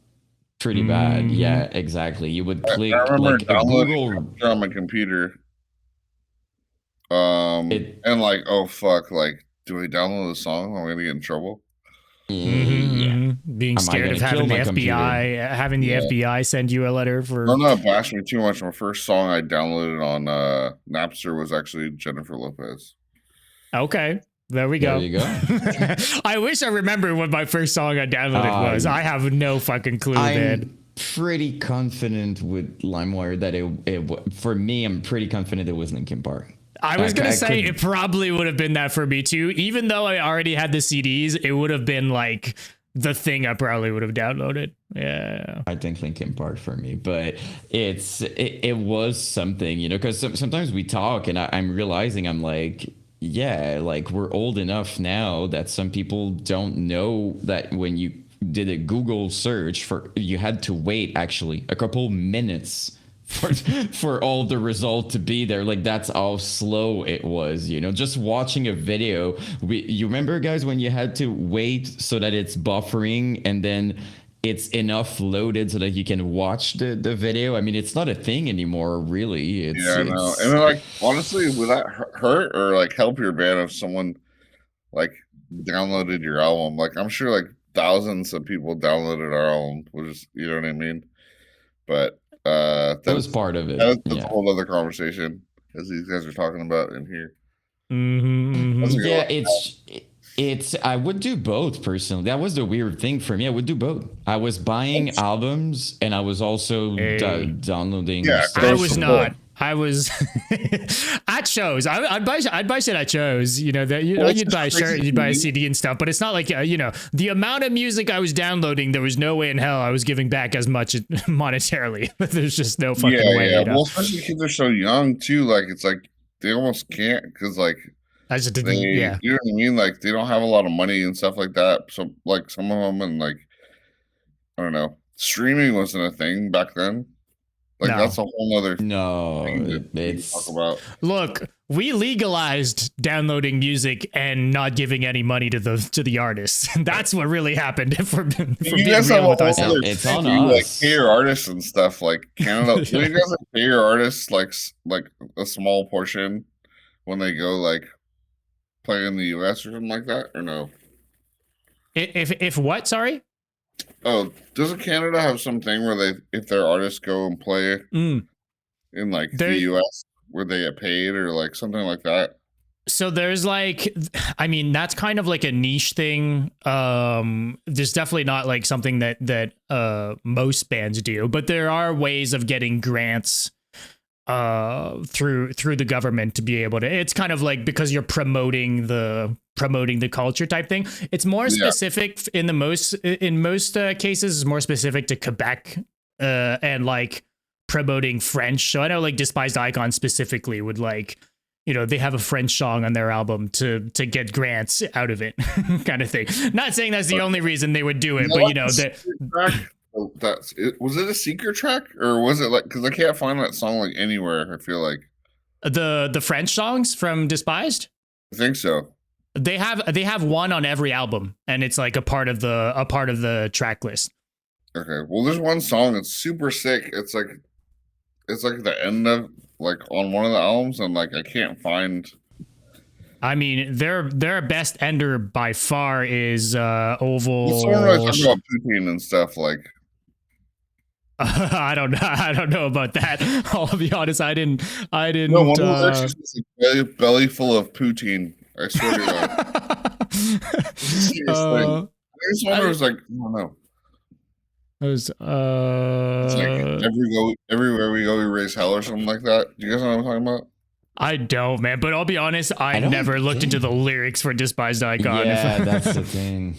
pretty bad. Yeah, exactly. You would click I remember like a downloading Google. it on my computer. It- And like, oh fuck, like, do I download the song? I'm gonna get in trouble. Yeah. Being Am I scared gonna of having kill the my FBI having the FBI send you a letter for I'm not bashing me too much. My first song I downloaded on Napster was actually Jennifer Lopez. Okay. There we go. There you go. I wish I remember what my first song I downloaded was. I have no fucking clue, man. I'm pretty confident with LimeWire that for me, I'm pretty confident it was Linkin Park. I was going to say could- it probably would have been that for me too. Even though I already had the CDs, it would have been like the thing I probably would have downloaded. Yeah. I think Linkin Park for me, but it was something, because sometimes we talk and I'm realizing I'm like, yeah, like we're old enough now that some people don't know that when you did a Google search you had to wait actually a couple minutes for all the result to be there. Like that's how slow it was, just watching a video. You remember, guys, when you had to wait so that it's buffering and then it's enough loaded so that you can watch the video? I mean, it's not a thing anymore, really. Yeah, I know. And then, like, honestly, would that hurt or like help your band if someone like downloaded your album? Like, I'm sure like thousands of people downloaded our album, which is, you know what I mean? But that was part of it. That's a whole other conversation, as these guys are talking about in here. Yeah, it's I would do both personally. That was the weird thing for me. I would do both. I was buying albums and I was also downloading. Yeah, stuff. I was not. I was at shows. I'd buy shit at shows. You'd buy a shirt, you'd buy a CD and stuff. But it's not like the amount of music I was downloading. There was no way in hell I was giving back as much monetarily. There's just no fucking way. Yeah. Well, especially kids are so young too. Like it's like they almost can't because like that's just you know what I mean. Like they don't have a lot of money and stuff like that. So like some of them and like I don't know, streaming wasn't a thing back then. Like No. that's a whole other No, thing that we can talk it's about. Look, we legalized downloading music and not giving any money to the artists. That's what really happened. For being You guys have a real with whole ourselves. other It's thing. on You like us. pay your artists and stuff. Like Canada, Yeah. do you guys like pay your artists like a small portion when they go like play in the U.S. or something like that, or no? If what? Sorry. Oh, doesn't Canada have something where they, if their artists go and play Mm. in like There- the U.S. where they get paid or like something like that? So there's like, I mean, that's kind of like a niche thing. There's definitely not like something that most bands do, but there are ways of getting grants through the government to be able to. It's kind of like because you're promoting the culture type thing. It's more specific in most cases. It's more specific to Quebec and like promoting French. So I know like Despised Icon specifically would like, you know, they have a French song on their album to get grants out of it, kind of thing. Not saying that's the only reason they would do it, but you know that. That's it. Was it a secret track or was it like, because I can't find that song like anywhere? I feel like The French songs from Despised. I think so. They have one on every album, and it's like a part of the track list. Okay, well, there's one song that's super sick. It's like the end of like on one of the albums, and like I can't find. I mean, their best ender by far is Oval. What's the one where I talk about Putin and stuff like? I don't know about that. I'll be honest. I didn't. No, one was actually just a belly full of poutine. I swear to God. It's a serious thing. There's one where it was like, I don't know. It was It's like everywhere we go, we raise hell or something like that. Do you guys know what I'm talking about? I don't, man. But I'll be honest. I don't never looked into think- the lyrics for Despised Icon. Yeah, that's the thing.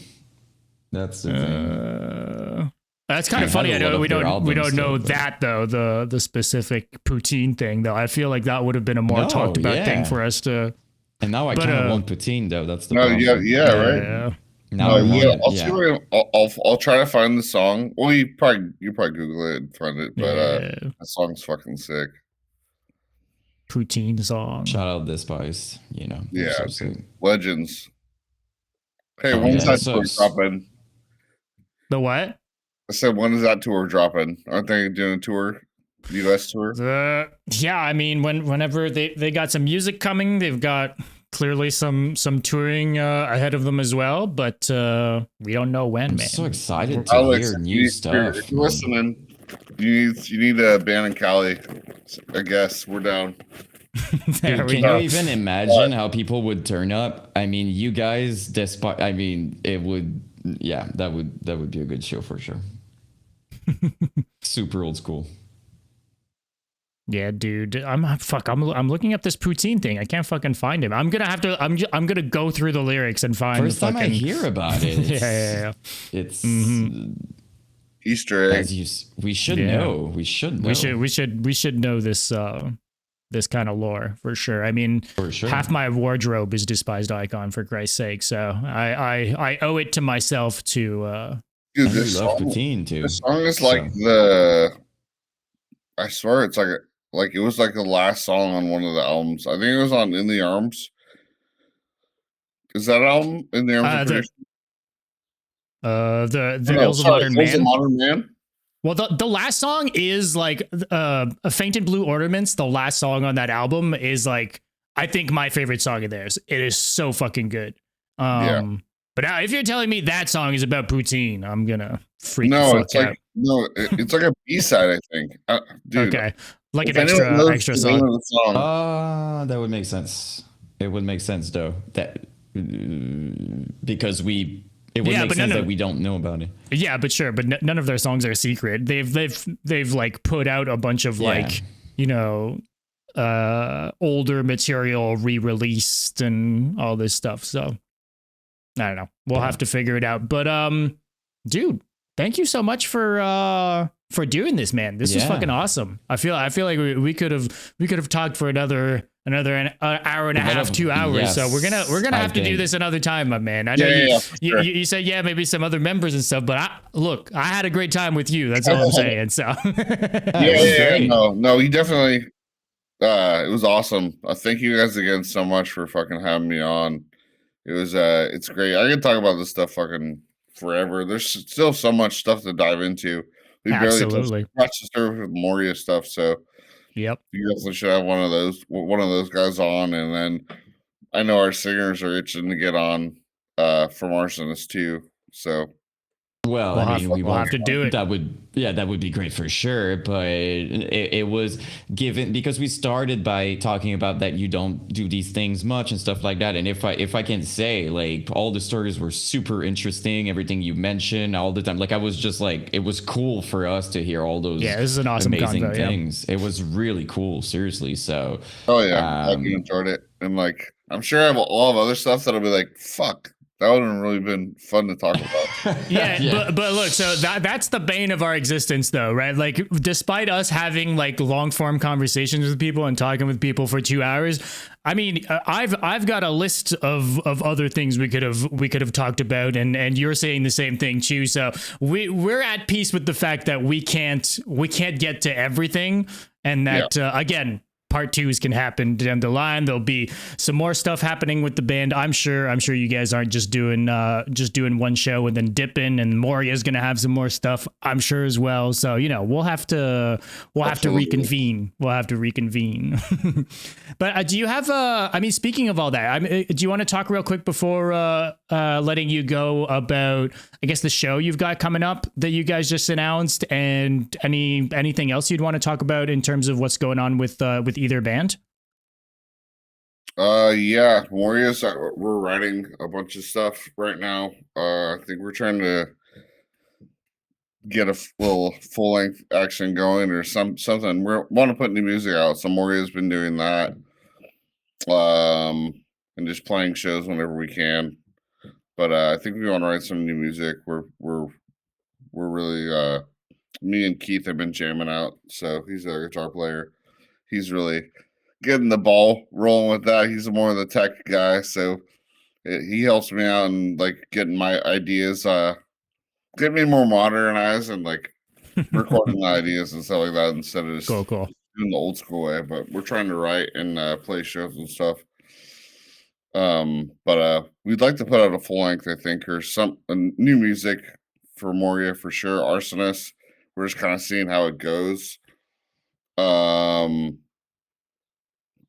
That's the thing. That's kind of I've funny. had I a lot know of we their don't albums, know though, that though, the specific poutine thing though. I feel like that would have been a more No, talked about yeah. thing for us to. And now I But, kind of want poutine though. That's the No, problem. yeah, right. Yeah. Now I want yeah, it. I'll see what I'll try to find the song. Well, you probably Google it and find it, but Yeah. that song's fucking sick. Poutine song. Shout out Despised. You know. Yeah, so sick. Legends. Hey, Oh, when's yeah, that so- tour dropping? The what? I said, when is that tour dropping? Aren't they doing a tour? US tour? Yeah, I mean, whenever they got some music coming, they've got clearly some touring ahead of them as well, but we don't know when, I'm man. so excited to Alex, hear new stuff. if you're listening, you need a band in Cali. I guess we're down. There Dude, we can go. you even imagine how people would turn up? I mean, you guys, despite, I mean, it would, yeah, that would be a good show for sure. Super old school. Yeah, dude. I'm looking up this poutine thing. I can't fucking find him. I'm gonna go through the lyrics and find First the time I fucking. hear about it. Yeah. It's Easter egg. we should Yeah. know. We should know. We should know this this kind of lore for sure. I mean, For sure. half my wardrobe is Despised Icon, for Christ's sake. So I owe it to myself to. Dude, And we this love song, poutine too. this song is like I swear it's like it was like the last song on one of the albums. I think it was on In the Arms. Is that album In the Arms? The Ills of Modern Man. Modern Man. Well, the last song is like a Faint in Blue Ornaments. The last song on that album is like, I think, my favorite song of theirs. It is so fucking good. But now if you're telling me that song is about poutine, I'm gonna freak the fuck It's out. like it's like a B-side, I think. Dude, Okay, like an if anyone knows extra the name song. of the song, That would make sense. It would make sense though. That because it would Yeah, make but sense none that of- we don't know about it. Yeah, but sure, but none of their songs are secret. They've like put out a bunch of like, you know, older material re-released and all this stuff. So I don't know. We'll have to figure it out. But dude, thank you so much for doing this, man. This was Yeah. fucking awesome. I feel like we could have talked for another hour and a half, 2 hours. So we're gonna have to do this another time, my man. I know you said maybe some other members and stuff, but I had a great time with you. That's all I'm saying. So no, he definitely. It was awesome. Thank you guys again so much for fucking having me on. It was it's great. I can talk about this stuff fucking forever. There's still so much stuff to dive into. We barely touched the surface with Moria stuff, so yep. You definitely should have one of those guys on, and then I know our singers are itching to get on from Arsonists too. So well, we'll have to do it. That would be great for sure. But it was given because we started by talking about that you don't do these things much and stuff like that. And if I can say, like, all the stories were super interesting, everything you mentioned all the time. Like, I was just like, it was cool for us to hear all those. Yeah, this is an awesome amazing things. Yeah. It was really cool, seriously. So I enjoyed it, and like I'm sure I have a lot of other stuff that'll be like, fuck. That would have really been fun to talk about. yeah. But look, so that's the bane of our existence, though, right? Like, despite us having like long form conversations with people and talking with people for 2 hours, I mean, I've got a list of other things we could have talked about, and you're saying the same thing too. So we're at peace with the fact that we can't get to everything, and that again. Part twos can happen down the line. There'll be some more stuff happening with the band. I'm sure you guys aren't just doing one show and then dipping, and Moria is going to have some more stuff, I'm sure, as well. So, we'll have to reconvene. We'll have to reconvene. But do you have speaking of all that, do you want to talk real quick before letting you go about, I guess, the show you've got coming up that you guys just announced, and anything else you'd want to talk about in terms of what's going on with either band? Moria's we're writing a bunch of stuff right now. I think we're trying to get a little full length action going or something. We want to put new music out, so Moria's been doing that. And just playing shows whenever we can. But I think we want to write some new music. We're really me and Keith have been jamming out. So he's a guitar player. He's really getting the ball rolling with that. He's more of the tech guy, so he helps me out and like getting my ideas, getting me more modernized and like recording the ideas and stuff like that instead of just cool. doing the old school way. But we're trying to write and play shows and stuff. But we'd like to put out a full length, I think, or some new music for Moria for sure. Arsonists, we're just kind of seeing how it goes.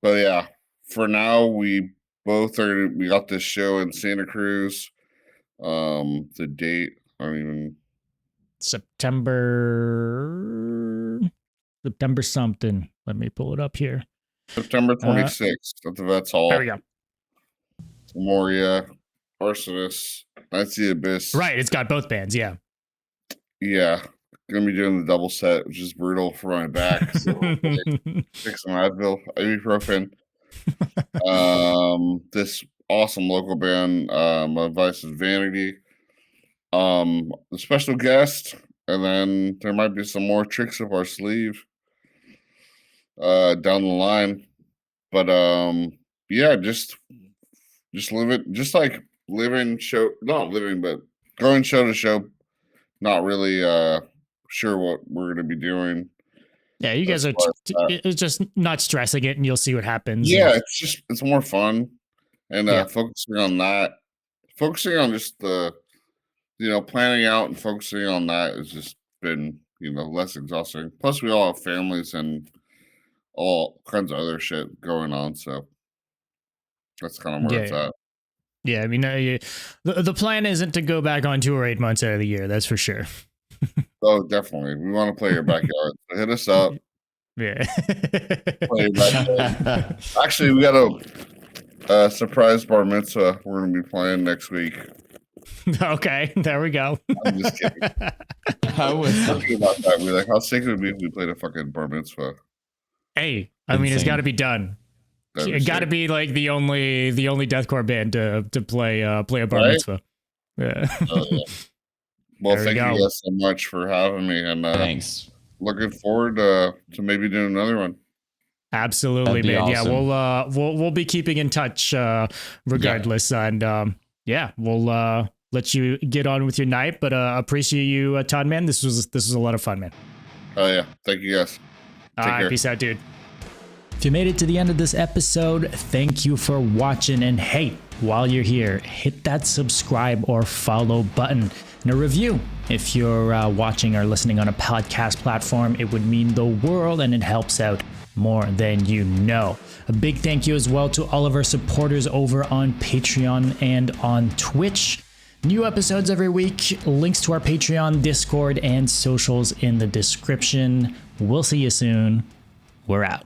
But yeah, for now we got this show in Santa Cruz. The date, I don't even September something. Let me pull it up here. September 26th at the Vets Hall. There we go. Moria, Arsonists, That's the Abyss. Right, it's got both bands, yeah. Yeah. Gonna be doing the double set, which is brutal for my back. So take some Advil, ibuprofen. This awesome local band, My Advice is Vanity. The special guest, and then there might be some more tricks up our sleeve down the line. But just living show, not living, but going show to show, not really sure what we're going to be doing. Yeah, you guys are it's just not stressing it, and you'll see what happens. Yeah, it's more fun, and focusing on just the planning out and focusing on that has just been less exhausting. Plus, we all have families and all kinds of other shit going on, so that's kind of where it's at. Yeah, I mean, the plan isn't to go back on tour 8 months out of the year. That's for sure. Oh, definitely. We want to play your backyard. So hit us up. Yeah. Play your backyard. Actually, we got a surprise bar mitzvah we're going to be playing next week. Okay, there we go. I'm just kidding. How was talking about that? We're like, how sick would it be if we played a fucking bar mitzvah? Hey, I mean, it's got to be done. It got to be like the only deathcore band to play a bar mitzvah. Yeah. Yeah. Well, thank you guys so much for having me, and thanks. Looking forward to maybe doing another one. Absolutely, That'd be man. awesome. Yeah, we'll be keeping in touch regardless, and yeah, we'll let you get on with your night. But appreciate you, Todd, man. This was a lot of fun, man. Oh yeah, thank you guys. All Take right, care. peace out, dude. If you made it to the end of this episode, thank you for watching. And hey, while you're here, hit that subscribe or follow button and a review. If you're watching or listening on a podcast platform, it would mean the world and it helps out more than you know. A big thank you as well to all of our supporters over on Patreon and on Twitch. New episodes every week, links to our Patreon, Discord, and socials in the description. We'll see you soon. We're out.